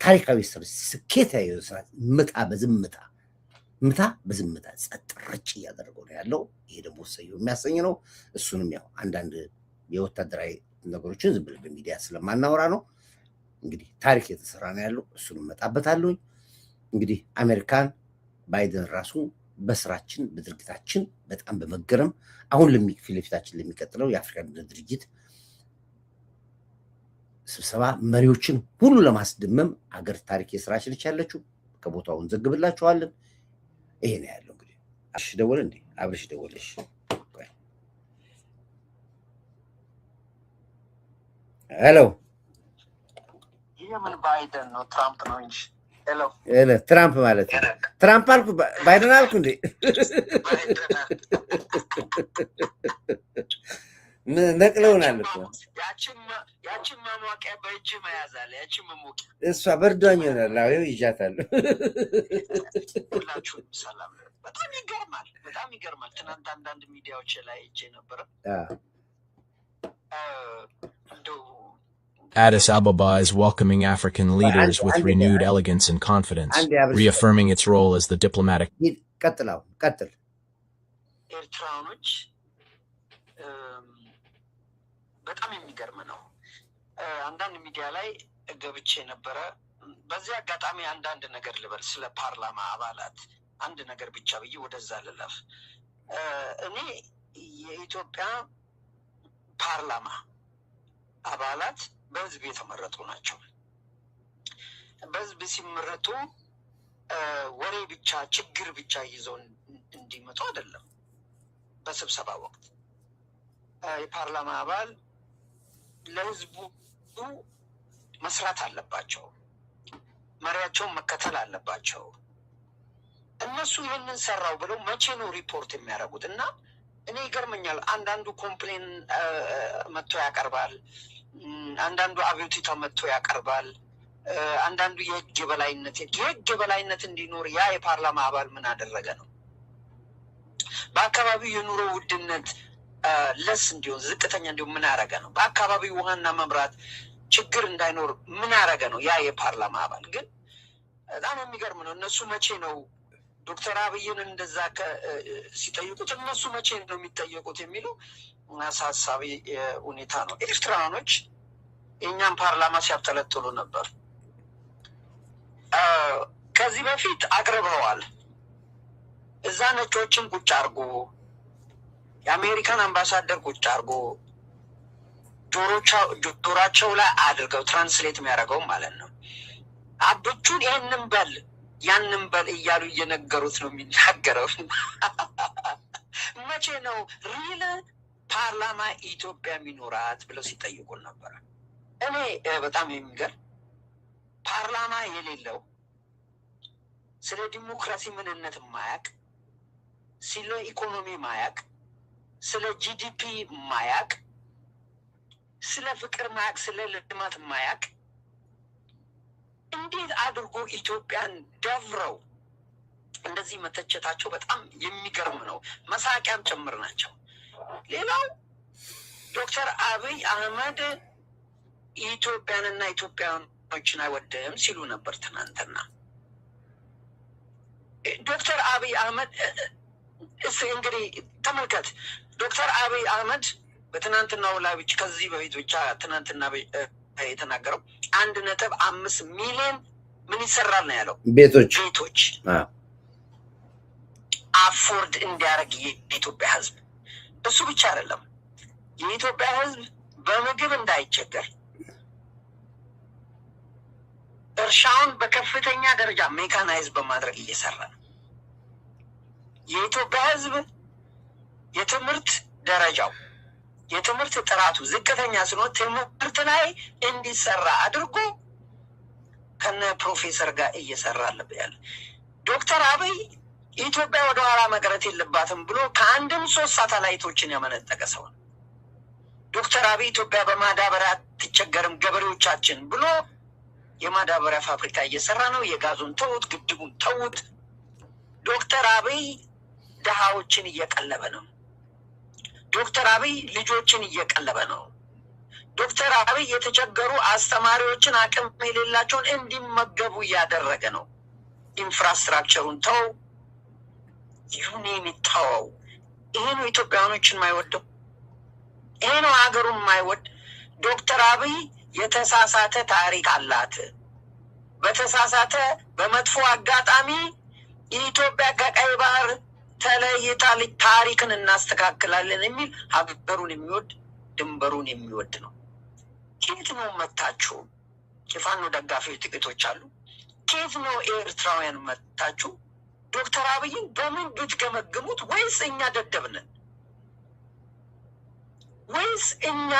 ታሪካዊ ስኬታዊ ስራ ምታ በዝምታ ጸጥ ረጭ እያደረገው ነው ያለው። ይሄ ደግሞ ሰየው የሚያሰኝ ነው። እሱንም ያው አንዳንድ የወታደራዊ ነገሮችን ዝም ብለን በሚዲያ ስለማናወራ ነው። እንግዲህ ታሪክ የተሰራ ነው ያለው። እሱንም መጣበታለሁ። እንግዲህ አሜሪካን ባይደን ራሱ በስራችን በድርጊታችን በጣም በመገረም አሁን ፊት ለፊታችን ለሚቀጥለው የአፍሪካ አንድነት ድርጅት ስብሰባ መሪዎችን ሁሉ ለማስደመም አገር ታሪክ የስራችን ያለችው ከቦታው እንዘግብላችኋለን። ይሄ ነው ያለው። እንግዲህ አብርሽ ደወለ እንዴ? አብርሽ ደወለሽ? ሄሎ። የምን ባይደን ነው? ትራምፕ ነው እንጂ። ሄሎ ትራምፕ ማለት ትራምፕ አልኩ ባይደን አልኩ እንዴ? ነቅለውናል እኮ ያችን ማሟቂያ በእጅ መያዝ አለ። ያችን መሞቂያ እሷ በርዷኝ ይሆናል። አዎ ይዣታለሁ። ሁላችሁም ሰላም። በጣም ይገርማል። ትናንት አንዳንድ ሚዲያዎች ላይ እጄ ነበረ። Addis Ababa is welcoming African leaders with renewed elegance and confidence, reaffirming its role as the diplomatic. ቀጥል ኤርትራኖች በጣም የሚገርም ነው። አንዳንድ ሚዲያ ላይ ገብቼ ነበረ። በዚህ አጋጣሚ አንዳንድ ነገር ልበል ስለ ፓርላማ አባላት አንድ ነገር ብቻ ብዬ ወደዛ ልለፍ። እኔ የኢትዮጵያ ፓርላማ አባላት በህዝብ የተመረጡ ናቸው። በህዝብ ሲመረጡ ወሬ ብቻ ችግር ብቻ ይዘው እንዲመጡ አይደለም። በስብሰባ ወቅት የፓርላማ አባል ለህዝቡ መስራት አለባቸው፣ መሪያቸውን መከተል አለባቸው። እነሱ ይህንን ሰራው ብለው መቼ ነው ሪፖርት የሚያደርጉት? እና እኔ ይገርመኛል። አንዳንዱ ኮምፕሌን መጥቶ ያቀርባል፣ አንዳንዱ አብዮቲታ መጥቶ ያቀርባል፣ አንዳንዱ የህግ የበላይነት እንዲኖር ያ የፓርላማ አባል ምን አደረገ ነው? በአካባቢው የኑሮ ውድነት ለስ እንዲሆን ዝቅተኛ እንዲሆን ምን አረገ ነው? በአካባቢው ውሃና መብራት ችግር እንዳይኖር ምን አረገ ነው? ያ የፓርላማ አባል ግን በጣም የሚገርም ነው። እነሱ መቼ ነው ዶክተር አብይን እንደዛ ሲጠይቁት እነሱ መቼ ነው የሚጠየቁት የሚለው አሳሳቢ ሁኔታ ነው። ኤርትራኖች የእኛም ፓርላማ ሲያብጠለጥሉ ነበር። ከዚህ በፊት አቅርበዋል። እዛ ነጮችን ቁጭ አርጎ የአሜሪካን አምባሳደር ቁጭ አርጎ ጆሮቻቸው ላይ አድርገው ትራንስሌት የሚያደርገው ማለት ነው። አብቹን ይህንን በል ያንን በል እያሉ እየነገሩት ነው የሚናገረው። መቼ ነው ሪል ፓርላማ ኢትዮጵያ የሚኖራት ብለው ሲጠይቁን ነበረ። እኔ በጣም የሚገርም ፓርላማ የሌለው ስለ ዲሞክራሲ ምንነት ማያቅ፣ ስለ ኢኮኖሚ ማያቅ፣ ስለ ጂዲፒ ማያቅ፣ ስለ ፍቅር ማያቅ፣ ስለ ልማት ማያቅ እንዴት አድርጎ ኢትዮጵያን ደፍረው እንደዚህ መተቸታቸው በጣም የሚገርም ነው። መሳቂያም ጭምር ናቸው። ሌላው ዶክተር አብይ አህመድ ኢትዮጵያንና ኢትዮጵያኖችን አይወድም ሲሉ ነበር ትናንትና። ዶክተር አብይ አህመድ እንግዲህ ተመልከት። ዶክተር አብይ አህመድ በትናንትናው ላይ ብቻ ከዚህ በፊት ብቻ ትናንትና የተናገረው 1.5 ሚሊዮን ምን ይሰራል ነው ያለው ቤቶች አፎርድ እንዲያደርግ የኢትዮጵያ ህዝብ። እሱ ብቻ አይደለም፣ የኢትዮጵያ ህዝብ በምግብ እንዳይቸገር እርሻውን በከፍተኛ ደረጃ ሜካናይዝ በማድረግ እየሰራ ነው። የኢትዮጵያ ህዝብ የትምህርት ደረጃው የትምህርት ጥራቱ ዝቅተኛ ስለሆነ ትምህርት ላይ እንዲሰራ አድርጎ ከነ ፕሮፌሰር ጋር እየሰራ አለበት ያለ ዶክተር አብይ ኢትዮጵያ ወደ ኋላ መቅረት የለባትም ብሎ ከአንድም 3 ሳተላይቶችን ያመነጠቀ ሰው ነው። ዶክተር አብይ ኢትዮጵያ በማዳበሪያ አትቸገርም ገበሬዎቻችን ብሎ የማዳበሪያ ፋብሪካ እየሰራ ነው። የጋዙን ተውት፣ ግድቡን ተውት። ዶክተር አብይ ድሃዎችን እየቀለበ ነው። ዶክተር አብይ ልጆችን እየቀለበ ነው። ዶክተር አብይ የተቸገሩ አስተማሪዎችን አቅም የሌላቸውን እንዲመገቡ እያደረገ ነው። ኢንፍራስትራክቸሩን ተው፣ ይሁን የሚታወው ይሄ ነው። ኢትዮጵያውያኖችን የማይወደው ይሄ ነው። ሀገሩን የማይወድ ዶክተር አብይ የተሳሳተ ታሪክ አላት። በተሳሳተ በመጥፎ አጋጣሚ የኢትዮጵያ ከቀይ ባህር ተለይታ ታሪክን እናስተካክላለን የሚል ሀገሩን የሚወድ ድንበሩን የሚወድ ነው። ኬት ነው መታችሁ? የፋኖ ደጋፊዎች ጥቂቶች አሉ። ኬት ነው ኤርትራውያን መታችሁ? ዶክተር አብይን በምን ብትገመግሙት? ወይስ እኛ ደደብነን? ወይስ እኛ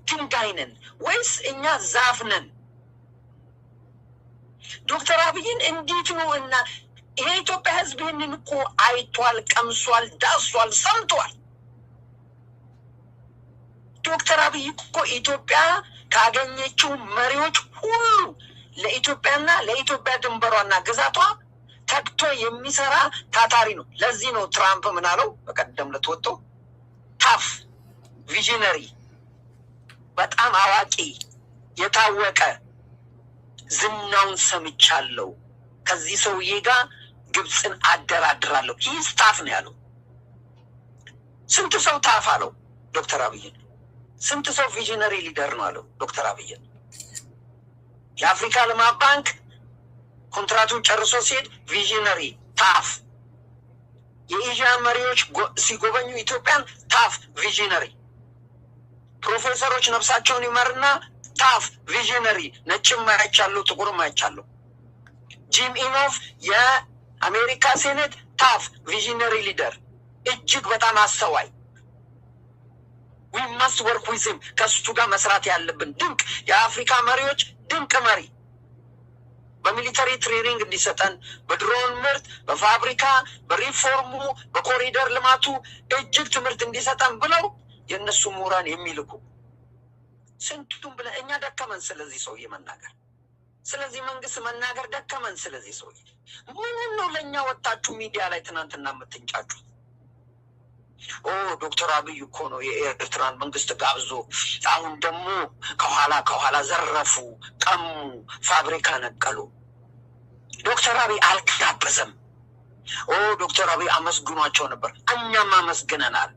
ድንጋይ ነን? ወይስ እኛ ዛፍ ነን? ዶክተር አብይን እንዴት ነው እና ይሄ ኢትዮጵያ ህዝብ ይህንን እኮ አይቷል፣ ቀምሷል፣ ዳሷል፣ ሰምቷል። ዶክተር አብይ እኮ ኢትዮጵያ ካገኘችው መሪዎች ሁሉ ለኢትዮጵያና ለኢትዮጵያ ድንበሯና ግዛቷ ተግቶ የሚሰራ ታታሪ ነው። ለዚህ ነው ትራምፕ ምን አለው በቀደም ለተወጥቶ ታፍ ቪዥነሪ፣ በጣም አዋቂ የታወቀ ዝናውን ሰምቻለሁ፣ ከዚህ ሰውዬ ጋር ግብፅን አደራድራለሁ። ይህ ስታፍ ነው ያለው። ስንት ሰው ታፍ አለው ዶክተር አብይን? ስንት ሰው ቪዥነሪ ሊደር ነው አለው ዶክተር አብይን? የአፍሪካ ልማት ባንክ ኮንትራቱን ጨርሶ ሲሄድ ቪዥነሪ ታፍ፣ የኤዥያ መሪዎች ሲጎበኙ ኢትዮጵያን ታፍ ቪዥነሪ፣ ፕሮፌሰሮች ነፍሳቸውን ይመርና ታፍ ቪዥነሪ፣ ነጭም አይቻለሁ ጥቁርም አይቻለሁ። ጂም ኢኖፍ የአሜሪካ ሴኔት ታፍ ቪዥነሪ ሊደር፣ እጅግ በጣም አስተዋይ። ዊ ማስት ወርክ ዊዝ ሂም፣ ከሱ ጋር መስራት ያለብን ድንቅ የአፍሪካ መሪዎች፣ ድንቅ መሪ በሚሊተሪ ትሬኒንግ እንዲሰጠን፣ በድሮን ምርት፣ በፋብሪካ፣ በሪፎርሙ፣ በኮሪደር ልማቱ እጅግ ትምህርት እንዲሰጠን ብለው የእነሱ ምሁራን የሚልኩ ስንቱም ብለን እኛ ደከመን። ስለዚህ ሰውዬ መናገር፣ ስለዚህ መንግስት መናገር ደከመን። ስለዚህ ሰውዬ ምን ነው ለእኛ ወጣችሁ ሚዲያ ላይ ትናንትና የምትንጫጩት? ኦ ዶክተር አብይ እኮ ነው የኤርትራን መንግስት ጋብዞ አሁን ደግሞ ከኋላ ዘረፉ፣ ቀሙ፣ ፋብሪካ ነቀሉ። ዶክተር አብይ አልጋበዘም። ኦ ዶክተር አብይ አመስግኗቸው ነበር፣ እኛም አመስግነናል።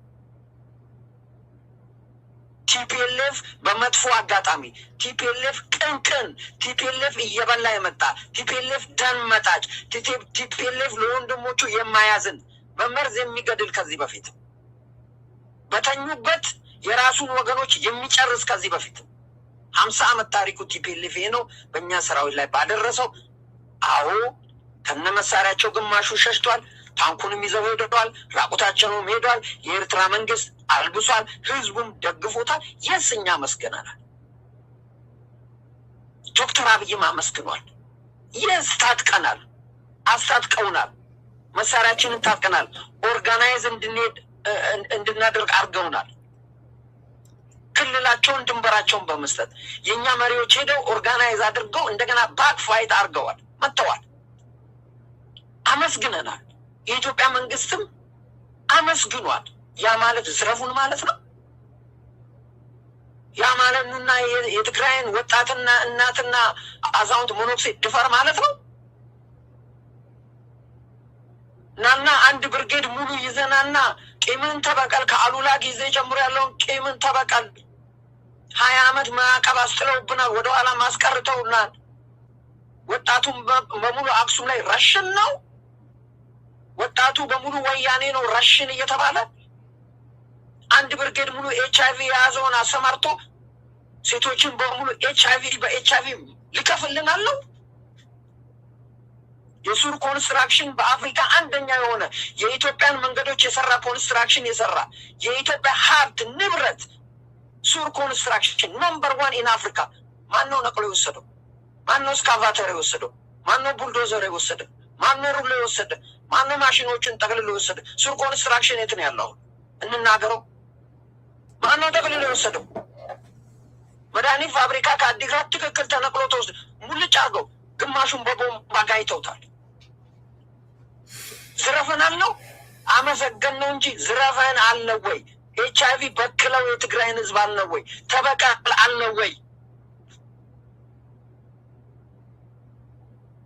ቲፒኤልኤፍ በመጥፎ አጋጣሚ፣ ቲፒኤልኤፍ ቅንቅን፣ ቲፒኤልኤፍ እየበላ የመጣ ቲፒኤልኤፍ ደም መጣጭ፣ ቲፒኤልኤፍ ለወንድሞቹ የማያዝን በመርዝ የሚገድል ከዚህ በፊት በተኙበት የራሱን ወገኖች የሚጨርስ ከዚህ በፊት 50 ዓመት ታሪኩ ቲፒኤልኤፍ ነው በእኛ ሰራዊት ላይ ባደረሰው። አዎ ከነ መሳሪያቸው ግማሹ ሸሽቷል፣ ታንኩንም ይዘው ሄደዋል፣ ራቁታቸውንም ሄዷል። የኤርትራ መንግስት አልብሷል፣ ህዝቡም ደግፎታል። የስ እኛ አመስግነናል፣ ዶክተር አብይም አመስግኗል። የስ ታጥቀናል፣ አስታጥቀውናል፣ መሳሪያችንን ታጥቀናል፣ ኦርጋናይዝ እንድናደርግ አድርገውናል። ክልላቸውን ድንበራቸውን በመስጠት የእኛ መሪዎች ሄደው ኦርጋናይዝ አድርገው እንደገና ባክ ፋይት አድርገዋል፣ መጥተዋል። አመስግነናል። የኢትዮጵያ መንግስትም አመስግኗል። ያ ማለት ዝረፉን ማለት ነው። ያ ማለትና የትግራይን ወጣትና እናትና አዛውንት ሞኖክሴ ድፈር ማለት ነው። ናና አንድ ብርጌድ ሙሉ ይዘናና ቂምን ተበቀል፣ ከአሉላ ጊዜ ጀምሮ ያለውን ቂምን ተበቀል። 20 ዓመት ማዕቀብ አስጥለውብናል፣ ወደኋላ ማስቀርተውናል። ወጣቱም በሙሉ አክሱም ላይ ረሽን ነው። ወጣቱ በሙሉ ወያኔ ነው ረሽን እየተባለ አንድ ብርጌድ ሙሉ ኤችአይቪ የያዘውን አሰማርቶ ሴቶችን በሙሉ በኤችአይቪ ሊከፍልናል ነው። የሱር ኮንስትራክሽን በአፍሪካ አንደኛ የሆነ የኢትዮጵያን መንገዶች የሰራ ኮንስትራክሽን የሰራ የኢትዮጵያ ሀብት ንብረት ሱር ኮንስትራክሽን ነምበር 1 ኢን አፍሪካ። ማነው ነቅሎ የወሰደው? ማነው ስካቫተር የወሰደው? ማነው ቡልዶዘር የወሰደ? ማነው ሩሎ የወሰደ? ማነው ማሽኖችን ጠቅልሎ የወሰደ? ሱር ኮንስትራክሽን የት ነው ያለው? እንናገረው። ማነው ጠቅልሎ የወሰደው? መድኃኒት ፋብሪካ ከአዲግራት ትክክል ተነቅሎ ተወስደ ሙልጭ አድርገው ግማሹን በቦምብ አጋይተውታል። ዝረፈን አልነው አመሰገን ነው እንጂ ዝረፈን አልነው ወይ? ኤችአይቪ በክለው የትግራይን ህዝብ አልነው ወይ? ተበቀል አልነው ወይ?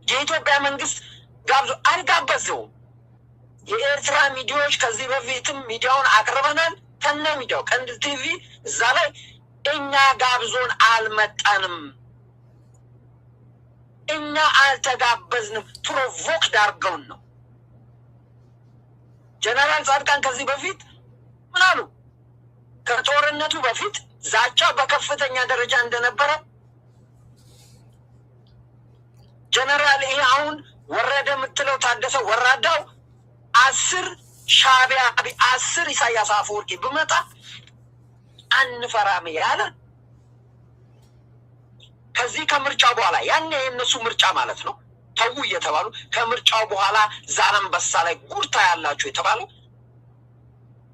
የኢትዮጵያ መንግስት ጋብዞ አልጋበዘውም። የኤርትራ ሚዲያዎች ከዚህ በፊትም ሚዲያውን አቅርበናል። ከነ ሚዲያው ቀንድ ቲቪ እዛ ላይ እኛ ጋብዞን አልመጣንም፣ እኛ አልተጋበዝንም፣ ፕሮቮክድ አድርገውን ነው። ጀነራል ጻድቃን ከዚህ በፊት ምን አሉ? ከጦርነቱ በፊት ዛቻው በከፍተኛ ደረጃ እንደነበረ ጀነራል ይሄ አሁን ወረደ የምትለው ታደሰ ወራዳው 10 ሻዕቢያ 10 ኢሳያስ አፈወርቂ ብመጣ አንፈራም ያለ ከዚህ ከምርጫው በኋላ ያኔ የነሱ ምርጫ ማለት ነው ተው እየተባሉ ከምርጫው በኋላ ዛላምበሳ ላይ ጉርታ ያላችሁ የተባለው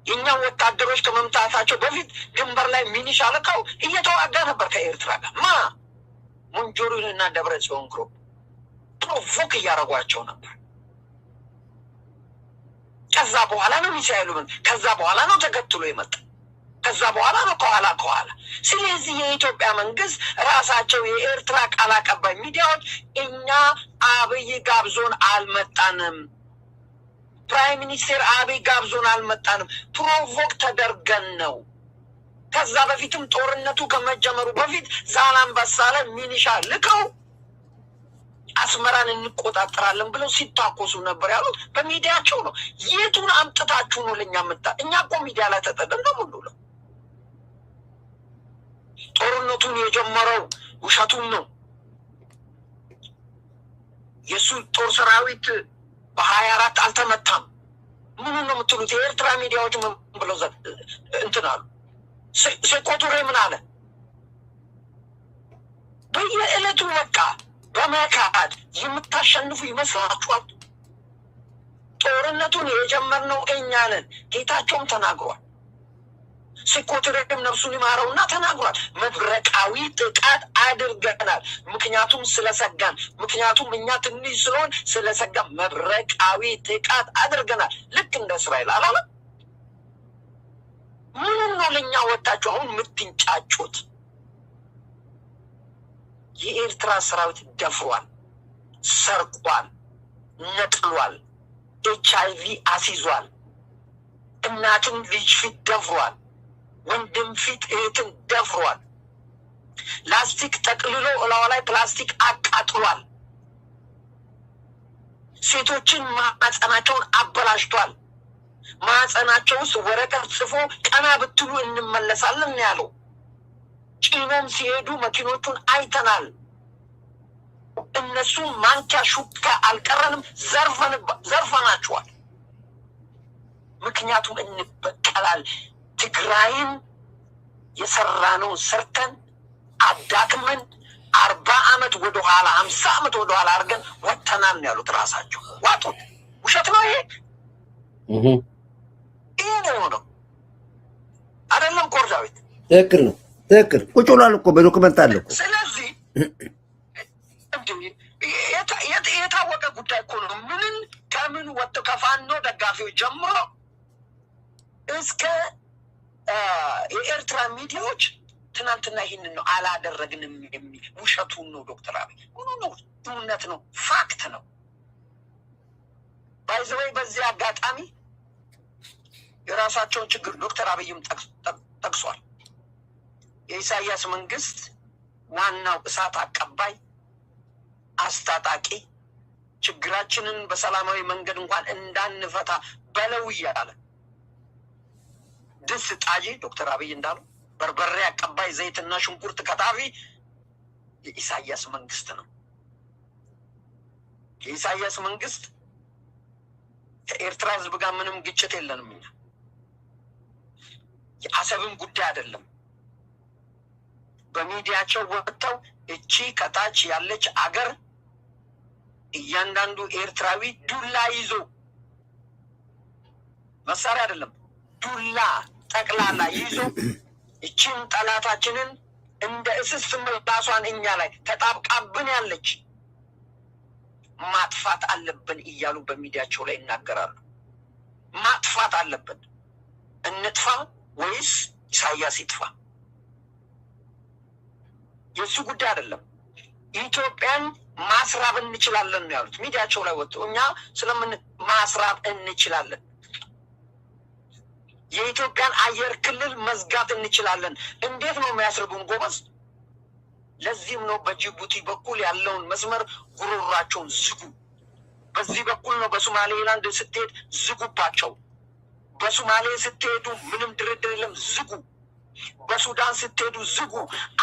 የኛ ወታደሮች ከመምጣታቸው በፊት ድንበር ላይ ሚኒሻ ልከው እየተዋጋ ነበር ከኤርትራ ጋር ሙንጆሪንና ደብረጽዮን ግሩፕ ፕሮቮክ እያደረጓቸው ነበር። ከዛ በኋላ ነው ሚሳኤሉ ከዛ በኋላ ነው ተከትሎ የመጣ ከዛ በኋላ ነው ከኋላ ስለዚህ የኢትዮጵያ መንግስት ራሳቸው የኤርትራ ቃል አቀባይ ሚዲያዎች እኛ አብይ ጋብዞን አልመጣንም፣ ፕራይም ሚኒስትር አብይ ጋብዞን አልመጣንም፣ ፕሮቮክ ተደርገን ነው። ከዛ በፊትም ጦርነቱ ከመጀመሩ በፊት ዛላምበሳ ላይ ሚኒሻ ልከው አስመራን እንቆጣጠራለን ብለው ሲታኮሱ ነበር ያሉት በሚዲያቸው ነው። የቱን አምጥታችሁ ነው ለኛ መጣ? እኛ እኮ ሚዲያ ላይ ተጠደን ነው ምንለው። ጦርነቱን የጀመረው ውሸቱን ነው። የሱ ጦር ሰራዊት በ24 አልተመታም። ምን ነው የምትሉት? የኤርትራ ሚዲያዎች ምን ብለው እንትን አሉ? ሴኮቱሬ ምን አለ? በየዕለቱ በቃ በመካድ የምታሸንፉ ይመስላችኋል? ጦርነቱን የጀመርነው እኛ ነን። ጌታቸውም ተናግሯል። ሴኮቱሬም ነፍሱን ይማረውና ተናግሯል። መብረቃዊ ጥቃት አድርገናል። ምክንያቱም ስለሰጋን፣ ምክንያቱም እኛ ትንሽ ስለሆን ስለሰጋን መብረቃዊ ጥቃት አድርገናል። ልክ እንደ እስራኤል አላለም? ምን ነው ለኛ ወጣችሁ አሁን የምትንጫጩት? የኤርትራ ሰራዊት ደፍሯል፣ ሰርቋል፣ ነጥሏል፣ HIV አስይዟል። እናትን ልጅ ፊት ደፍሯል፣ ወንድም ፊት እህትን ደፍሯል። ላስቲክ ጠቅልሎ እላዋ ላይ ፕላስቲክ አቃጥሏል። ሴቶችን ማህፀናቸውን አበላሽቷል። ማህፀናቸው ውስጥ ወረቀት ጽፎ ቀና ብትሉ እንመለሳለን ያለው። ጭኖም ሲሄዱ መኪኖቹን አይተናል። እነሱ ማንኪያ ሹካ አልቀረንም፣ ዘርፈናቸዋል። ምክንያቱም እንበቀላል። ትግራይን የሰራነውን ሰርተን አዳክመን 40 ዓመት ወደኋላ 50 ዓመት ወደኋላ አድርገን ወጥተናል ነው ያሉት ራሳቸው። ዋጡት። ውሸት ነው ይሄ። ይሄ ነው አይደለም? ኮርዳዊት ትክክል ነው። ትክክል ቁጭ ብሏል እኮ በዶክመንት አለ እኮ። ስለዚህ የታወቀ ጉዳይ እኮ ነው። ምንን ከምን ወጥቶ ከፋኖ ደጋፊዎች ጀምሮ እስከ የኤርትራ ሚዲያዎች ትናንትና ይህንን ነው አላደረግንም የሚል ውሸቱን ነው ዶክተር አብይ። ሆኖ ነው እውነት ነው፣ ፋክት ነው። ባይዘወይ በዚህ አጋጣሚ የራሳቸውን ችግር ዶክተር አብይም ጠቅሷል። የኢሳያስ መንግስት ዋናው እሳት አቀባይ አስታጣቂ፣ ችግራችንን በሰላማዊ መንገድ እንኳን እንዳንፈታ በለው እያለ ድስ ጣጂ ዶክተር አብይ እንዳሉ በርበሬ አቀባይ፣ ዘይትና ሽንኩርት ከታፊ የኢሳያስ መንግስት ነው። የኢሳያስ መንግስት ከኤርትራ ህዝብ ጋር ምንም ግጭት የለንም። እኛ የአሰብን ጉዳይ አይደለም በሚዲያቸው ወጥተው እቺ ከታች ያለች አገር እያንዳንዱ ኤርትራዊ ዱላ ይዞ መሳሪያ አይደለም ዱላ ጠቅላላ ይዞ እቺን ጠላታችንን እንደ እስስት ምላሷን እኛ ላይ ተጣብቃብን ያለች ማጥፋት አለብን እያሉ በሚዲያቸው ላይ ይናገራሉ። ማጥፋት አለብን። እንጥፋ ወይስ ኢሳያስ ይጥፋ? የሱ ጉዳይ አይደለም። ኢትዮጵያን ማስራብ እንችላለን ነው ያሉት ሚዲያቸው ላይ ወጥቶ። እኛ ስለምን ማስራብ እንችላለን? የኢትዮጵያን አየር ክልል መዝጋት እንችላለን። እንዴት ነው የሚያስርቡን ጎበዝ? ለዚህም ነው በጅቡቲ በኩል ያለውን መስመር ጉሮሯቸውን ዝጉ። በዚህ በኩል ነው በሶማሌላንድ ስትሄድ ዝጉባቸው። በሶማሌ ስትሄዱ ምንም ድርድር የለም፣ ዝጉ። በሱዳን ስትሄዱ ዝጉ።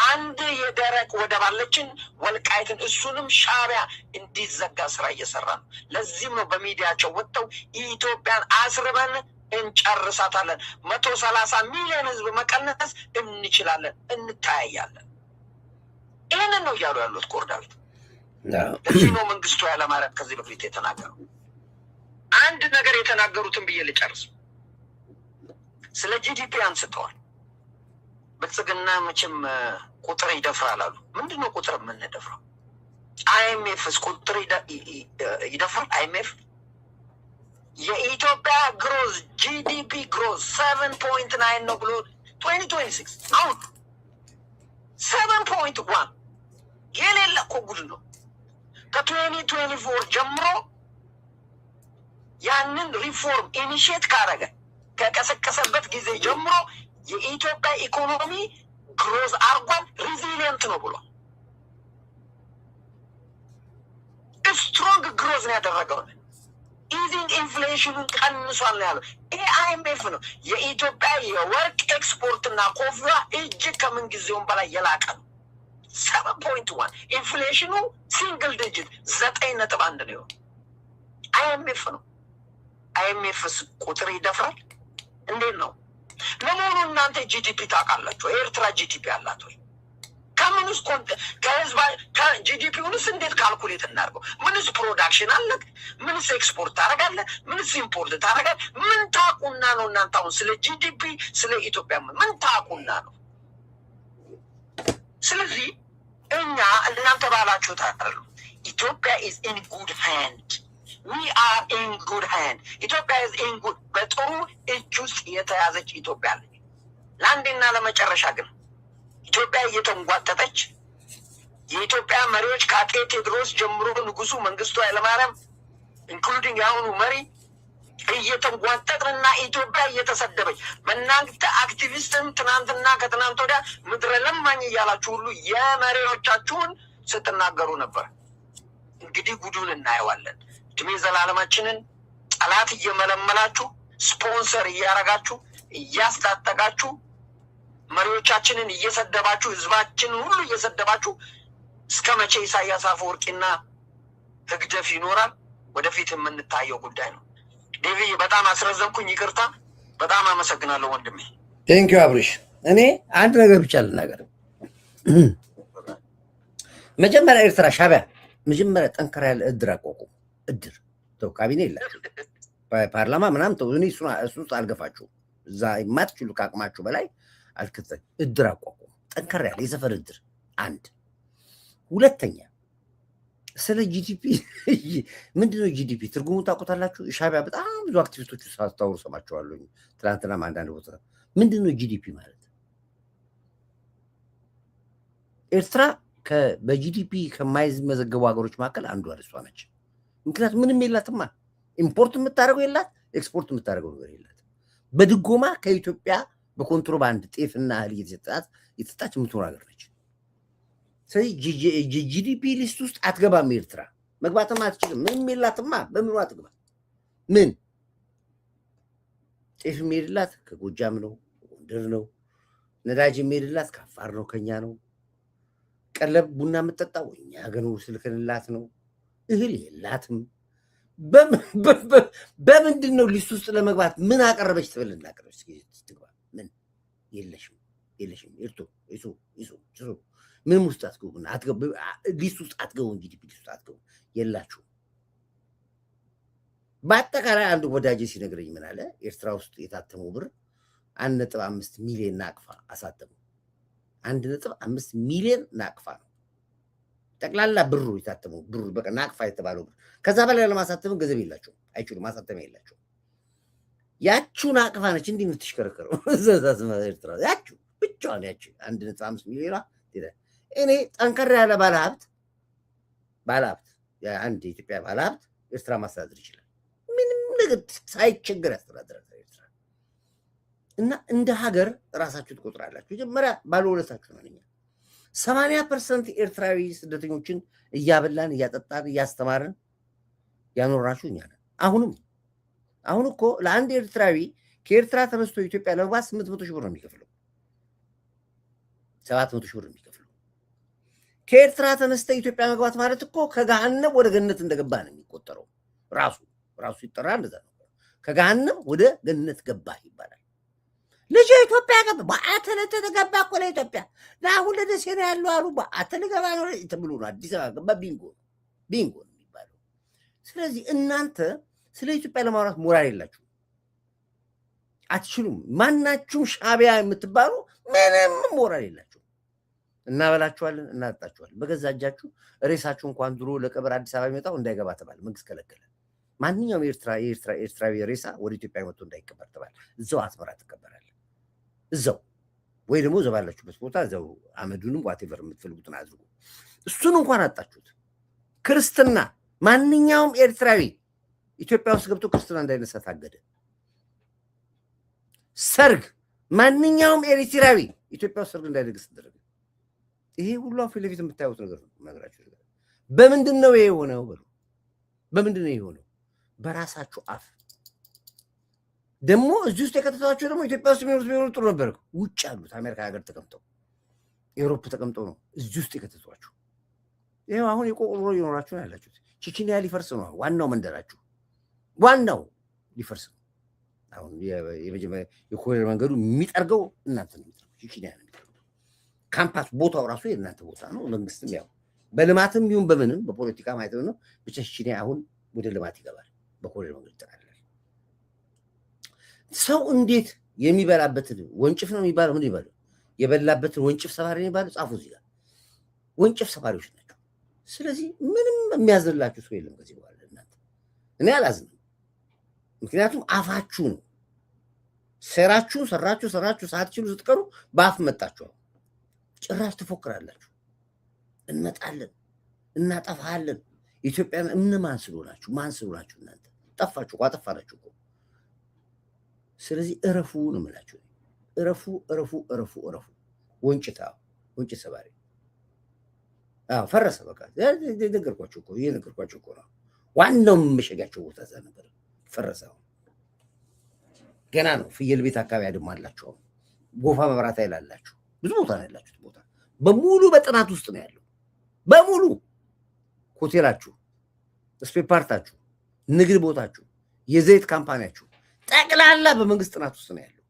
አንድ የደረቅ ወደብ አለችን ወልቃይትን፣ እሱንም ሻዕቢያ እንዲዘጋ ስራ እየሰራ ነው። ለዚህም ነው በሚዲያቸው ወጥተው ኢትዮጵያን አስርበን እንጨርሳታለን፣ 130 ሚሊዮን ህዝብ መቀነስ እንችላለን፣ እንታያያለን። ይህንን ነው እያሉ ያሉት ኮርዳዊት። ለዚህ ነው መንግስቱ ኃይለማርያም ከዚህ በፊት የተናገረው። አንድ ነገር የተናገሩትን ብዬ ልጨርስ። ስለ ጂዲፒ አንስተዋል። ብልጽግና መቼም ቁጥር ይደፍራል አሉ። ምንድነው ቁጥር የምንደፍረው? አይኤምኤፍስ ቁጥር ይደፍራል? አይኤምኤፍ የኢትዮጵያ ግሮዝ ጂዲፒ ግሮዝ 7.9 ነው ብሎ 2026 አሁን 7.1 የሌለ እኮ ጉድ ነው። ከ2024 ጀምሮ ያንን ሪፎርም ኢኒሼት ካረገ ከቀሰቀሰበት ጊዜ ጀምሮ የኢትዮጵያ ኢኮኖሚ ግሮዝ አርጓል፣ ሪዚሊየንት ነው ብሏል። ስትሮንግ ግሮዝ ነው ያደረገው። ኢዚንግ ኢንፍሌሽኑን ቀንሷል ነው ያለው። ይሄ አይኤምኤፍ ነው። የኢትዮጵያ የወርቅ ኤክስፖርትና ኮፊዋ እጅግ ከምን ጊዜውም በላይ የላቀ ነው። 7.1 ኢንፍሌሽኑ ሲንግል ዲጂት 9.1 ነው። አይኤምኤፍ ነው። አይኤምኤፍስ ቁጥር ይደፍራል? እንዴት ነው? ለመሆኑ እናንተ ጂዲፒ ታውቃላችሁ? ኤርትራ ጂዲፒ አላት ወይ? ከምንስ ከህዝብ ከጂዲፒውንስ እንዴት ካልኩሌት እናድርገው? ምንስ ፕሮዳክሽን አለክ? ምንስ ኤክስፖርት ታደርጋለህ? ምንስ ኢምፖርት ታደርጋለህ? ምን ታውቁና ነው እናንተ አሁን ስለ ጂዲፒ ስለ ኢትዮጵያ ምን ታውቁና ነው? ስለዚህ እኛ እናንተ ባላችሁት አይደለም። ኢትዮጵያ ኢዝ ኢን ጉድ ሃንድ ዊ አር ኢን ጉድ ሃንድ። ኢትዮጵያ ኢዝ ኢን ጉድ በጥሩ እጅ ውስጥ የተያዘች ኢትዮጵያ አለች። ለአንዴና ለመጨረሻ ግን ኢትዮጵያ እየተንጓጠጠች የኢትዮጵያ መሪዎች ከአጤ ቴዎድሮስ ጀምሮ ንጉሱ መንግስቱ ኃይለማርያም ኢንክሉዲንግ የአሁኑ መሪ እየተንጓጠጥንና ኢትዮጵያ እየተሰደበች በእናንተ አክቲቪስትም ትናንትና ከትናንት ወዲያ ምድረ ለማኝ እያላችሁ ሁሉ የመሪዎቻችሁን ስትናገሩ ነበር። እንግዲህ ጉዱን እናየዋለን። እድሜ ዘላለማችንን ጠላት እየመለመላችሁ ስፖንሰር እያረጋችሁ እያስታጠቃችሁ መሪዎቻችንን እየሰደባችሁ ህዝባችንን ሁሉ እየሰደባችሁ እስከ መቼ ኢሳያስ አፈወርቂና ህግደፍ ይኖራል? ወደፊት የምንታየው ጉዳይ ነው። ዴቪ በጣም አስረዘምኩኝ፣ ይቅርታ። በጣም አመሰግናለሁ ወንድሜ። ቴንኪው አብሪሽ። እኔ አንድ ነገር ብቻ ልናገር። መጀመሪያ ኤርትራ ሻዕቢያ መጀመሪያ ጠንከራ ያለ እድር አቋቁሙ። እድር ተው፣ ካቢኔ የላችሁ ፓርላማ ምናምን ተው። እኔ እሱ ውስጥ አልገፋችሁም። እዛ የማትችሉ ከአቅማችሁ በላይ አልክተኝ። እድር አቋቁሙ፣ ጠንከራ ያለ የሰፈር እድር። አንድ ሁለተኛ ስለ ጂዲፒ ምንድነው ጂዲፒ ትርጉሙ ታውቁታላችሁ? ሻዕቢያ በጣም ብዙ አክቲቪስቶች ሳስታውሩ ሰማቸዋለሁ። ትናንትናም አንዳንድ ቦታ ምንድነው ጂዲፒ ማለት? ኤርትራ በጂዲፒ ከማይመዘገቡ ሀገሮች መካከል አንዷ እሷ ነች። ምክንያቱም ምንም የላትማ። ኢምፖርት የምታደርገው የላት፣ ኤክስፖርት የምታደርገው ነገር የላት። በድጎማ ከኢትዮጵያ በኮንትሮባንድ ጤፍና እህል የተሰጣች የምትኖር ሀገር ነች። ስለዚህ ጂዲፒ ሊስት ውስጥ አትገባም። ኤርትራ መግባትም አትችልም። ምንም የላትማ። በምኑ አትግባ? ምን ጤፍ የሚሄድላት ከጎጃም ነው፣ ጎንደር ነው። ነዳጅ የሚሄድላት ከአፋር ነው፣ ከኛ ነው። ቀለብ ቡና የምጠጣው እኛ ገኑ ስልክንላት ነው። እህል የላትም። በምንድን ነው ሊስት ውስጥ ለመግባት ምን አቀረበች ትብል? እናቀረበች ትግባ። ምን የለሽም፣ የለሽም። ኤርቶ ይሱ ምንም ውስጥ አትገቡና ሊስት ውስጥ አትገቡም። ጂዲፒ ሊስት ውስጥ አትገቡም። የላችሁም። በአጠቃላይ አንዱ ወዳጄ ሲነግረኝ ምን አለ፣ ኤርትራ ውስጥ የታተመው ብር 1.5 ሚሊዮን ናቅፋ አሳተሙ። 1.5 ሚሊዮን ናቅፋ ነው ጠቅላላ ብሩ የታተመው። ብሩ በቃ ናቅፋ የተባለው ብር። ከዛ በላይ ለማሳተም ገንዘብ የላቸውም፣ አይችሉም። ማሳተም የላቸውም። ያችሁ ናቅፋ ነች እንዲህ የምትሽከረከረው ኤርትራ። ያችሁ ብቻዋን ያቺ 1.5 ሚሊዮን። እኔ ጠንከር ያለ ባለሀብት አንድ የኢትዮጵያ ባለሀብት ኤርትራ ማስተዳደር ይችላል። ምንም ነገር ሳይቸገር ያስተዳድራል ኤርትራ። እና እንደ ሀገር ራሳችሁ ትቆጥራላችሁ። መጀመሪያ ባለውለታችሁ ነው። እኛ 80% ኤርትራዊ ስደተኞችን እያበላን እያጠጣን እያስተማርን ያኖራችሁ እኛ ነን። አሁን እኮ ለአንድ ኤርትራዊ ከኤርትራ ተነስቶ ኢትዮጵያ ለመግባት 800 ሺህ ብር ነው የሚከፍለው፣ 700 ሺህ ብር ነው የሚከፍለው። ከኤርትራ ተነስተ ኢትዮጵያ መግባት ማለት እኮ ከገሃነም ወደ ገነት እንደገባ ነው የሚቆጠረው። ራሱ ይጠራል እንደዛ ነው። ከገሃነም ወደ ገነት ገባ ይባላል። ልጅ ኢትዮጵያ ገባ በአተለ ተገባ እኮ ለኢትዮጵያ ለአሁን ለደሴ ነው ያለው አሉ። በአተለ ገባ ነው ተብሎ ነው አዲስ አበባ ገባ። ቢንጎ ነው የሚባለው። ስለዚህ እናንተ ስለ ኢትዮጵያ ለማውራት ሞራል የላችሁ። አትችሉም። ማናችሁም ሻዕቢያ የምትባሉ ምንም ሞራል የላችሁ። እናበላችኋለን፣ እናጠጣችኋለን። በገዛ እጃችሁ ሬሳችሁ እንኳን ድሮ ለቀብር አዲስ አበባ የሚመጣው እንዳይገባ ተባለ፣ መንግስት ከለከለ። ማንኛውም ኤርትራዊ ሬሳ ወደ ኢትዮጵያ መጥቶ እንዳይቀበር ተባለ። እዛው አስመራ ትቀበራለህ፣ እዛው ወይ ደግሞ እዛው ባላችሁበት ቦታ እዛው አመዱንም ዋቴቨር የምትፈልጉትን አድርጉ። እሱን እንኳን አጣችሁት። ክርስትና ማንኛውም ኤርትራዊ ኢትዮጵያ ውስጥ ገብቶ ክርስትና እንዳይነሳ ታገደ። ሰርግ ማንኛውም ኤርትራዊ ኢትዮጵያ ውስጥ ሰርግ እንዳይደግስ ተደረገ። ይሄ ሁሉ ፊት ለፊት የምታዩት ነገር ነው ነገራችሁ። በምንድን ነው ይሄ የሆነው? በምንድን ነው ይሄ የሆነው? በራሳችሁ አፍ። ደግሞ እዚህ ውስጥ የከተቷቸው ደግሞ ኢትዮጵያ ውስጥ የሚኖሩት ቢሆኑ ጥሩ ነበር። ውጭ ያሉት አሜሪካ ሀገር ተቀምጠው ኤውሮፕ ተቀምጠው ነው እዚህ ውስጥ የከተቷቸው። ይኸው አሁን የቆቆሮ እየኖራችሁ ነው ያላችሁት። ቺቺኒያ ሊፈርስ ነው ዋናው መንደራችሁ፣ ዋናው ሊፈርስ ነው። አሁን የኮሪደር መንገዱ የሚጠርገው እናንተ ነው የሚጠርገው፣ ቺቺኒያ ነው የሚጠርገው። ካምፓስ ቦታው ራሱ የእናንተ ቦታ ነው። መንግስትም ያው በልማትም ይሁን በምንም በፖለቲካ ማለት ነው ብቻ ቺቺኒያ አሁን ወደ ልማት ይገባል፣ በኮሪደር መንገድ ይጠቃልላል። ሰው እንዴት የሚበላበትን ወንጭፍ ነው የሚባለው? ምን ይባላል? የበላበትን ወንጭፍ ሰባሪ ነው የሚባለው። ጻፉ እዚህ ጋር ወንጭፍ ሰባሪዎች ናቸው። ስለዚህ ምንም የሚያዝንላችሁ ሰው የለም ከዚህ በኋላ እናንተ። እኔ አላዝንም፣ ምክንያቱም አፋችሁ ነው። ሰራችሁ ሳትችሉ ስትቀሩ በአፍ መጣችሁ። ጭራሽ ትፎክራላችሁ። እንመጣለን፣ እናጠፋለን ኢትዮጵያን። ማን ስለሆናችሁ እናንተ ጠፋችሁ፣ አጠፋናችሁ እኮ። ስለዚህ እረፉ ነው የምላችሁ። እረፉ። ወንጭት ሰባሪ ፈረሰ። በቃ ነገርኳችሁ እኮ ነው። ዋናው መሸጋቸው ቦታ እዛ ነበር፣ ፈረሰ። ገና ነው። ፍየል ቤት አካባቢ አድማ አላችሁ፣ ጎፋ መብራት ኃይል አላችሁ፣ ብዙ ቦታ ነው ያላችሁት። ቦታ በሙሉ በጥናት ውስጥ ነው ያለው። በሙሉ ሆቴላችሁ፣ ስፔር ፓርታችሁ፣ ንግድ ቦታችሁ፣ የዘይት ካምፓኒያችሁ ጠቅላላ በመንግስት ጥናት ውስጥ ነው ያለው።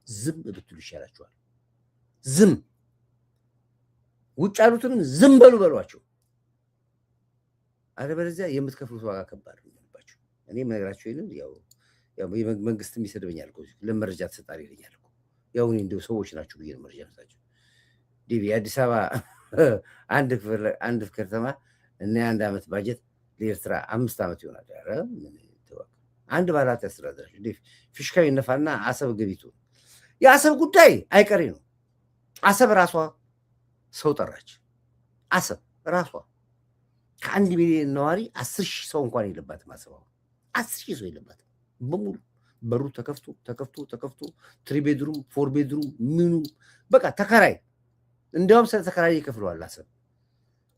ዝም ብትሉ ይሻላችኋል። ዝም ውጭ ያሉትንም ዝም በሏቸው። አለበለዚያ የምትከፍሉት ዋጋ ከባድ ነው የሚሆንባችሁ። እኔ የምነግራችሁ ይሄንን ያው መንግስትም ይሰድበኛል እኮ ለመረጃ ተሰጣሪ ይለኛል እኮ። ያው እኔ እንደው ሰዎች ናችሁ ብዬ ነው መረጃ መስጣችሁ። ዲቪ አዲስ አበባ አንድ ከተማ እና የአንድ ዓመት ባጀት ለኤርትራ 5 ዓመት ይሆናል። ኧረ ምን ተዋቅ አንድ ባላት ያስተዳድራችሁ ዲቪ ፊሽካዊ ነፋና አሰብ ገቢቱ። የአሰብ ጉዳይ አይቀሬ ነው። አሰብ ራሷ ሰው ጠራች። አሰብ ራሷ ከ1 ሚሊዮን ነዋሪ 10,000 ሰው እንኳን የለባትም። አሰብ 10,000 ሰው የለባትም። በሙሉ በሩ ተከፍቶ 3 ቤድሩም 4 ቤድሩም ምኑ በቃ ተከራይ። እንዲያውም ስለ ተከራይ ይከፍለዋል። አሰብ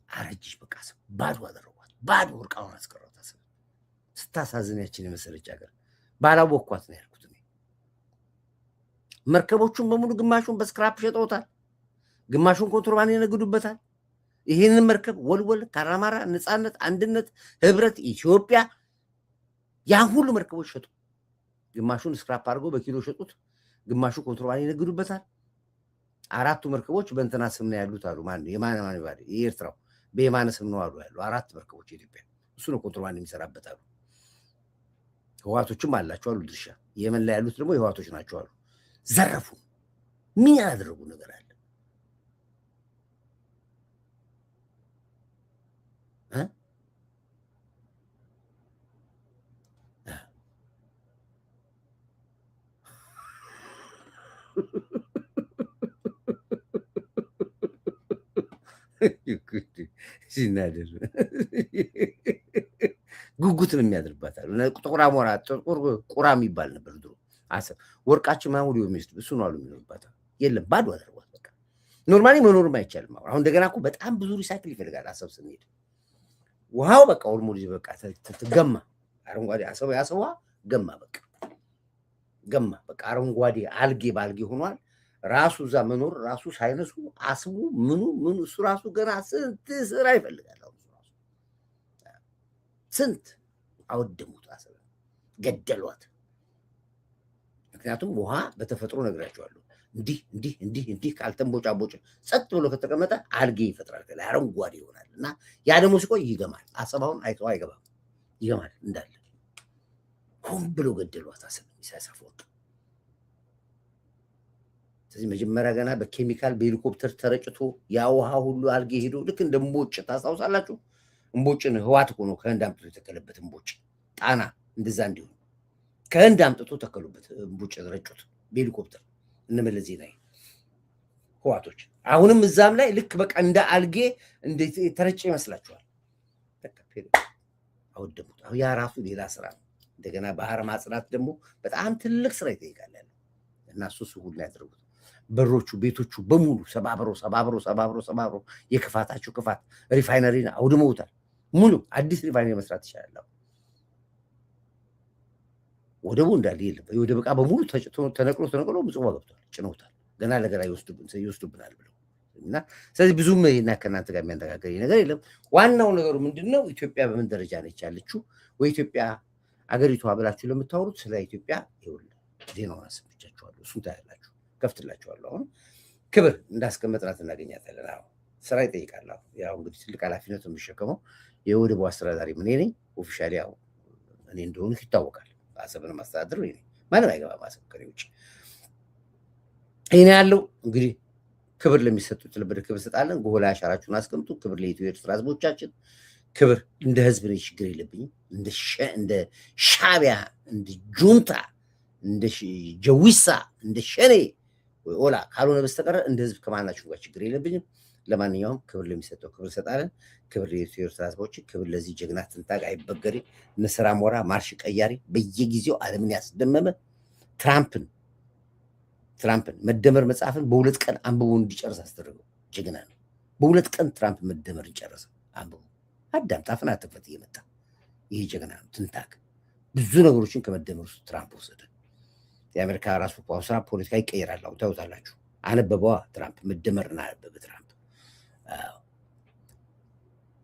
አረጅሽ። በቃ አሰብ ባዶ አደረጓት። ባዶ ወርቃውን አስቀሯት። አሰብ ስታሳዝን ያችን የመሰለች ሀገር ባላወኳት ነው ያልኩት እኔ። መርከቦቹን በሙሉ ግማሹን በስክራፕ ሸጠውታል፣ ግማሹን ኮንትሮባንድ ይነግዱበታል። ይህንን መርከብ ወልወል፣ ካራማራ፣ ነፃነት፣ አንድነት፣ ህብረት፣ ኢትዮጵያ ያን ሁሉ መርከቦች ሸጡ። ግማሹን ስክራፕ አድርገው በኪሎ ሸጡት፣ ግማሹ ኮንትሮባንድ ይነግዱበታል። 4ቱ መርከቦች በእንትና ስም ነው ያሉት አሉ። ማን የማን ይባል? የኤርትራው በየማነ ስም ነው አሉ ያሉ 4 መርከቦች የኢትዮጵያ። እሱ ነው ኮንትሮባንድ የሚሰራበት አሉ። ህዋቶችም አላቸው አሉ ድርሻ። የመን ላይ ያሉት ደግሞ የህዋቶች ናቸው አሉ። ዘረፉ። ምን ያደረጉ ነገር አለ? ሲናደር ጉጉት ነው የሚያድርባታል። ጥቁር አሞራ፣ ጥቁር ቁራ የሚባል ነበር ድሮ። አሰብ ወርቃችን ማሙሉ የሚወስድ እሱ ነው አሉ የሚኖርባታል። የለም ባዶ አደረጓት። በቃ ኖርማሊ መኖርም አይቻልም። አሁን እንደገና እኮ በጣም ብዙ ሪሳይክል ይፈልጋል። አሰብ ስንሄድ ውሃው በቃ ኦልሞዲ በቃ ገማ፣ አረንጓዴ አሰብ ገማ፣ ገማ በቃ አረንጓዴ አልጌ ባልጌ ሆኗል። ራሱ እዛ መኖር ራሱ ሳይነሱ አስቡ ምኑ እሱ ራሱ ገና ስንት ስራ ይፈልጋል። አሁን ራሱ ስንት አወደሙት፣ አሰብ ገደሏት። ምክንያቱም ውሃ በተፈጥሮ ነግራቸዋለሁ፣ እንዲህ ካልተንቦጫቦጭ ጸጥ ብሎ ከተቀመጠ አልጌ ይፈጥራል፣ አረንጓዴ ይሆናል። እና ያ ደግሞ ሲቆይ ይገማል። አሰብ አሁን አይተው አይገባም፣ ይገማል እንዳለ። ሆን ብሎ ገደሏት አሰብ። ኢሳያስ አፈወርቂ ስለዚህ መጀመሪያ ገና በኬሚካል በሄሊኮፕተር ተረጭቶ ያ ውሃ ሁሉ አልጌ ሄዶ ልክ እንደ እምቦጭ ታስታውሳላችሁ? እምቦጭን ህዋት ሆኖ ከህንድ አምጥቶ የተከለበት እምቦጭ ጣና እንደዛ እንዲሆን ከህንድ አምጥቶ ተከሉበት እምቦጭ ረጩት በሄሊኮፕተር እነ መለስ ዜናዊ ህዋቶች። አሁንም እዛም ላይ ልክ በቃ እንደ አልጌ እንደ ተረጨ ይመስላችኋል? በቃ አወደሙት። አሁን ያ ራሱ ሌላ ስራ ነው። እንደገና ባህር ማጽናት ደግሞ በጣም ትልቅ ስራ ይጠይቃል እና እሱ ሁሉ ያደረጉት በሮቹ ቤቶቹ በሙሉ ሰባብሮ የክፋታቸው ክፋት ሪፋይነሪን አውድመውታል። ሙሉ አዲስ ሪፋይነሪ መስራት ይችላል። ወደቡ እንዳለ የለም። የወደብ ዕቃ በሙሉ ተነቅሎ ምጽዋ ገብቷል፣ ጭነውታል። ገና ለገና ይወስዱብናል ብለው እና ስለዚህ ብዙም እና ከእናንተ ጋር የሚያነጋገር ነገር የለም። ዋናው ነገሩ ምንድነው? ኢትዮጵያ በምን ደረጃ ነች ያለችው? ወይ ኢትዮጵያ አገሪቷ ብላችሁ ለምታወሩት ስለ ኢትዮጵያ ይኸውልህ ዜናውን አሰምቻችኋለሁ። እሱን ታያላችሁ፣ ከፍትላችኋለሁ። አሁን ክብር እንዳስቀመጥናት እናገኛታለን። አሁን ስራ ይጠይቃል። ያው እንግዲህ ትልቅ ኃላፊነት የሚሸከመው የወደቡ አስተዳዳሪ ምን ነኝ ኦፊሻሊ ያው እኔ እንደሆነ ይታወቃል። አሰብን ማስተዳደር ወይ ማንም አይገባም አሰብ ከኔ ውጭ። ይሄን ያለው እንግዲህ ክብር ለሚሰጡት ለበደ ክብር ሰጣለን። ጎላ አሻራችሁን አስቀምጡ። ክብር ለኢትዮ ኤርትራ ህዝቦቻችን፣ ክብር እንደ ህዝብ ነው። ችግር የለብኝም። እንደ ሻቢያ፣ እንደ ጁንታ፣ እንደ ጀዊሳ፣ እንደ ሸኔ ወይ ኦላ ካልሆነ በስተቀር እንደ ህዝብ ከማናችሁ ጋር ችግር የለብኝም። ለማንኛውም ክብር ለሚሰጠው ክብር ሰጣለን። ክብር ለኢትዮ ኤርትራ ህዝቦች፣ ክብር ለዚህ ጀግና ትንታግ አይበገሬ ንስራ ሞራ ማርሽ ቀያሪ በየጊዜው ዓለምን ያስደመመ ትራምፕን መደመር መጽሐፍን በሁለት ቀን አንብቦ እንዲጨርስ አስደረገው ጀግና ነው። በሁለት ቀን ትራምፕ መደመር ይጨርስ አንብቦ አዳምጥ፣ አፍን አትክፈት እየመጣ ይሄ ጀግና ነው ትንታግ። ብዙ ነገሮችን ከመደመር ውስጥ ትራምፕ ወሰደ። የአሜሪካ ራሱ ቋንቋ ፖለቲካ ይቀየራል። ታውታላችሁ። አነበበዋ ትራምፕ መደመርና አነበበ ትራምፕ።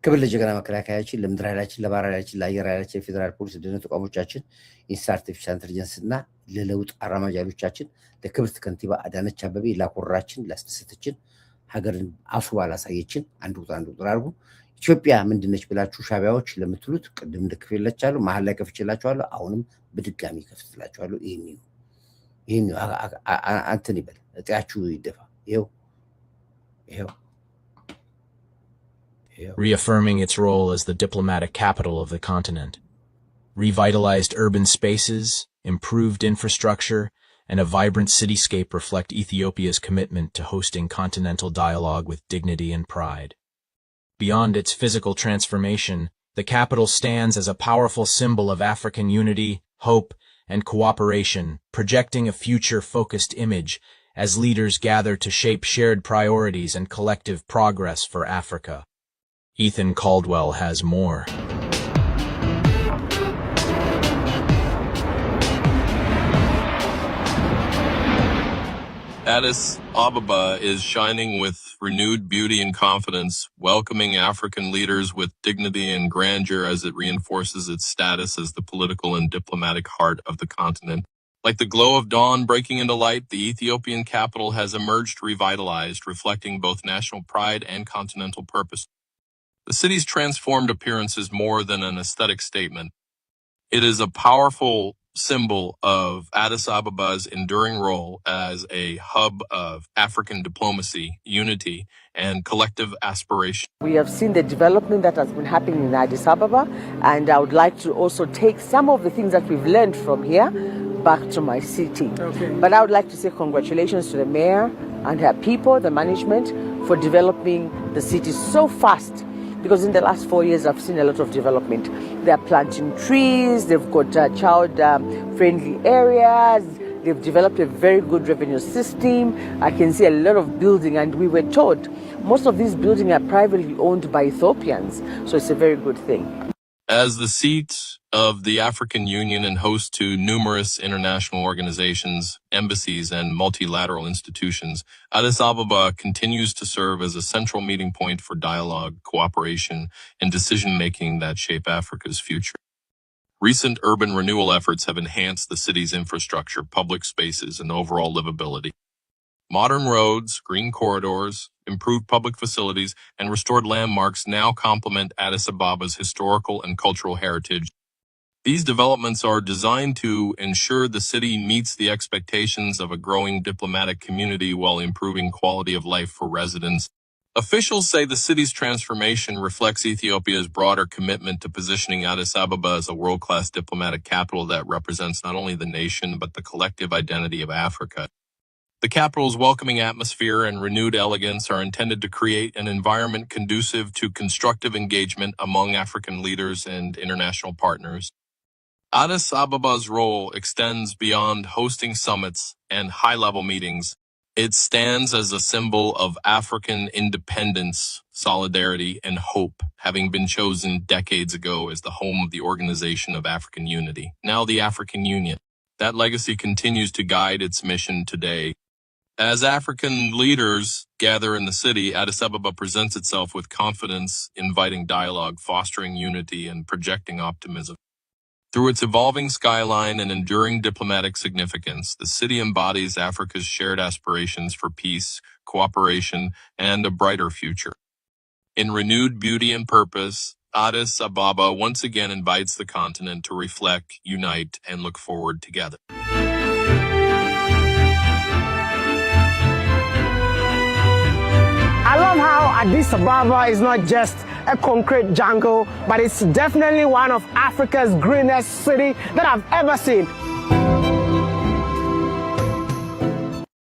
ክብር ለጀግና መከላከያችን፣ ለምድር ኃይላችን፣ ለባህር ኃይላችን፣ ለአየር ኃይላችን፣ የፌዴራል ፖሊስ፣ ደህንነት ተቋሞቻችን፣ ኢንስቲትዩት አርቲፊሻል ኢንተለጀንስ እና ለለውጥ አራማጅ ኃይሎቻችን፣ ለክብርት ከንቲባ አዳነች አቤቤ ላኮራችን፣ ላስደሰተችን፣ ሀገርን አስውባ ላሳየችን አንድ ቁጥር አድርጉ። ኢትዮጵያ ምንድነች ብላችሁ ሻቢያዎች ለምትሉት ቅድም ልክፍላችኋለሁ፣ መሀል ላይ ከፍቼላችኋለሁ፣ አሁንም በድጋሚ ከፍትላችኋለሁ። ይሄን አንተን ይበል እጤያችሁ ይደፋ። ይሄው reaffirming its role as the diplomatic capital of the continent. Revitalized urban spaces, improved infrastructure, and a vibrant cityscape reflect Ethiopia's commitment to hosting continental dialogue with dignity and pride. Beyond its physical transformation, the capital stands as a powerful symbol of African unity, hope, and cooperation, projecting a future-focused image as leaders gather to shape shared priorities and collective progress for Africa. Ethan Caldwell has more. Addis Ababa is shining with renewed beauty and confidence, welcoming African leaders with dignity and grandeur as it reinforces its status as the political and diplomatic heart of the continent. Like the glow of dawn breaking into light, the Ethiopian capital has emerged revitalized, reflecting both national pride and continental purpose. The city's transformed appearance is more than an aesthetic statement. It is a powerful symbol of Addis Ababa's enduring role as a hub of African diplomacy, unity, and collective aspiration. We have seen the development that has been happening in Addis Ababa, and I would like to also take some of the things that we've learned from here back to my city. Okay. But I would like to say congratulations to the mayor and her people, the management, for developing the city so fast. Because in the last 4 years, I've seen a lot of development. They're planting trees, they've got child-friendly areas, they've developed a very good revenue system. I can see a lot of building, and we were told most of these buildings are privately owned by Ethiopians, so it's a very good thing. As the seat of the African Union and host to numerous international organizations, embassies, and multilateral institutions, Addis Ababa continues to serve as a central meeting point for dialogue, cooperation, and decision-making that shape Africa's future. Recent urban renewal efforts have enhanced the city's infrastructure, public spaces, and overall livability. Modern roads, green corridors, improved public facilities, and restored landmarks now complement Addis Ababa's historical and cultural heritage. These developments are designed to ensure the city meets the expectations of a growing diplomatic community while improving quality of life for residents. Officials say the city's transformation reflects Ethiopia's broader commitment to positioning Addis Ababa as a world-class diplomatic capital that represents not only the nation but the collective identity of Africa. The capital's welcoming atmosphere and renewed elegance are intended to create an environment conducive to constructive engagement among African leaders and international partners. Addis Ababa's role extends beyond hosting summits and high-level meetings. It stands as a symbol of African independence, solidarity, and hope, having been chosen decades ago as the home of the Organization of African Unity, now the African Union. That legacy continues to guide its mission today. As African leaders gather in the city, Addis Ababa presents itself with confidence, inviting dialogue, fostering unity, and projecting optimism. Through its evolving skyline and enduring diplomatic significance, the city embodies Africa's shared aspirations for peace, cooperation, and a brighter future. In renewed beauty and purpose, Addis Ababa once again invites the continent to reflect, unite, and look forward together. I love how Addis Ababa is not just a concrete jungle, but it's definitely one of Africa's greenest city that I've ever seen.